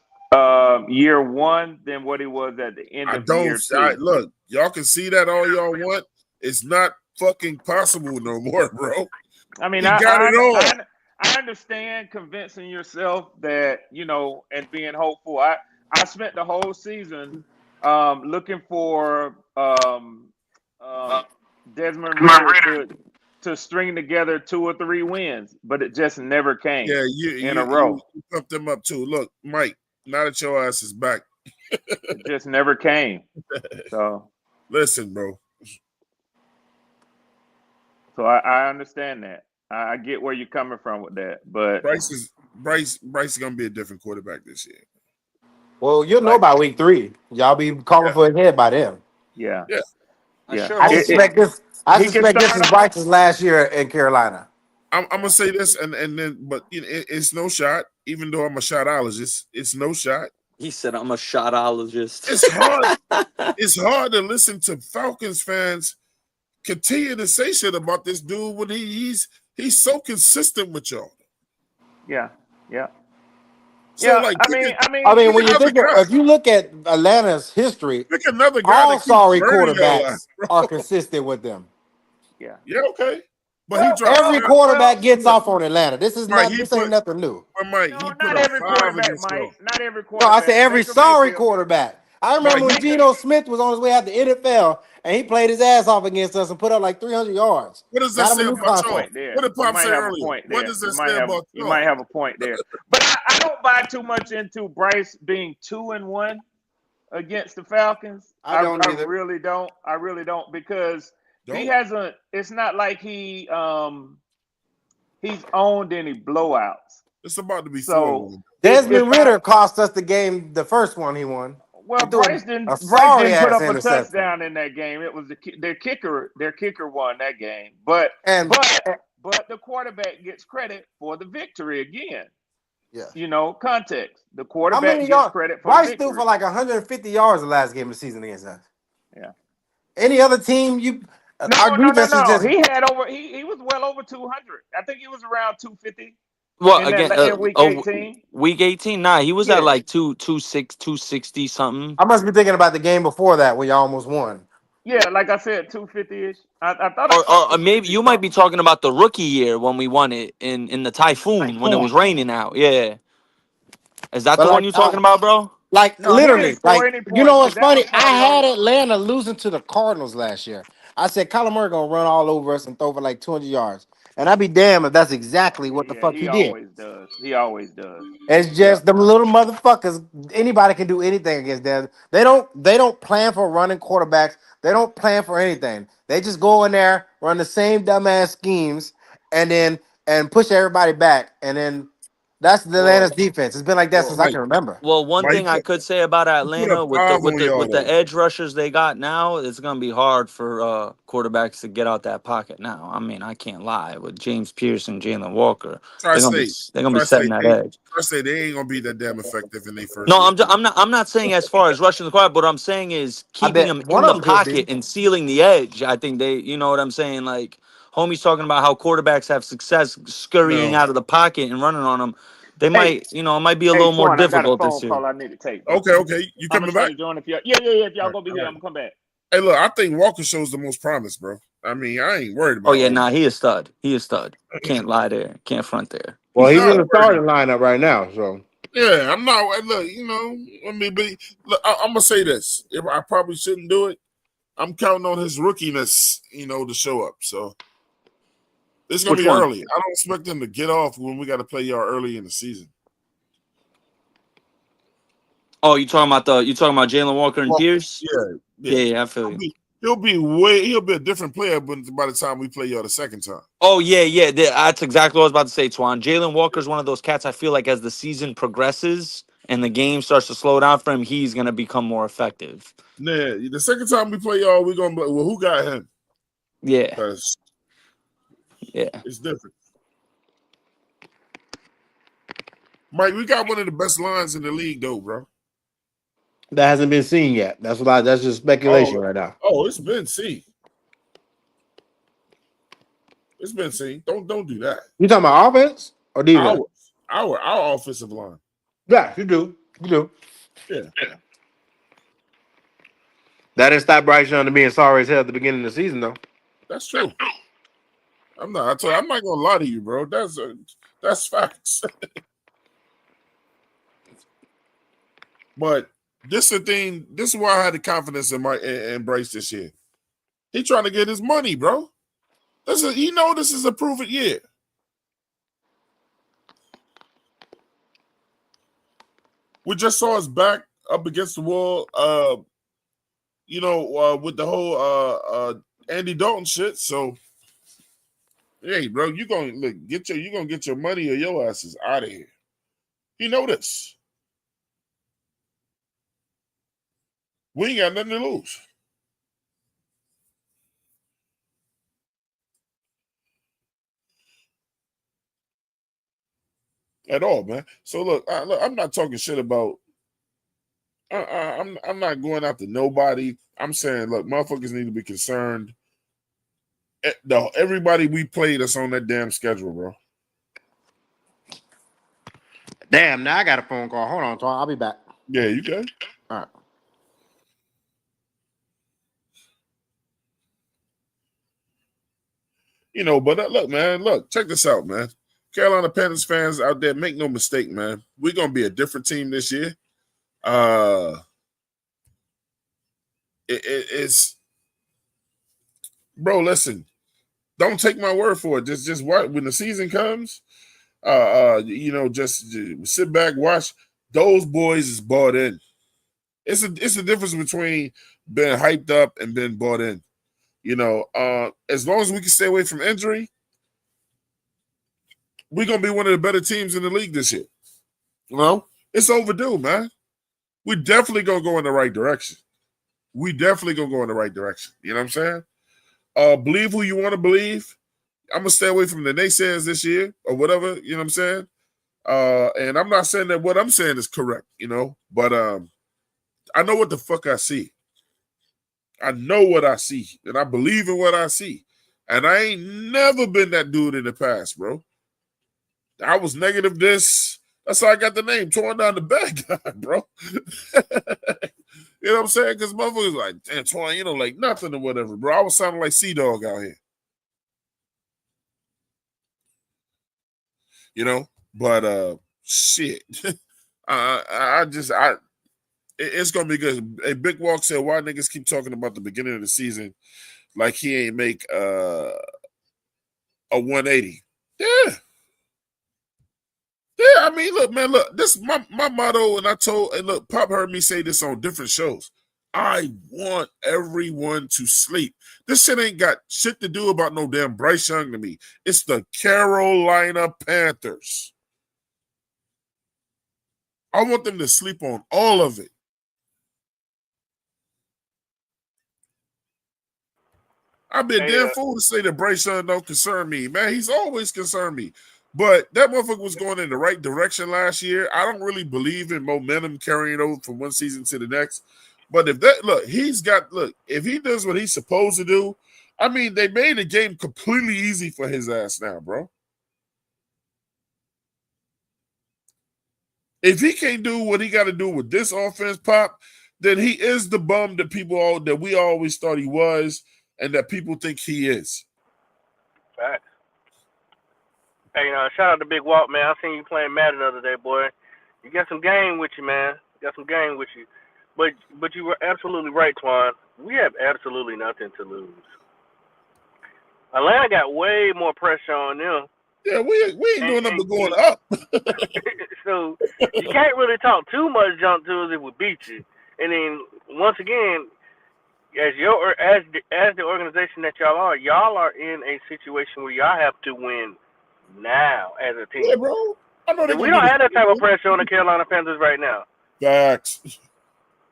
year 1 than what he was at the end of year 2. Look, y'all can see that all y'all want. It's not fucking possible no more, bro. I mean, He got it all. I understand convincing yourself that, you know, and being hopeful. I spent the whole season looking for Desmond Ritter to string together 2 or 3 wins, but it just never came. Yeah, in a row. You pumped them up too. Look, Mike, now that your ass is back. It just never came. So listen, bro. So I understand that. I get where you're coming from with that, but Bryce is gonna be a different quarterback this year. Well, you'll know by week 3. Y'all be calling for his head by then. Yeah. I suspect this. I suspect this is Bryce's last year in Carolina. I'm gonna say this, and then, but you know, it's no shot. Even though I'm a shotologist, it's no shot. He said, "I'm a shotologist." It's hard. It's hard to listen to Falcons fans continue to say shit about this dude when he's so consistent with y'all. Yeah. So like, I mean, when you think if you look at Atlanta's history, pick another guy. all sorry burning your quarterbacks ass, bro. are consistent with them. Yeah, okay. But he dropped Every quarterback gets off on Atlanta. This is Mike, not. This ain't nothing new. Mike, not every quarterback, Mike. Not every No, quarterback. I said every Baker sorry Mayfield. quarterback. I remember when Geno Smith was on his way out the NFL and he played his ass off against us and put up like 300 yards. What does that Not say a new about y'all? concept. What did Pop say have a earlier? point What there. does that say about You y'all? might have a point there. But I don't buy too much into Bryce being 2-1 against the Falcons. I don't either. I really don't. I really don't because he Don't? hasn't. It's not like he's owned any blowouts. It's about to be So 4-1. Desmond Ritter cost us the game, the first one he won. Well, Bryce didn't a put sorry-ass up a interception. touchdown in that game. It was their kicker. Their kicker won that game. But the quarterback gets credit for the victory again. Yeah. You know, context. The How quarterback many gets yards? credit for Bryce the threw victory. for like 150 yards the last game of the season against us. Yeah. Any other team, our No. defense is just. He had over. He was well over 200. I think he was around 250. Well, in again, week 18. Week 18. Nah, he was at like 260 something. I must be thinking about the game before that when y'all almost won. Yeah, like I said, 250-ish. I thought I saw Or maybe 250 you might be something. talking about the rookie year when we won it in the typhoon when it was raining out. Yeah, is that But the one you're talking about, bro? No, he didn't literally, score like any you know points what's because that funny? was I probably the had only. Atlanta losing to the Cardinals last year. I said Kyler Murray gonna run all over us and throw for like 200 yards, and I'd be damned if that's exactly what the Yeah, fuck he he did. always does. He always does. It's Yeah. just them little motherfuckers. Anybody can do anything against them. They don't plan for running quarterbacks. They don't plan for anything. They just go in there, run the same dumbass schemes, and push everybody back. And then that's the Atlanta's Well, defense. It's been like that since I Mike, can remember. Well, one Mike, thing I could say about you put up Atlanta with the 5 with on the y'all with the though. edge rushers they got now, it's gonna be hard for quarterbacks to get out that pocket now. I mean, I can't lie. With James Pierce and Jalen Walker, they're gonna be Tri-State, they're gonna be setting Tri-State, that edge. Tri-State, they ain't gonna be that damn effective in their first No, year. I'm not saying as far as rushing the quarterback, but what I'm saying is I keeping bet him one in of the them could be. pocket and sealing the edge. I think they, you know what I'm saying? Like homie's talking about how quarterbacks have success scurrying No. out of the pocket and running on them. They Hey, might, it might be a hey, little more Twan, I got a difficult this phone year. call I need to take, bro. Okay. You I'm gonna coming try back? to join if y'all. Yeah. If All y'all right, gonna be all here, right. I'm gonna come back. Hey, look, I think Walker shows the most promise, bro. I mean, I ain't worried Oh about yeah, all nah, that. he is stud. He is stud. Can't lie there. Can't front there. Well, I'm he's not in the worried starting about. lineup right now, so Yeah, I'm not. Look, I mean, but look, I'm gonna say this. If I probably shouldn't do it, I'm counting on his rookiness, to show up. So it's gonna Which be one? early. I don't expect them to get off when we got to play y'all early in the season. Oh, you talking about Jalen Walker and Well, Pierce? yeah. Yeah, I feel you. He'll be a different player, but by the time we play y'all the second time. Oh yeah. That's exactly what I was about to say, Twan. Jalen Walker's one of those cats. I feel like as the season progresses and the game starts to slow down for him, he's gonna become more effective. Yeah, the second time we play y'all, we're gonna be like, well, who got him? Yeah, Because yeah. it's different. Mike, we got one of the best lines in the league, though, bro. that hasn't been seen yet. That's just speculation right now. It's been seen. It's been seen. Don't do that. You talking about offense or defense? Our offensive line. Yeah, you do. You do. Yeah. That didn't stop Bryce Young to being sorry as hell at the beginning of the season, though. That's true. I'm not gonna lie to you, bro. That's facts. But this is the thing. This is why I had the confidence in Bryce this year. He trying to get his money, bro. This is a proven year. We just saw his back up against the wall. With the whole Andy Dalton shit. So, hey, bro, you gonna get your money or your asses out of here. You know this. We ain't got nothing to lose. At all, man. So look, I'm not talking shit about. I'm not going after nobody. I'm saying, look, motherfuckers need to be concerned. Everybody we play that's on that damn schedule, bro. Damn, now I got a phone call. Hold on, Twan. I'll be back. Yeah, you can. All right. But look, man, check this out, man. Carolina Panthers fans out there, make no mistake, man. We're gonna be a different team this year. It's bro. Listen, don't take my word for it. Just watch when the season comes. Just sit back, watch. Those boys is bought in. It's a difference between being hyped up and being bought in. As long as we can stay away from injury, we're gonna be one of the better teams in the league this year. It's overdue, man. We definitely gonna go in the right direction. You know what I'm saying? Believe who you want to believe. I'm gonna stay away from the naysayers this year or whatever. You know what I'm saying? And I'm not saying that what I'm saying is correct, but I know what the fuck I see. I know what I see, and I believe in what I see. And I ain't never been that dude in the past, bro. I was negative this, That's how I got the name, torn down the bad guy, bro. You know what I'm saying? Because motherfuckers like, Antoine, you know, like nothing or whatever, bro. I was sounding like Sea-Dog out here. You know? But shit. It's gonna be good. Hey, Big Walk said, why niggas keep talking about the beginning of the season like he ain't make a 180? Yeah. Yeah, I mean, look, man, look, this is my motto, and look, Pop heard me say this on different shows. I want everyone to sleep. This shit ain't got shit to do about no damn Bryce Young to me. It's the Carolina Panthers. I want them to sleep on all of it. I'd be a damn fool to say that Bryce Young don't concern me. Man, he's always concerned me. But that motherfucker was going in the right direction last year. I don't really believe in momentum carrying over from one season to the next. But if if he does what he's supposed to do, I mean, they made the game completely easy for his ass now, bro. If he can't do what he got to do with this offense, Pop, then he is the bum that we always thought he was, and that people think he is. Facts. Hey, shout out to Big Walt, man. I seen you playing Madden the other day, boy. You got some game with you, man. But you were absolutely right, Twan. We have absolutely nothing to lose. Atlanta got way more pressure on them. Yeah, we ain't doing nothing but going up. So you can't really talk too much junk to us if we beat you. And then once again, as the organization that y'all are in a situation where y'all have to win now as a team. Yeah, bro. I know we don't have that type of pressure on the Carolina Panthers right now. Facts.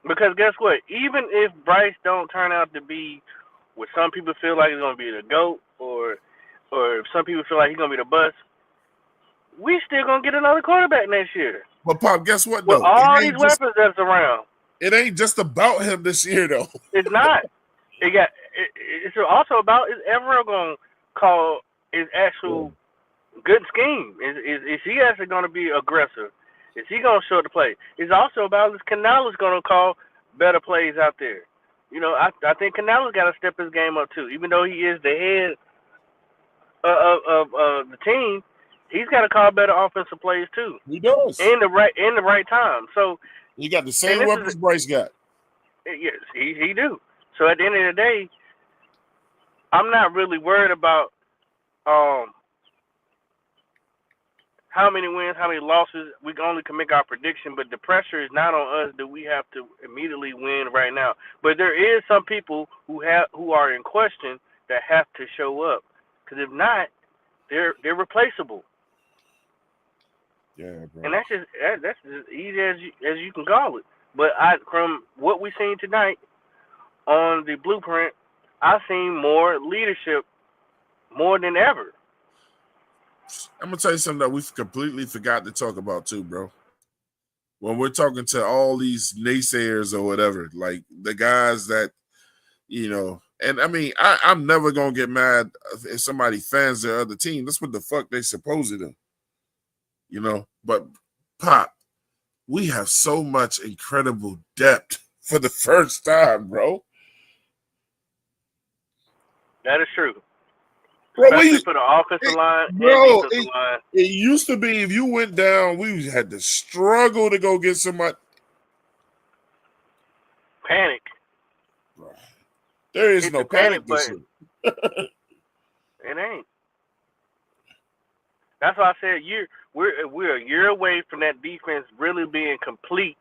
Because guess what? Even if Bryce don't turn out to be what some people feel like he's going to be the GOAT, or if some people feel like he's going to be the bust, we still going to get another quarterback next year. But, Pop, guess what, With though? all these weapons that's around. It ain't just about him this year, though. It's not. It's also about, is Everett going to call his actual good scheme? Is he actually going to be aggressive? Is he going to show the play? It's also about, is Canales going to call better plays out there? You know, I think Canales got to step his game up, too. Even though he is the head of the team, he's got to call better offensive plays, too. He does. In the right time. So he got the same weapons Bryce got. Yes, he do. So at the end of the day, I'm not really worried about how many wins, how many losses. We only can make our prediction, but the pressure is not on us that we have to immediately win right now. But there is some people who are in question that have to show up, because if not, they're replaceable. Yeah, bro. And that's as easy as you can call it. But from what we seen tonight on the blueprint, I've seen more leadership, more than ever. I'm gonna tell you something that we completely forgot to talk about too, bro. When we're talking to all these naysayers or whatever, like the guys that, you know, and I mean, I'm never gonna get mad if somebody fans their other team. That's what the fuck they supposed to do, you know. But Pop, we have so much incredible depth for the first time, bro. That is true. Bro, especially for the offensive line and defensive line. It used to be if you went down, we had to struggle to go get somebody. Panic. There is no panic this year. It ain't. That's why I said we're a year away from that defense really being complete,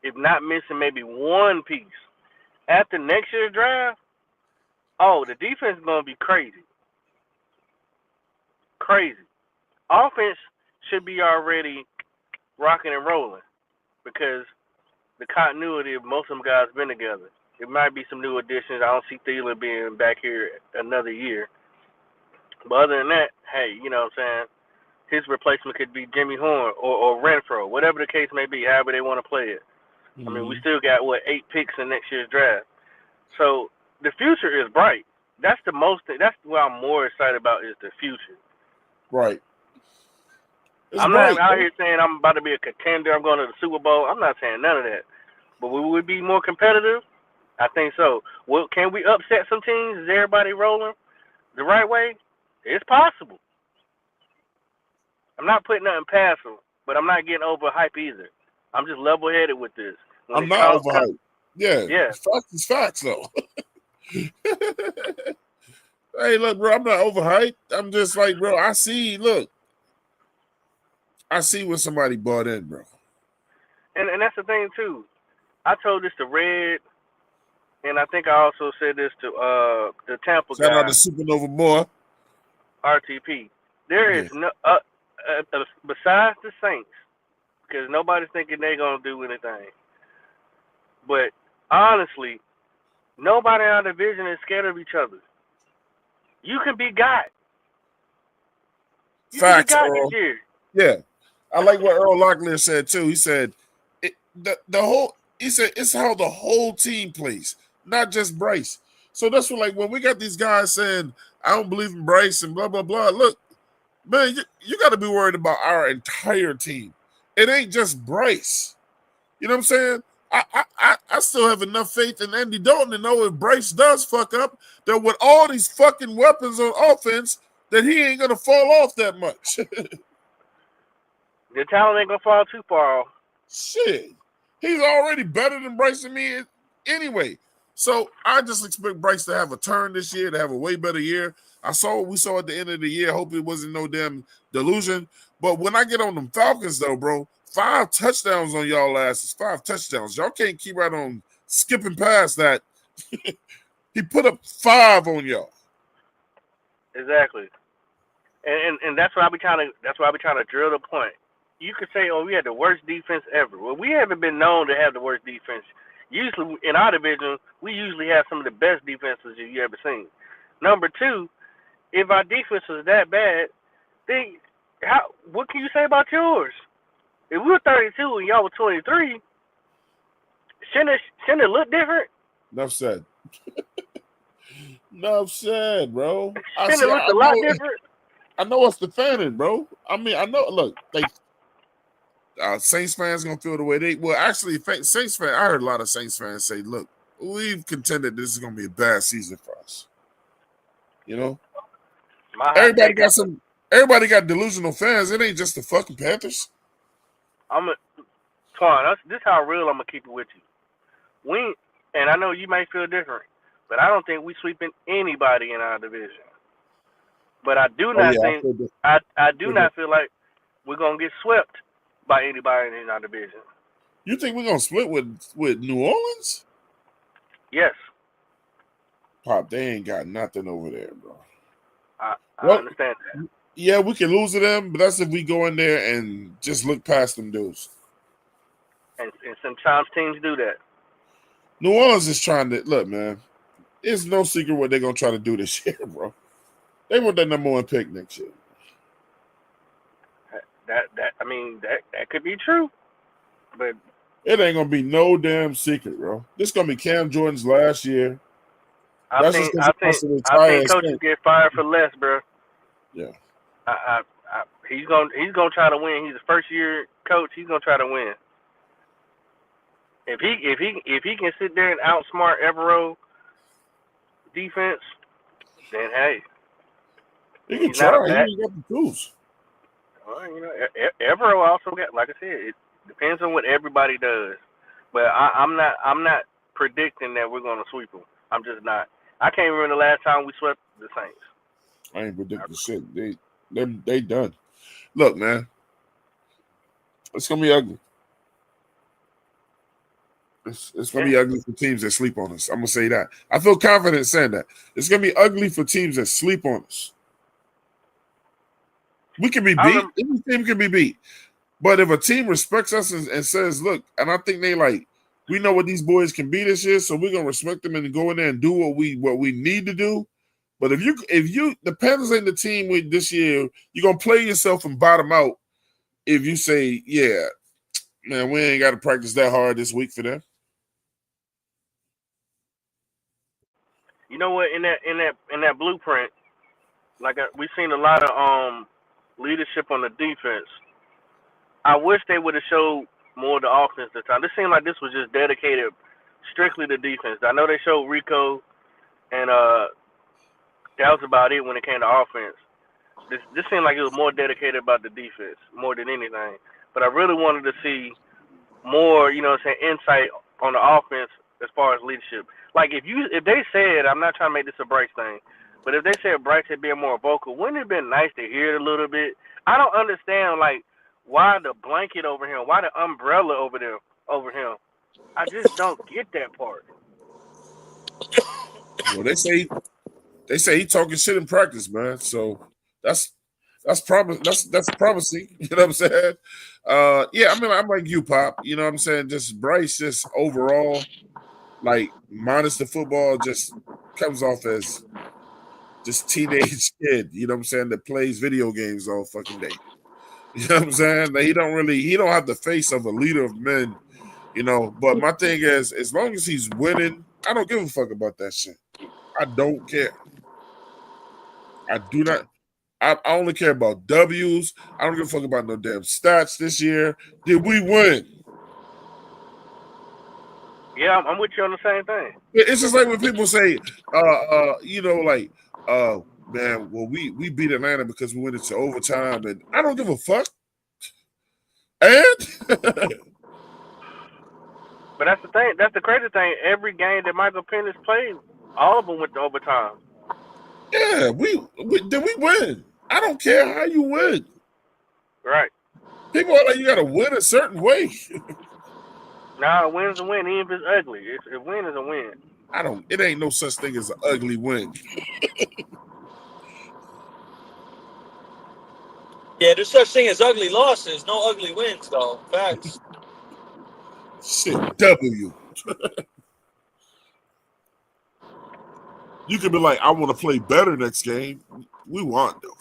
if not missing maybe one piece. After next year's draft, the defense is gonna be crazy. Crazy. Offense should be already rocking and rolling because the continuity of most of them guys been together. It might be some new additions. I don't see Thielen being back here another year. But other than that, hey, you know what I'm saying? His replacement could be Jimmy Horn or Renfro, whatever the case may be, however they want to play it. I mean, we still got, 8 picks in next year's draft. So the future is bright. That's what I'm more excited about is the future. Right. It's I'm not bright, out bro. here saying I'm about to be a contender. I'm going to the Super Bowl. I'm not saying none of that. But we would be more competitive. I think so. Well, can we upset some teams? Is everybody rolling the right way? It's possible. I'm not putting nothing past them, but I'm not getting overhyped either. I'm just level-headed with this. When I'm it not comes, overhyped. Yeah, yeah, facts is facts though. Hey, look, bro, I'm not overhyped. I'm just like, bro, I see when somebody bought in, bro. and that's the thing too. I told this to Red, and I think I also said this to the Tampa Shout out guy, to Supernova Moore. RTP. There is Yeah. no besides the Saints, because nobody's thinking they're gonna do anything. But honestly, nobody in our division is scared of each other. You can be got. You can be Facts, got this Earl. year. Yeah. I like what Earl Locklear said too. He said he said it's how the whole team plays, not just Bryce. So that's what, like, when we got these guys saying, I don't believe in Bryce and blah blah blah. Look, man, you got to be worried about our entire team. It ain't just Bryce. You know what I'm saying? I still have enough faith in Andy Dalton to know if Bryce does fuck up, that with all these fucking weapons on offense, that he ain't gonna fall off that much. The talent ain't gonna fall too far off. Shit, he's already better than Bryce and me anyway. So I just expect Bryce to have a turn this year, to have a way better year. I saw what we saw at the end of the year. Hope it wasn't no damn delusion. But when I get on them Falcons, though, bro, 5 touchdowns on y'all asses. 5 touchdowns. Y'all can't keep right on skipping past that. He put up 5 on y'all. Exactly. And that's why I be trying to drill the point. You could say, oh, we had the worst defense ever. Well, we haven't been known to have the worst defense. Usually in our division, we usually have some of the best defenses you ever seen. Number two, if our defense was that bad, then what can you say about yours? If we were 32 and y'all were 23, shouldn't it look different? Enough said. Enough said, bro. Shouldn't it look a lot different? I know what's the fan, bro. I mean, I know. Look, Saints fans gonna feel the way they. Well, actually, Saints fans. I heard a lot of Saints fans say, "Look, we've contended. This is gonna be a bad season for us." You know, Everybody got delusional fans. It ain't just the fucking Panthers. Twan, this is how real I'm gonna keep it with you. And I know you may feel different, but I don't think we sweeping anybody in our division. But I do not not feel like we're gonna get swept by anybody in our division. You think we're gonna split with New Orleans? Yes. Pop, they ain't got nothing over there, bro. I understand that. Yeah, we can lose to them, but that's if we go in there and just look past them dudes. And sometimes teams do that. New Orleans is trying to look, man. It's no secret what they're gonna try to do this year, bro. They want that number 1 pick next year. That could be true, but it ain't gonna be no damn secret, bro. This is gonna be Cam Jordan's last year. I think coaches get fired for less, bro. Yeah. He's gonna try to win. He's a first year coach. He's gonna try to win. If he can sit there and outsmart Evero defense, then hey, he can try. He ain't got the tools. Well, Evero also got, like I said, it depends on what everybody does. But I'm not predicting that we're gonna sweep them. I'm just not. I can't remember the last time we swept the Saints. I ain't predicting shit. They done. Look, man, it's gonna be ugly. It's gonna be ugly for teams that sleep on us. I'm gonna say that. I feel confident saying that. It's gonna be ugly for teams that sleep on us. We can be beat. Any team can be beat. But if a team respects us and says, look, and I think they we know what these boys can be this year, so we're gonna respect them and go in there and do what we need to do. But if you the Panthers ain't the team with this year, you're gonna play yourself and bottom out if you say, yeah, man, we ain't got to practice that hard this week for them. You know what? In that blueprint, we've seen a lot of leadership on the defense. I wish they would have showed more of the offense this time. This seemed like this was just dedicated strictly to defense. I know they showed Rico, and that was about it when it came to offense. This seemed like it was more dedicated about the defense more than anything. But I really wanted to see more, insight on the offense as far as leadership. Like if they said, I'm not trying to make this a Bryce thing, but if they said Bryce had been more vocal, wouldn't it have been nice to hear it a little bit? I don't understand why the blanket over him, why the umbrella over him. I just don't get that part. Well, they say he talking shit in practice, man. So that's promising. You know what I'm saying? Yeah, I mean, I'm like you, Pop. You know what I'm saying? Just Bryce, just overall, like minus the football, just comes off as just teenage kid. You know what I'm saying? That plays video games all fucking day. You know what I'm saying? Like, he don't have the face of a leader of men. You know, but my thing is, as long as he's winning, I don't give a fuck about that shit. I don't care. I do not. I only care about W's. I don't give a fuck about no damn stats this year. Did we win? Yeah, I'm with you on the same thing. It's just like when people say, man, well, we beat Atlanta because we went into overtime, and I don't give a fuck. And but that's the thing. That's the crazy thing. Every game that Michael Penix played, all of them went to overtime. Yeah, did we win? I don't care how you win. Right. People are like, you got to win a certain way. Nah, a win's a win, even if it's ugly. A win is a win. It ain't no such thing as an ugly win. Yeah, there's such thing as ugly losses, no ugly wins, though. Facts. Shit, W. You could be like, I want to play better next game. We want though.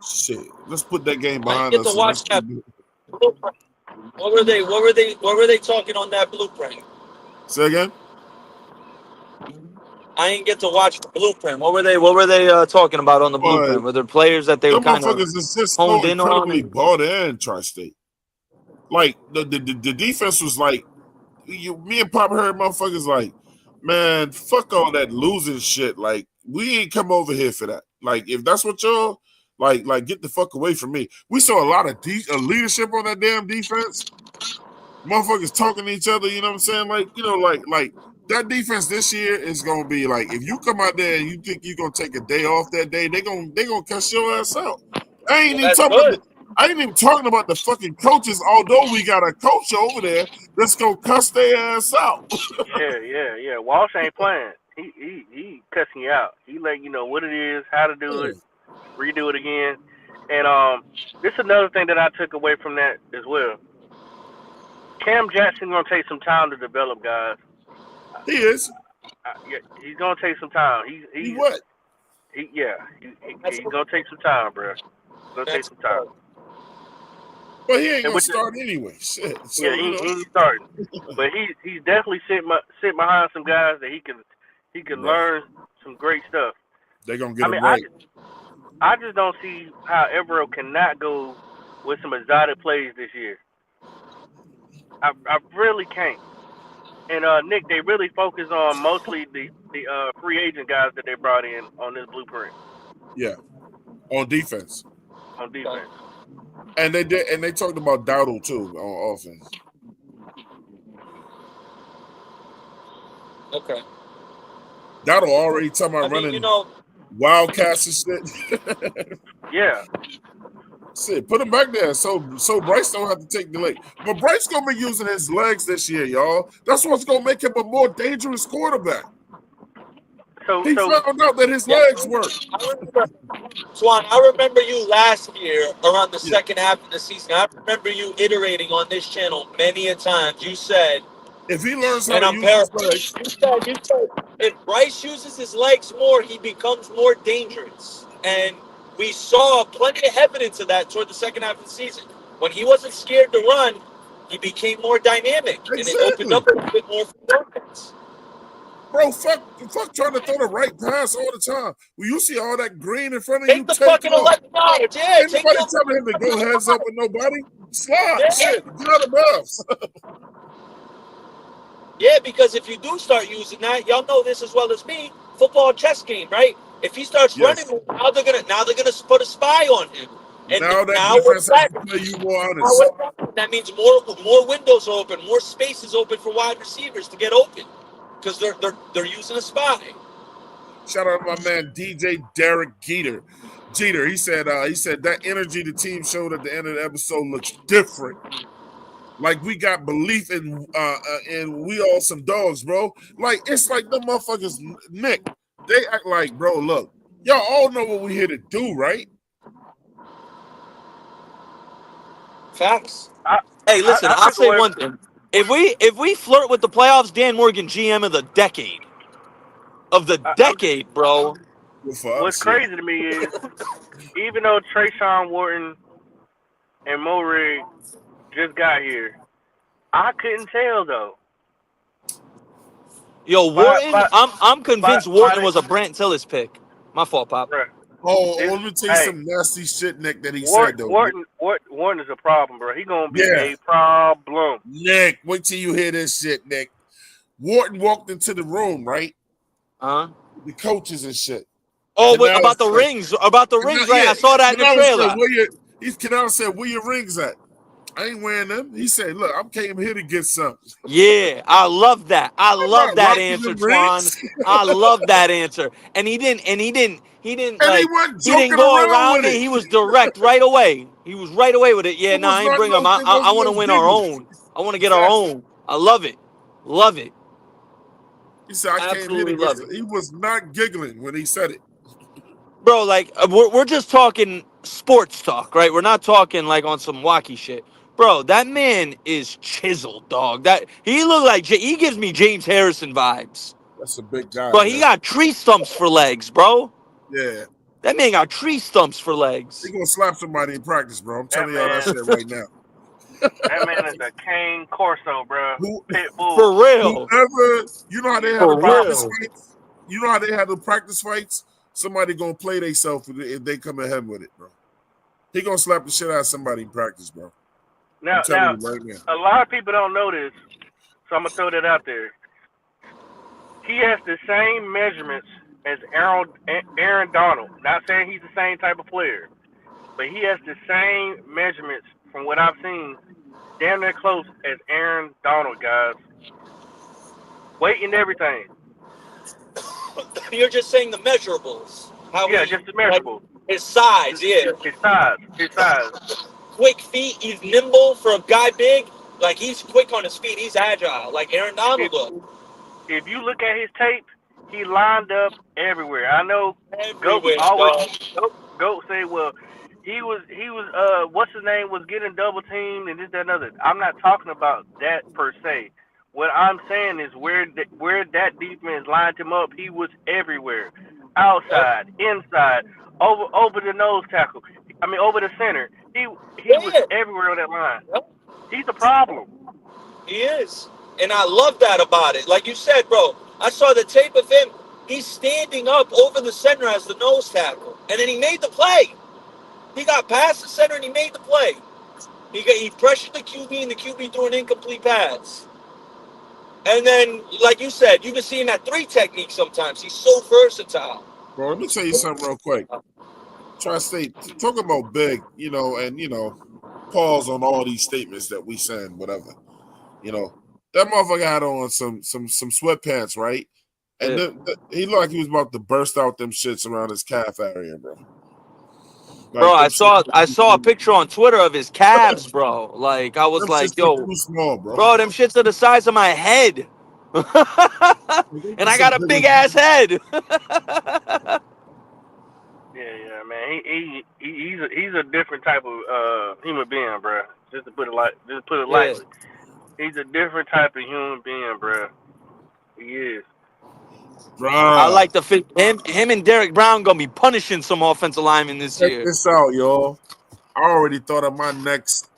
Shit, let's put that game behind us. To watch that. What were they talking on that blueprint? Say again. I didn't get to watch the blueprint. What were they talking about on the blueprint? Were there players that they were kind of is just honed so in on? incredibly bought in Tri-State. Like the defense was like, me and Pop heard motherfuckers like, man, fuck all that losing shit. Like, we ain't come over here for that. Like, if that's what y'all like, get the fuck away from me. We saw a lot of leadership on that damn defense. Motherfuckers talking to each other. You know what I'm saying? Like that defense this year is gonna be like, if you come out there and you think you're gonna take a day off that day, they gonna cuss your ass out. I ain't even talking about the fucking coaches, although we got a coach over there that's gonna cuss their ass out. Yeah. Walsh ain't playing. He cussing you out. He letting you know what it is, how to do it, redo it again. And this is another thing that I took away from that as well. Cam Jackson gonna take some time to develop, guys. He is. Yeah, he's gonna take some time. He's what? He's gonna take some time, bro. He's gonna take some time. But he ain't gonna start anyway. Shit. So, yeah, he ain't starting. But he's definitely sitting behind some guys that he can learn some great stuff. They're gonna get him right. I just don't see how Evero cannot go with some exotic plays this year. I really can't. And Nick, they really focus on mostly the free agent guys that they brought in on this blueprint. Yeah, on defense. On defense. And they did, and they talked about Dowdle too on offense. Okay. Dowdle already talking about running wildcats and shit. Yeah. Shit, put him back there so Bryce don't have to take the leg. But Bryce gonna be using his legs this year, y'all. That's what's gonna make him a more dangerous quarterback. He found out that his legs work. Swan, I remember you last year around the second half of the season. I remember you iterating on this channel many a times. You said, if he learns how to use his legs, you said if Bryce uses his legs more, he becomes more dangerous. And we saw plenty of evidence of that toward the second half of the season. When he wasn't scared to run, he became more dynamic, and it opened up a little bit more for offense. Bro, fuck trying to throw the right pass all the time. When you see all that green in front of you, Take the take fucking off. 11 yards. Yeah, Ain't take nobody the. telling him to go heads up with nobody. Slide. Yeah. Shit. Get out of bounds. Yeah, because if you do start using that, y'all know this as well as me. Football chess game, right? If he starts running, Yes. now they're gonna put a spy on him, and Now that now defense what's has that? to play you more honest. That means more windows are open, more spaces open for wide receivers to get open, because they're using a spy. Shout out to my man DJ Derek Jeter. He said that energy the team showed at the end of the episode looks different. Like we got belief in we all some dogs, bro. Like it's like the motherfuckers, Nick. They act like, bro, look, y'all all know what we here to do, right? Facts. Hey, listen, I I'll took say away. one thing. If we flirt with the playoffs, Dan Morgan, GM of the decade. I'm just, Bro. Well, for what's us, yeah. crazy to me is even though Trayshawn Wharton and Mo Rig just got here, I couldn't tell though. Yo, Wharton, I'm convinced By Wharton was a Brant Tillis pick. My fault, Pop. bruh, Oh, it's, let me tell you hey, some nasty shit, Nick, that he said though. Wharton is a problem, bro. He gonna be Yeah. a problem. Nick, wait till you hear this shit, Nick. Wharton walked into the room, right? The coaches and shit. Oh, wait, Canales about the said- rings, right? Yeah, I saw that in the Canales said, trailer. Canales said, where your rings at? I ain't wearing them. He said, look, I came here to get some. Yeah, I love that. I I'm love not that rocking answer, them Twan. rings. I love that answer. And he didn't And he wasn't he didn't joking go around around with it. it. He was direct right away. He was right away with it. Yeah, It nah, was I ain't not bring them. I want to no win our giggles. own. I want to get our Exactly. own. I love it. Love it. He said, I came here to Absolutely get love some. it. He was not giggling when he said it. Bro, like we're just talking sports talk, right? We're not talking like on some wacky shit. Bro, that man is chiseled, dog. That he look like he gives me James Harrison vibes. That's a big guy, Bro, he man. got tree stumps for legs, bro. Yeah. That man got tree stumps for legs. He gonna slap somebody in practice, bro. I'm That telling y'all that man, shit right now. that man is a Cane Corso, bro. Pit bull. For real. Whoever, you know how they He's had a the For practice problem. real. fights? You know how they had the practice fights? Somebody gonna play themselves if they come ahead with it, bro. He gonna slap the shit out of somebody in practice, bro. I'm telling Now, you right now. a lot of people don't know this, so I'm gonna throw that out there. He has the same measurements as Aaron Donald. Not saying he's the same type of player, but he has the same measurements from what I've seen, damn near close as Aaron Donald, guys. Weight and everything. You're just saying the measurables. How Yeah, he just the like measurable. his size, yeah. His size. His size. Quick feet, he's nimble for a guy big. Like he's quick on his feet, he's agile, like Aaron Donald does. If you look at his tape, he lined up everywhere. I know Goat Everywhere, always dog. Goat say, well, he was what's his name was getting double teamed and this that and other. I'm not talking about that per se. What I'm saying is where that defense lined him up, he was everywhere, outside, inside, over the nose tackle. I mean over the center. He was Yeah. everywhere on that line. He's a problem. He is. And I love that about it. Like you said, bro, I saw the tape of him. He's standing up over the center as the nose tackle. And then he made the play. He got past the center and he made the play. He pressured the QB and the QB threw an incomplete pass. And then, like you said, you can see him at 3 techniques sometimes. He's so versatile. Bro, let me tell you something real quick. Tri-State, talk about big, and pause on all these statements that we saying, whatever. That motherfucker had on some sweatpants, right? And he looked like he was about to burst out them shits around his calf area, bro. Like, Bro, them I saw a picture on Twitter of his calves, bro. Like I was them like, shits look yo, too small, bro. them shits are the size of my head. And I got a Some big ass head. Yeah, man. He's a different type of human being, bro. Just to put it Yeah. lightly. He's a different type of human being, bro. He is. I Bruh. like to fit him and Derek Brown gonna be punishing some offensive linemen this Check year. this out, y'all. I already thought of my next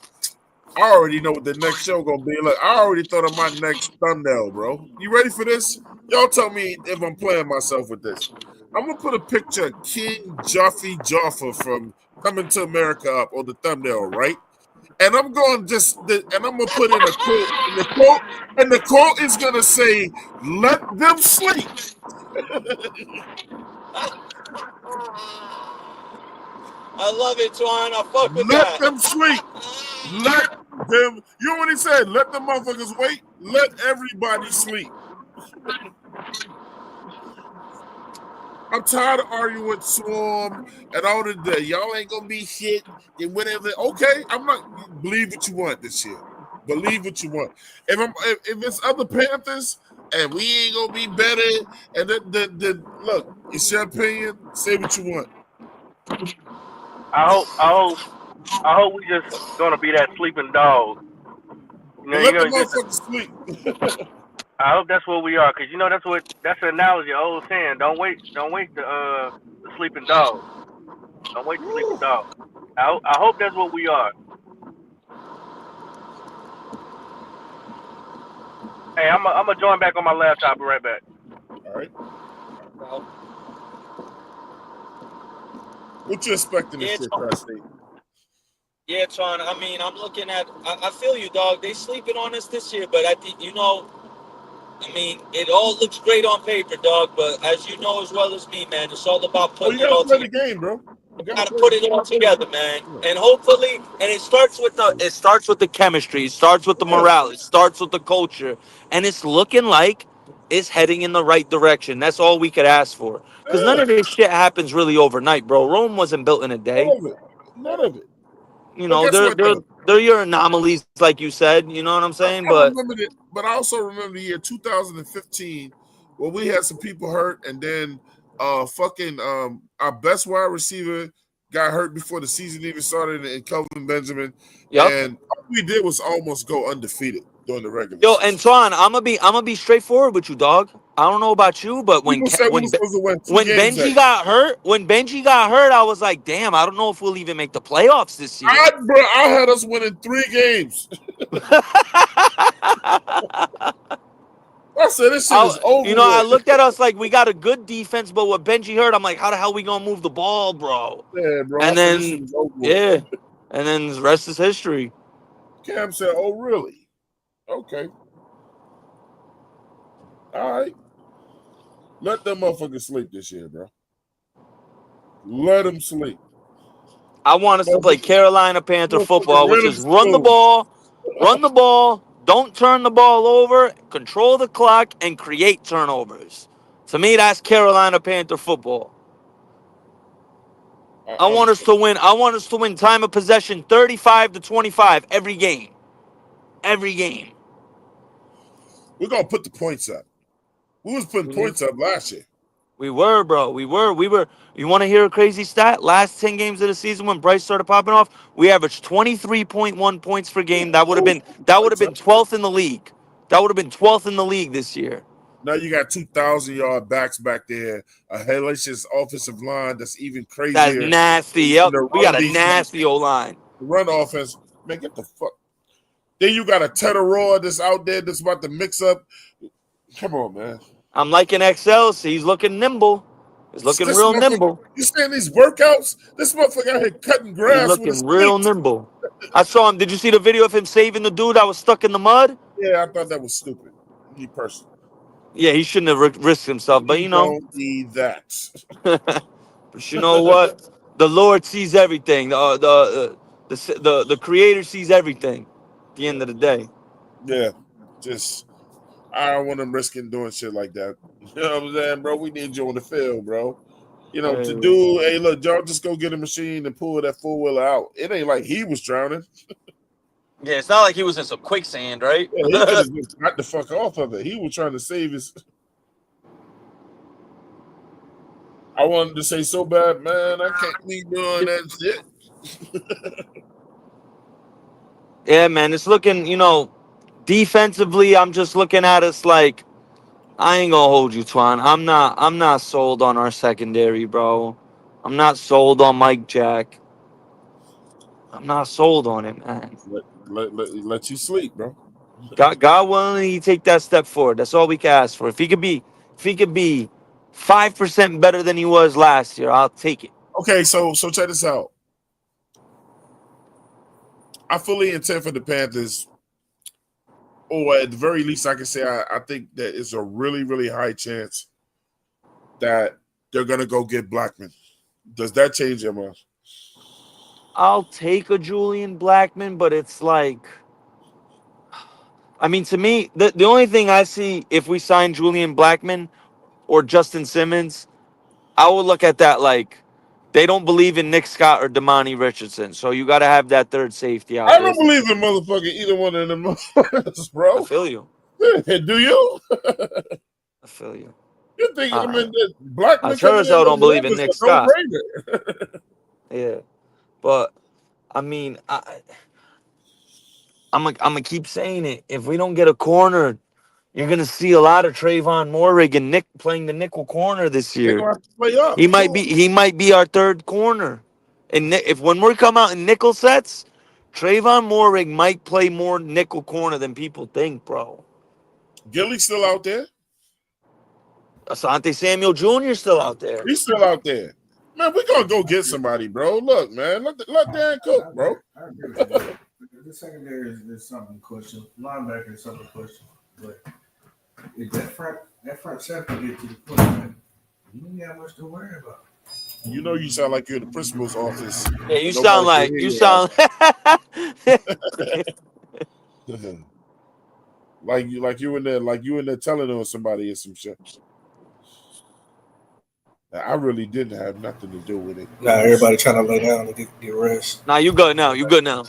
I already know what the next show gonna be. Look, I already thought of my next thumbnail, bro. You ready for this? Y'all tell me if I'm playing myself with this. I'm gonna put a picture of King Jaffa from Coming to America up on the thumbnail, right? And I'm going and I'm gonna put in a quote, and the quote is gonna say, "Let them sleep." I love it, Twan. I fuck with Let that. them sleep. Let them. You know what he said? Let the motherfuckers wait. Let everybody sleep. I'm tired of arguing with Swarm and all the day. Y'all ain't gonna be shit and whatever. Okay, I'm not. Believe what you want this year. Believe what you want. If it's other Panthers and we ain't gonna be better, and look, it's your opinion. Say what you want. I hope we just gonna be that sleeping dog. But You let the know, just motherfuckers sleep. I hope that's what we are, cause you know that's an analogy, an old saying. Don't wait the sleeping dog. Don't wait the sleeping dog. I hope that's what we are. Hey, I'm gonna join back on my laptop. Be right back. All right. What you expecting this year, Tri-State? Yeah, Tron. I mean, I'm looking at. I feel you, dog. They sleeping on us this year, but I think I mean, it all looks great on paper, dog. But as you know as well as me, man, it's all about Oh, you putting it gotta all play the together. game, bro. You gotta Got to play put the it game. all together, man. Yeah. And hopefully, and it starts with the chemistry. It starts with the morale. It starts with the culture, and it's looking like it's heading in the right direction. That's all we could ask for. Because none of this shit happens really overnight, bro. Rome wasn't built in a day. None of it. None of it. You But know, guess what, though? they're your anomalies, like you said. You know what I'm saying? I But remember it, but I also remember the year 2015 where we had some people hurt, and then our best wide receiver got hurt before the season even started, and Kelvin Benjamin. yep. And all we did was almost go undefeated during the regular Yo, season. Antoine, I'm gonna be straightforward with you, dog. I don't know about you, but People said we were supposed to win 2 games that When Benji got hurt, I was like, damn, I don't know if we'll even make the playoffs this year. I had us winning 3 games. I said this shit is over You know, I with. looked at us like we got a good defense, but with Benji hurt, I'm like, how the hell we gonna move the ball, bro? Yeah, bro. And I said this shit then is over with. yeah, and then the rest is history. Cam said, "Oh, really? Okay. All right. Let them motherfuckers sleep this year, bro. Let them sleep. I want us to play Carolina Panther football, which Let them is run the spoon. ball, don't turn the ball over, control the clock, and create turnovers. To me, that's Carolina Panther football. I want us to win. I want us to win time of possession 35-25 every game. Every game. We're gonna put the points up. We was putting points up last year. We were, bro. We were. You want to hear a crazy stat? Last 10 games of the season when Bryce started popping off, we averaged 23.1 points per game. That would have been 12th in the league. That would have been 12th in the league this year. Now you got 2,000-yard backs back there, a hellacious offensive line that's even That's crazier. nasty. And Yep. the We run got a defense, nasty O-line. the run offense, man, get the fuck. Then you got a Teteroy that's out there that's about to mix up. Come on, man. I'm liking XL. So he's looking nimble. He's looking This real motherfucker, nimble. you saying these workouts? This motherfucker out here cutting He's grass with his looking real feet. nimble. I saw him. Did you see the video of him saving the dude that was stuck in the mud? Yeah, I thought that was stupid. Me personally. Yeah, he shouldn't have risked himself, but We you know. don't need that. But you know what? The Lord sees everything. The Creator sees everything. At the end of the day. Yeah, just I don't want them risking doing shit like that. You know what I'm saying, bro? We need you on the field, bro. You know, to do, hey, look, y'all just go get a machine and pull that 4-wheeler out. It ain't like he was drowning. Yeah, it's not like he was in some quicksand, right? Yeah, he could have just got the fuck off of it. He was trying to save his. I wanted to say so bad, man. I can't be doing that shit. Yeah, man. It's looking, defensively, I'm just looking at us like I ain't gonna hold you, Twan. I'm not sold on our secondary, bro. I'm not sold on Mike Jack. I'm not sold on it, man. let you sleep, bro. God willing, he take that step forward. That's all we can ask for. If he could be 5% better than he was last year, I'll take it. Okay, so check this out. I fully intend for the Panthers, or at the very least, I can say I think that it's a really, really high chance that they're gonna go get Blackman. Does that change your mind? I'll take a Julian Blackman, but it's like, I mean, to me, the only thing I see if we sign Julian Blackman or Justin Simmons, I would look at that like they don't believe in Nick Scott or Damani Richardson. So you got to have that third safety out I there. don't believe in motherfucking either one of them motherfuckers, bro. I feel you. Do you? I feel you. You think I mean that Blackman I sure coming as in hell don't over believe them in is Nick a Scott. no-brainer? Yeah, but I mean, I'm gonna keep saying it. If we don't get a corner, you're gonna see a lot of Trayvon Morrig and Nick playing the nickel corner this They're year. gonna have to play up. He might be our third corner. And if when we come out in nickel sets, Trayvon Morrig might play more nickel corner than people think, bro. Gilly's still out there. Asante Samuel Jr. is still out there. He's still out there. Man, we're gonna go get somebody, bro. Look, man, let Dan cook, bro. I agree with you. The secondary is something question. Linebacker is something question. But if that front seven can get to the quarterback, you ain't got much to worry about. You know you sound like you're in the principal's office. Yeah, you Nobody sound can like hear you you sound like you in there telling on somebody or some shit. I really didn't have nothing to do with it. Nah, everybody trying to lay down and get rest. Nah, you good now. You good now.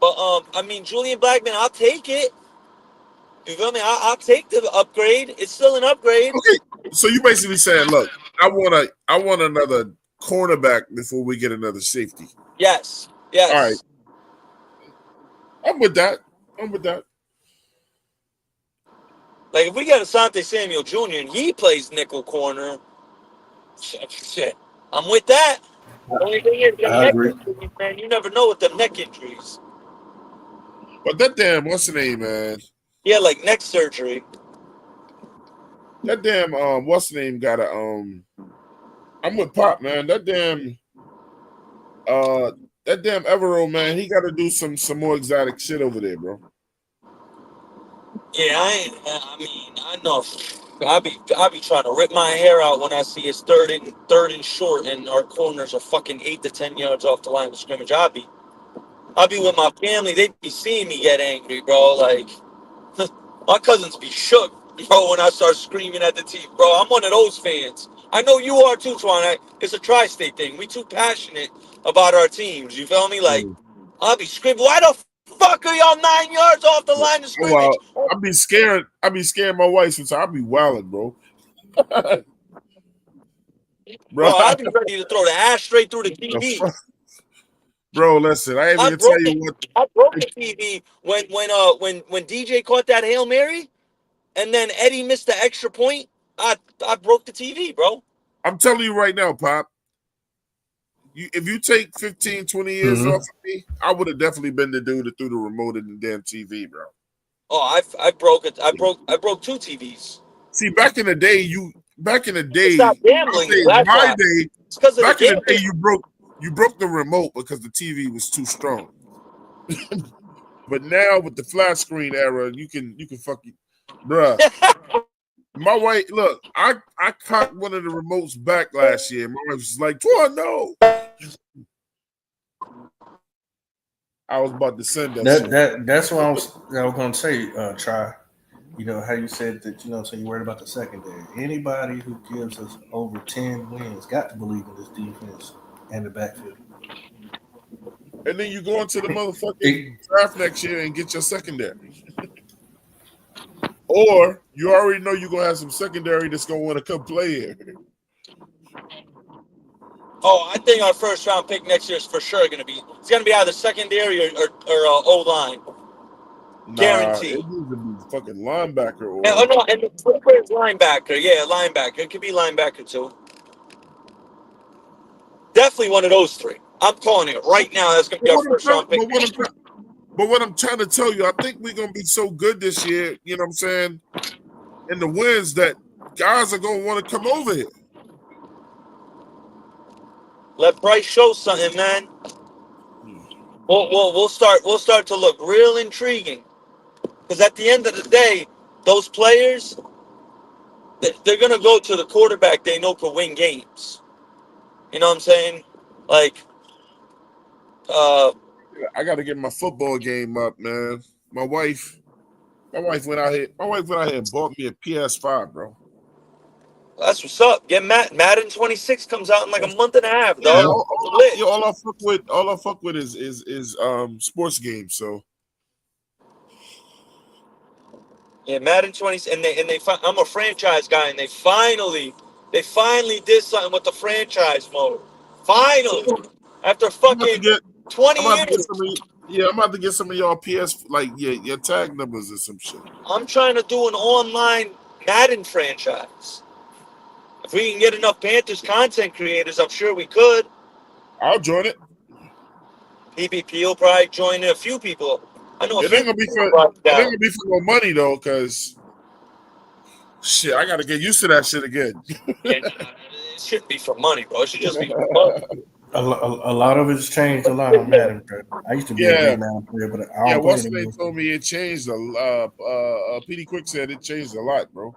But I mean, Julian Blackman, I'll take it. You feel me? I'll take the upgrade. It's still an upgrade. Okay, so you basically saying, look, I want another cornerback before we get another safety. Yes. Yes. All right. I'm with that. Like if we got Asante Samuel Jr. and he plays nickel corner, shit, I'm with that. The only thing is, them I neck agree. injuries, man. You never know with them neck injuries. But that damn, what's the name, man? Yeah, like neck surgery. That damn, what's the name? Got a I'm with Pop, man. That damn Evero, man. He got to do some more exotic shit over there, bro. Yeah, I mean, I know. I be trying to rip my hair out when I see it's third and short, and our corners are fucking 8 to 10 yards off the line of scrimmage. I'll be with my family. They'd be seeing me get angry, bro. Like my cousins be shook, bro, when I start screaming at the team, bro. I'm one of those fans. I know you are too, Twan. It's a tri-state thing. We too passionate about our teams. You feel me? Like I'll be screaming, why the fuck are y'all 9 yards off the line of scrimmage? Well, I'd be scared my wife sometimes. I'd be wilding, bro. Bro, I'd be ready to throw the ash straight through the TV. Bro, listen, I ain't even tell you what. I broke the TV when DJ caught that Hail Mary, and then Eddie missed the extra point. I broke the TV, bro. I'm telling you right now, Pop. If you take 15, 20 years off of me, I would have definitely been the dude that threw the remote in the damn TV, bro. Oh, I broke it. I broke 2 TVs. See, back in the day, Stop gambling. my day, it's because of back the in the day, gambling. you broke the remote because the TV was too strong. But now with the flat screen era, you can fucking, bruh. My wife, look, I cocked one of the remotes back last year. My wife was like, "Twan, no." I was about to send that. That's what I was going to say. Try, you know how you said that. So you're worried about the secondary. Anybody who gives us over 10 wins got to believe in this defense and the backfield. And then you go into the motherfucking draft next year and get your secondary. Or you already know you're going to have some secondary that's going to want to come play here. Oh, I think our first round pick next year is for sure going to be. It's going to be either secondary or O line. Guaranteed. It needs to be fucking linebacker. Or... and the flipper is linebacker. Yeah, linebacker. It could be linebacker too. Definitely one of those three. I'm calling it right now. That's going to be But our what I'm first trying, round pick. but what I'm trying to tell you, I think we're gonna be so good this year. You know what I'm saying? In the wins that guys are gonna want to come over here. Let Bryce show something, man. We'll start to look real intriguing. Because at the end of the day, those players, they're gonna go to the quarterback they know could win games. You know what I'm saying? Like, I got to get my football game up, man. My wife went out here. My wife went out here and bought me a PS5, bro. that's what's up. Get Madden 26 comes out in like a month and a half, Yeah, dog. Lit. all I fuck with is sports games. So Yeah, Madden 20, and I'm a franchise guy, and they finally did something with the franchise mode. Finally, after I'm about to fucking get 20 I'm about to get years. some of I'm about to get some of y'all PS like your tag numbers or some shit. I'm trying to do an online Madden franchise. If we can get enough Panthers content creators, I'm sure we could. I'll join it. PvP will probably join in. A few people. I know a It few ain't gonna be people for right it ain't now. gonna be for no money though, cause shit, I gotta get used to that shit again. It shouldn't be for money, bro. It should just be for fun. A lot of it's changed a lot on Madden, bro. I used to be a Yeah. big Madden player, but I Yeah, don't play what's the name anymore. told me it changed a PD Quick said it changed a lot, bro.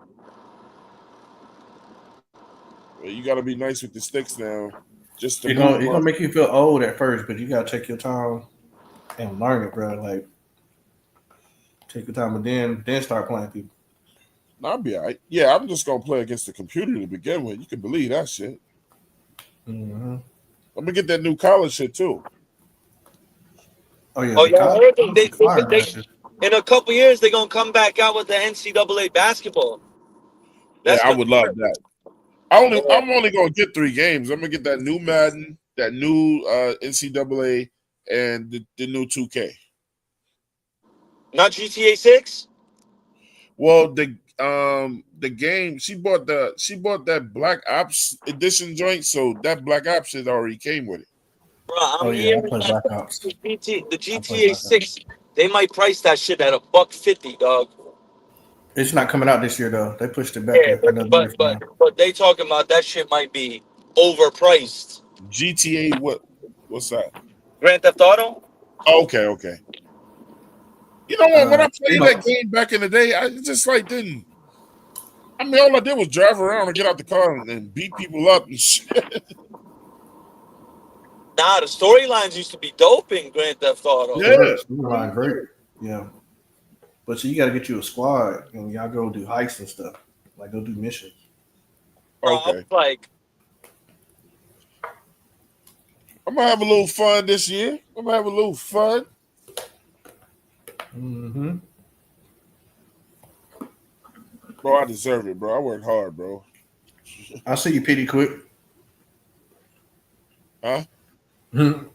Well, you gotta be nice with the sticks now. Just to It's move gonna up. make you feel old at first, but you gotta take your time and learn it, bro. Like take your time, and then start playing people. I'll be all right. Yeah, I'm just gonna play against the computer to begin with. You can believe that shit. Mm-hmm. I'm gonna get that new college shit too. Oh yeah, Oh the yeah, I college heard fire back there. in a couple years they're gonna come back out with the NCAA basketball. Yeah, That's I gonna would be love great. that. Yeah. I'm only gonna get 3 games. I'm gonna get that new Madden, that new NCAA, and the new 2K. Not GTA 6. Well, the game she bought that Black Ops edition joint, so that Black Ops shit already came with it. Bro, I'm Oh yeah, I hearing play that Black Ops. the I play GTA Black Ops. 6 they might price that shit at $150, dog. It's not coming out this year though. They pushed it back Yeah, another year from now. but they talking about that shit might be overpriced. GTA what's that? Grand Theft Auto. Okay. You know what? When I They played don't. that game back in the day, I just like didn't. I mean, all I did was drive around and get out the car and beat people up and shit. Nah, the storylines used to be dope in Grand Theft Auto. Yeah. Storyline great. Yeah, but so you got to get you a squad and y'all go do heists and stuff. Like go do missions. Bro, I was like, I'm gonna have a little fun this year. I'm gonna have a little fun. Mm-hmm. Bro, I deserve it, bro. I worked hard, bro. I see you pity quick. Huh? Mm-hmm.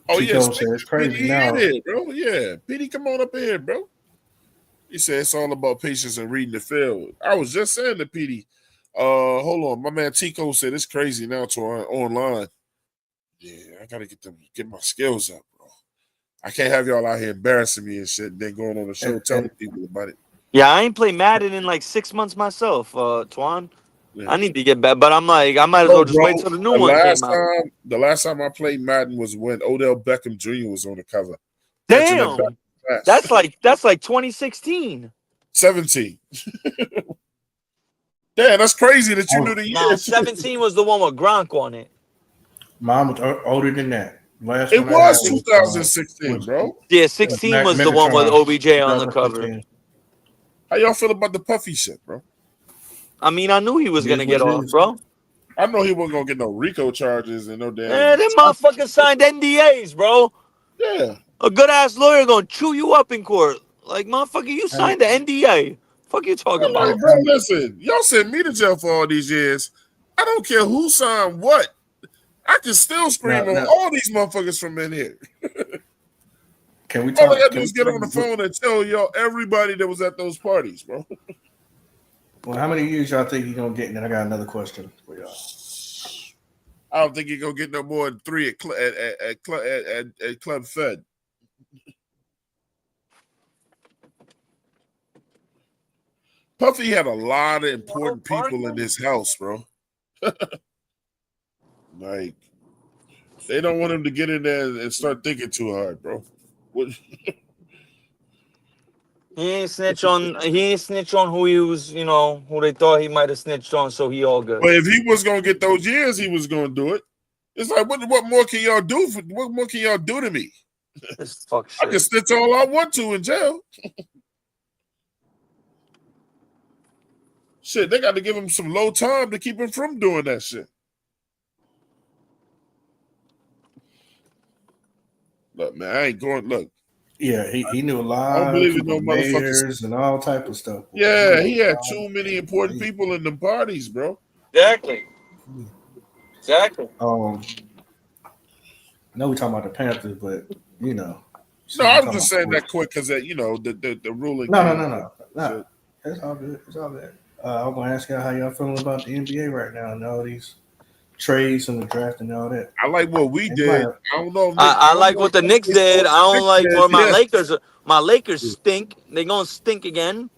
Oh Chico yes, said it's PD crazy in now. here, bro. Yeah, PD, come on up here, bro. He said it's all about patience and reading the field. I was just saying to PD. Hold on, my man Tico said it's crazy now to online. Yeah, I gotta get my skills up, bro. I can't have y'all out here embarrassing me and shit, and then going on the show telling people about it. yeah, I ain't played Madden in like 6 months myself, Twan. Yeah. I need to get back, but I'm like, I might as No, well just bro. wait till the new one came out. The last time I played Madden was when Odell Beckham Jr. was on the cover. Catching that Damn, back that's pass. like 2016. 17. Damn, that's crazy that you knew the Nah, year. 17 was the one with Gronk on it. Mine was older than that. Last It one I had was was 2016, bro. Yeah, 16 was the one with Megatron, OBJ on the cover. 2016. How y'all feel about the puffy shit, bro? I mean, I knew he was It gonna is what get it off, is. bro. I know he wasn't gonna get no RICO charges and no damn. Them motherfuckers signed NDAs, bro. Yeah. A good ass lawyer gonna chew you up in court. Like, motherfucker, you signed the NDA. Fuck you talking I'm about? like, bro, listen, y'all sent me to jail for all these years. I don't care who signed what. I can still scream on all these motherfuckers from in here. Can we All I talk? gotta do is get on the phone and tell y'all everybody that was at those parties, bro. Well, how many years y'all think you're gonna get? And then I got another question for y'all. I don't think he's gonna get no more than 3 at Club Fed. Puffy had a lot of important people in his house, bro. Like, they don't want him to get in there and start thinking too hard, bro. What? He ain't snitch on who he was, who they thought he might have snitched on, so he all good. But if he was gonna get those years, he was gonna do it. It's like, what more can y'all do? What more can y'all do to me? This fuck shit. I can snitch all I want to in jail. Shit, they got to give him some low time to keep him from doing that shit. Look, man, I ain't going. Look. Yeah, he knew a I don't lot of believe in people, no motherfuckers mayors and all type of stuff. Yeah, he had too many important people in the parties, bro. Exactly. I know we talking about the Panthers, but No, I was just saying that quick because the ruling. No. It's all good. It's all good. I'm gonna ask y'all how y'all feeling about the NBA right now and all these trades and the draft and all that. I like what we did. I don't know. I like what the Knicks did. I don't like what my yeah. Lakers. My Lakers stink. They gonna stink again.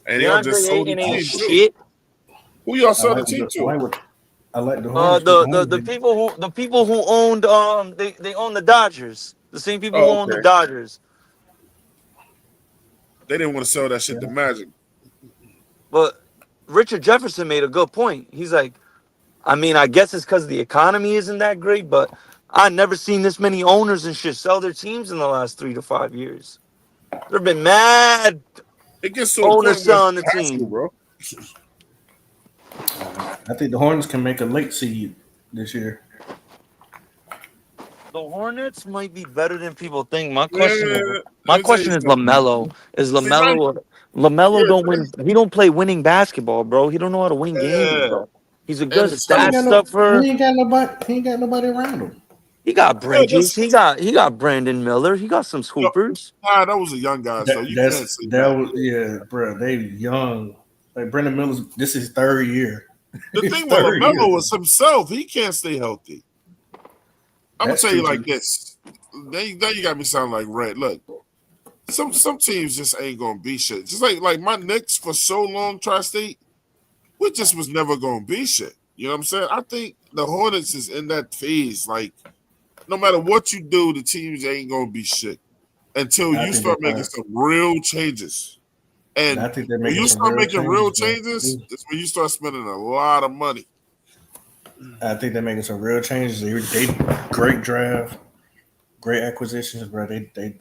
And y'all just sold the Ayton ain't team shit. too. Who y'all sold the team to? I like the Hornets. The people who owned they own the Dodgers. The same people who own the okay. Dodgers. They didn't want to sell that shit to Magic. But Richard Jefferson made a good point. He's like, I guess it's because the economy isn't that great, but I've never seen this many owners and shit sell their teams in the last 3 to 5 years. There've been mad it gets to owners selling the team, team, bro. I think the Hornets can make a late seed this year. The Hornets might be better than people think. My Yeah, question is LaMelo. Is LaMelo don't win? He don't play winning basketball, bro. He don't know how to win games, bro. He's a good stat stuffer. He ain't got nobody around him. He got Bridges. He got Brandon Miller. He got some scoopers. Nah, that was a young guy, so you can't say that. Bro. They young. Like Brandon Miller's. This is his 3rd year. The thing with LaMelo was himself. He can't stay healthy. I'm gonna tell you like this. Now you got me sound like Red. Look, some teams just ain't gonna be shit. Just like my Knicks for so long, Tri-State, we just was never gonna be shit. You know what I'm saying? I think the Hornets is in that phase. Like, no matter what you do, the teams ain't gonna be shit until you start making some real changes. And I think when you start making real changes, that's when you start spending a lot of money. I think they're making some real changes. They great draft, great acquisitions, bro. They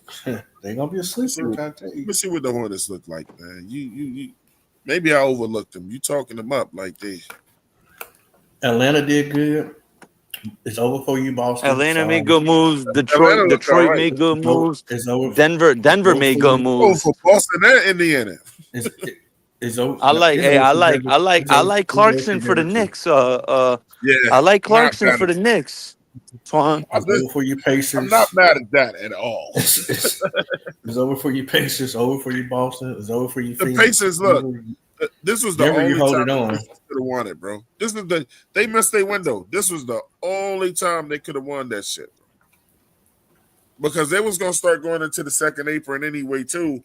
gonna be a sleeper. Let me see what the Hornets look like, man. You maybe I overlooked them. You talking them up like they. Atlanta did good. It's over for you, Boston. Atlanta made good moves. Detroit made good moves. It's over. Denver made good moves. Oh, for Boston and Indiana. It's over. I like Clarkson for the Knicks. I like Clarkson for the Knicks. Twan. It's over for you Pacers. I'm not mad at that at all. It's over for you Pacers. Over for you Boston. It's over for you. The Pacers. Look, this was the only time they could have won it, bro. They missed their window. This was the only time they could have won that shit, because they was gonna start going into the second apron anyway too.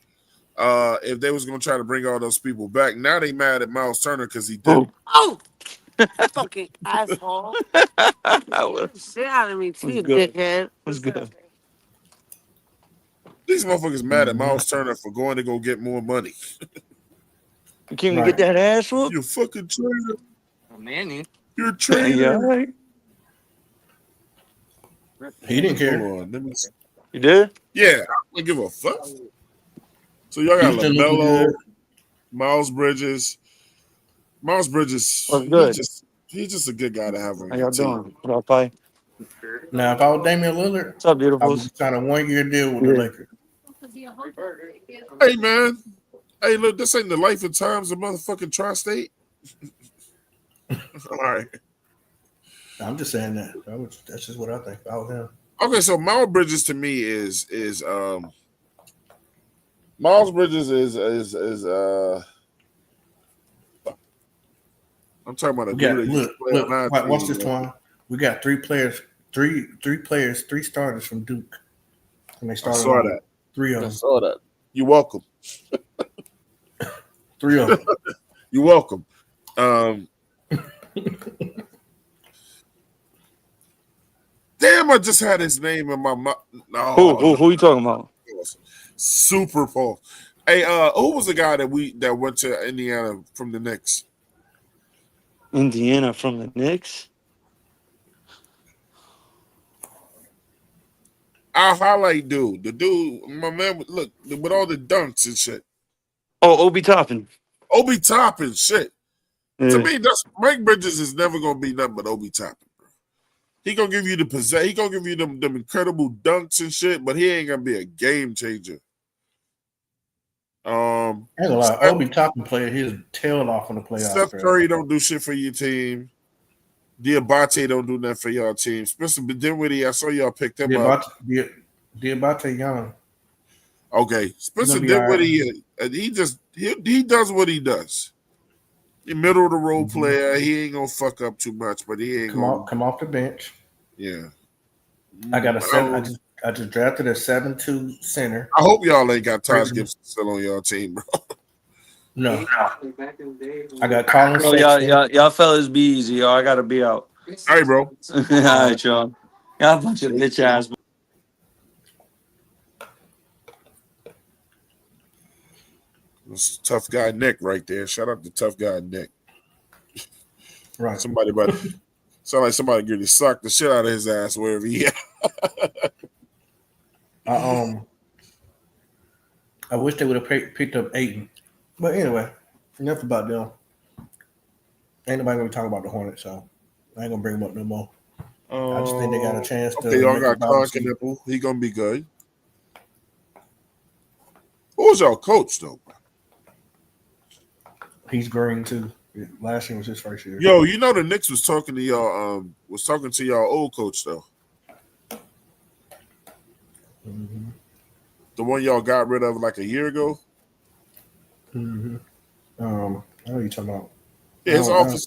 If they was gonna try to bring all those people back, now they mad at Miles Turner because he did. Oh, fucking asshole! Shit out of me too, dickhead. What's good? These motherfuckers mad at Miles Turner for going to go get more money. You came to get that ass whooped? You fucking traitor. Manny. You're a traitor. Yeah, right. He didn't care. Hold on, let me see. You did? Yeah, I don't give a fuck. So y'all got LaMelo, Miles Bridges. Miles Bridges, he's just a good guy to have on How your y'all team. doing? What up, Pi? Now, if I was Damian Lillard, what's up, beautiful? I was kind of 1 year deal with the Lakers. Hey, man. Hey, look, this ain't the life and times of motherfucking Tri-State. All right. I'm just saying that. That's just what I think about him. Okay, so Miles Bridges to me is Miles Bridges is I'm talking about a dude that Look, watch this, Twan. We got three starters from Duke, and they I started saw on that. 3 of I them. saw that. You're welcome. 3 of them. You're welcome. Damn, I just had his name in my mouth. No, Who you talking about? Super Paul. Hey, who was the guy that went to Indiana from the Knicks? Indiana from the Knicks? Our highlight dude. The dude, my man, look, with all the dunks and shit. Oh, Obi Toppin. Obi Toppin, shit. Yeah. To me, that's Mike Bridges is never gonna be nothing but Obi Toppin, bro. He gonna give you he gonna give you them incredible dunks and shit, but he ain't gonna be a game changer. Ain't gonna lie, Obi Toppin played his tail off in the playoffs. Steph Curry don't do shit for your team. Diabate don't do nothing for y'all team. Spencer Dinwiddie, I saw y'all picked him up. Diabate young. Okay, Spencer Dinwiddie, he does what he does. The middle of the road player, he ain't gonna fuck up too much, but he ain't come off the bench. Yeah, I got I just drafted a 7-2 center. I hope y'all ain't got Taj Gibson still on y'all team, bro. No, I got Colin Sexton. Y'all fellas be easy, y'all. I gotta be out. All right, bro. All right, y'all. Y'all a bunch of bitch ass. That's tough guy Nick right there. Shout out to tough guy Nick. Right. Sound like somebody getting socked the shit out of his ass wherever he at. I wish they would have picked up Ayton. But anyway, enough about them. Ain't nobody gonna be talking about the Hornets, so I ain't gonna bring them up no more. I just think they got a chance to. Okay, y'all got Conk. He gonna be good. Who was y'all coach though? He's green too. Last year was his first year. Yo, you know the Knicks was talking to y'all. Was talking to y'all old coach though. Mm-hmm. The one y'all got rid of like a year ago. Mm-hmm. I know you're talking about. Yeah, his offense.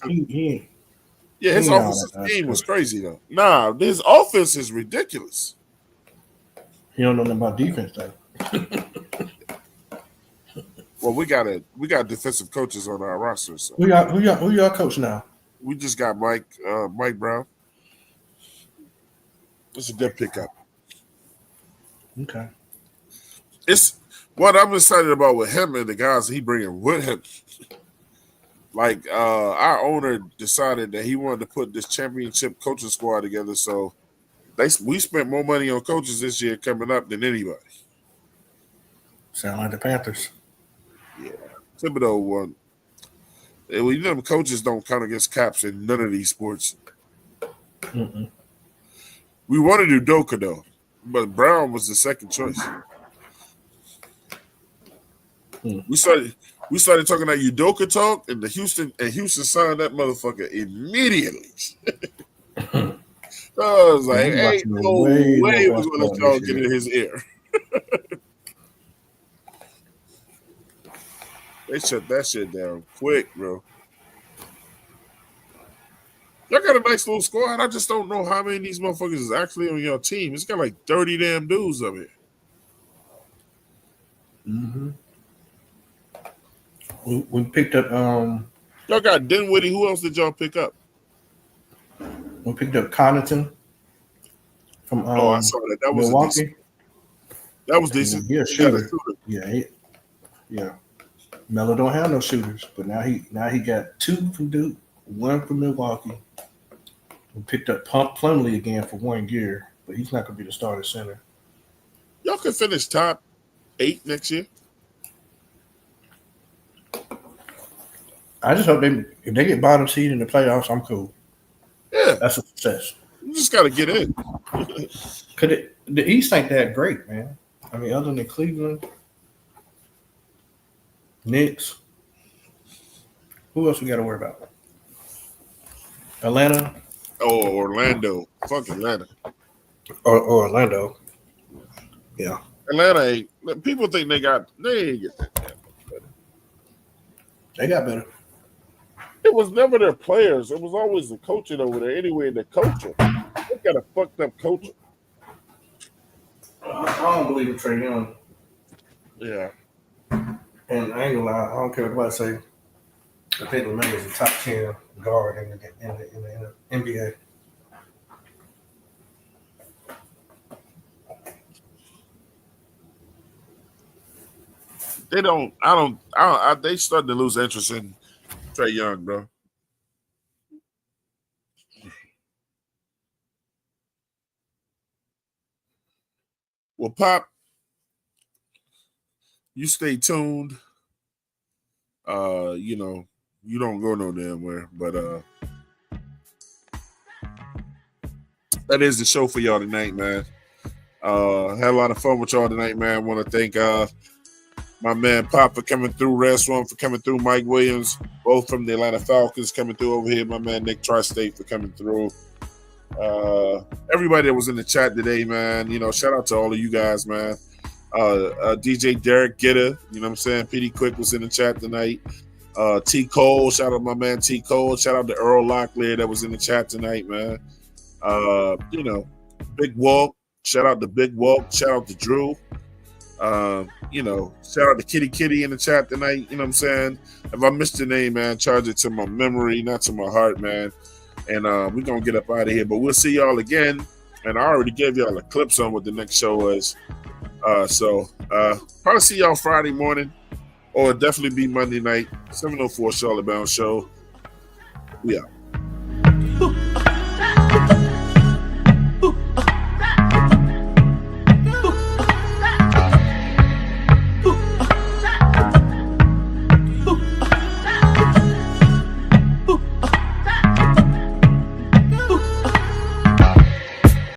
His offensive scheme was crazy though. Nah, his offense is ridiculous. You don't know nothing about defense though. Well, we got defensive coaches on our roster. So. Who y'all coach now? We just got Mike Brown. It's a good pickup. Okay. It's what I'm excited about with him and the guys he bringing with him. Like our owner decided that he wanted to put this championship coaching squad together, so we spent more money on coaches this year coming up than anybody. Sound like the Panthers. Yeah, Thibodeau won. Well, you know, coaches don't count against caps in none of these sports. Mm-mm. We wanted Udoka though, but Brown was the second choice. We started talking about Udoka talk, and Houston signed that motherfucker immediately. I was like, ain't no way we're gonna let y'all get in his ear. They shut that shit down quick, bro. Y'all got a nice little squad. I just don't know how many of these motherfuckers is actually on your team. It's got like 30 damn dudes up here. Mm-hmm. We picked up. Y'all got Dinwiddie. Who else did y'all pick up? We picked up Connaughton from. I saw that. That was Milwaukee. That was decent. Yeah, shooter. Yeah. Melo don't have no shooters, but now he got 2 from Duke, 1 from Milwaukee. We picked up Plumlee again for 1 year, but he's not gonna be the starter center. Y'all could finish top 8 next year. I just hope if they get bottom seed in the playoffs, I'm cool. Yeah, that's a success. You just got to get in. The East ain't that great, man. I mean, other than Cleveland, Knicks, who else we got to worry about? Atlanta. Oh, Orlando. Fuck Atlanta. Or Orlando. Yeah. Atlanta ain't. People think they ain't get that. They got better. It was never their players. It was always the coaching over there. Anyway, the culture. They got a fucked up culture. I don't believe in Trey Young. Yeah. And I ain't gonna lie, I don't care what I say. I think Lamelo is a top 10 guard in the NBA. They don't. They starting to lose interest in Trey Young, bro. Well, Pop, you stay tuned. You don't go no damn where, but that is the show for y'all tonight, man. Had a lot of fun with y'all tonight, man. Want to thank my man Pop for coming through, Restaurant for coming through, Mike Williams, both from the Atlanta Falcons coming through over here, my man Nick Tri-State for coming through. Everybody that was in the chat today, man, shout out to all of you guys, man. DJ Derek Gitter, you know what I'm saying? PD Quick was in the chat tonight. T. Cole, shout out my man T. Cole. Shout out to Earl Locklear that was in the chat tonight, man. Big Walk. Shout out to Big Walk. Shout out to Drew. Shout out to Kitty in the chat tonight. You know what I'm saying? If I missed your name, man, charge it to my memory, not to my heart, man. And we're going to get up out of here. But we'll see y'all again. And I already gave y'all a clips on what the next show is. So probably see y'all Friday morning. Or definitely be Monday night, 7:04 Charlotte Bound Show. We out.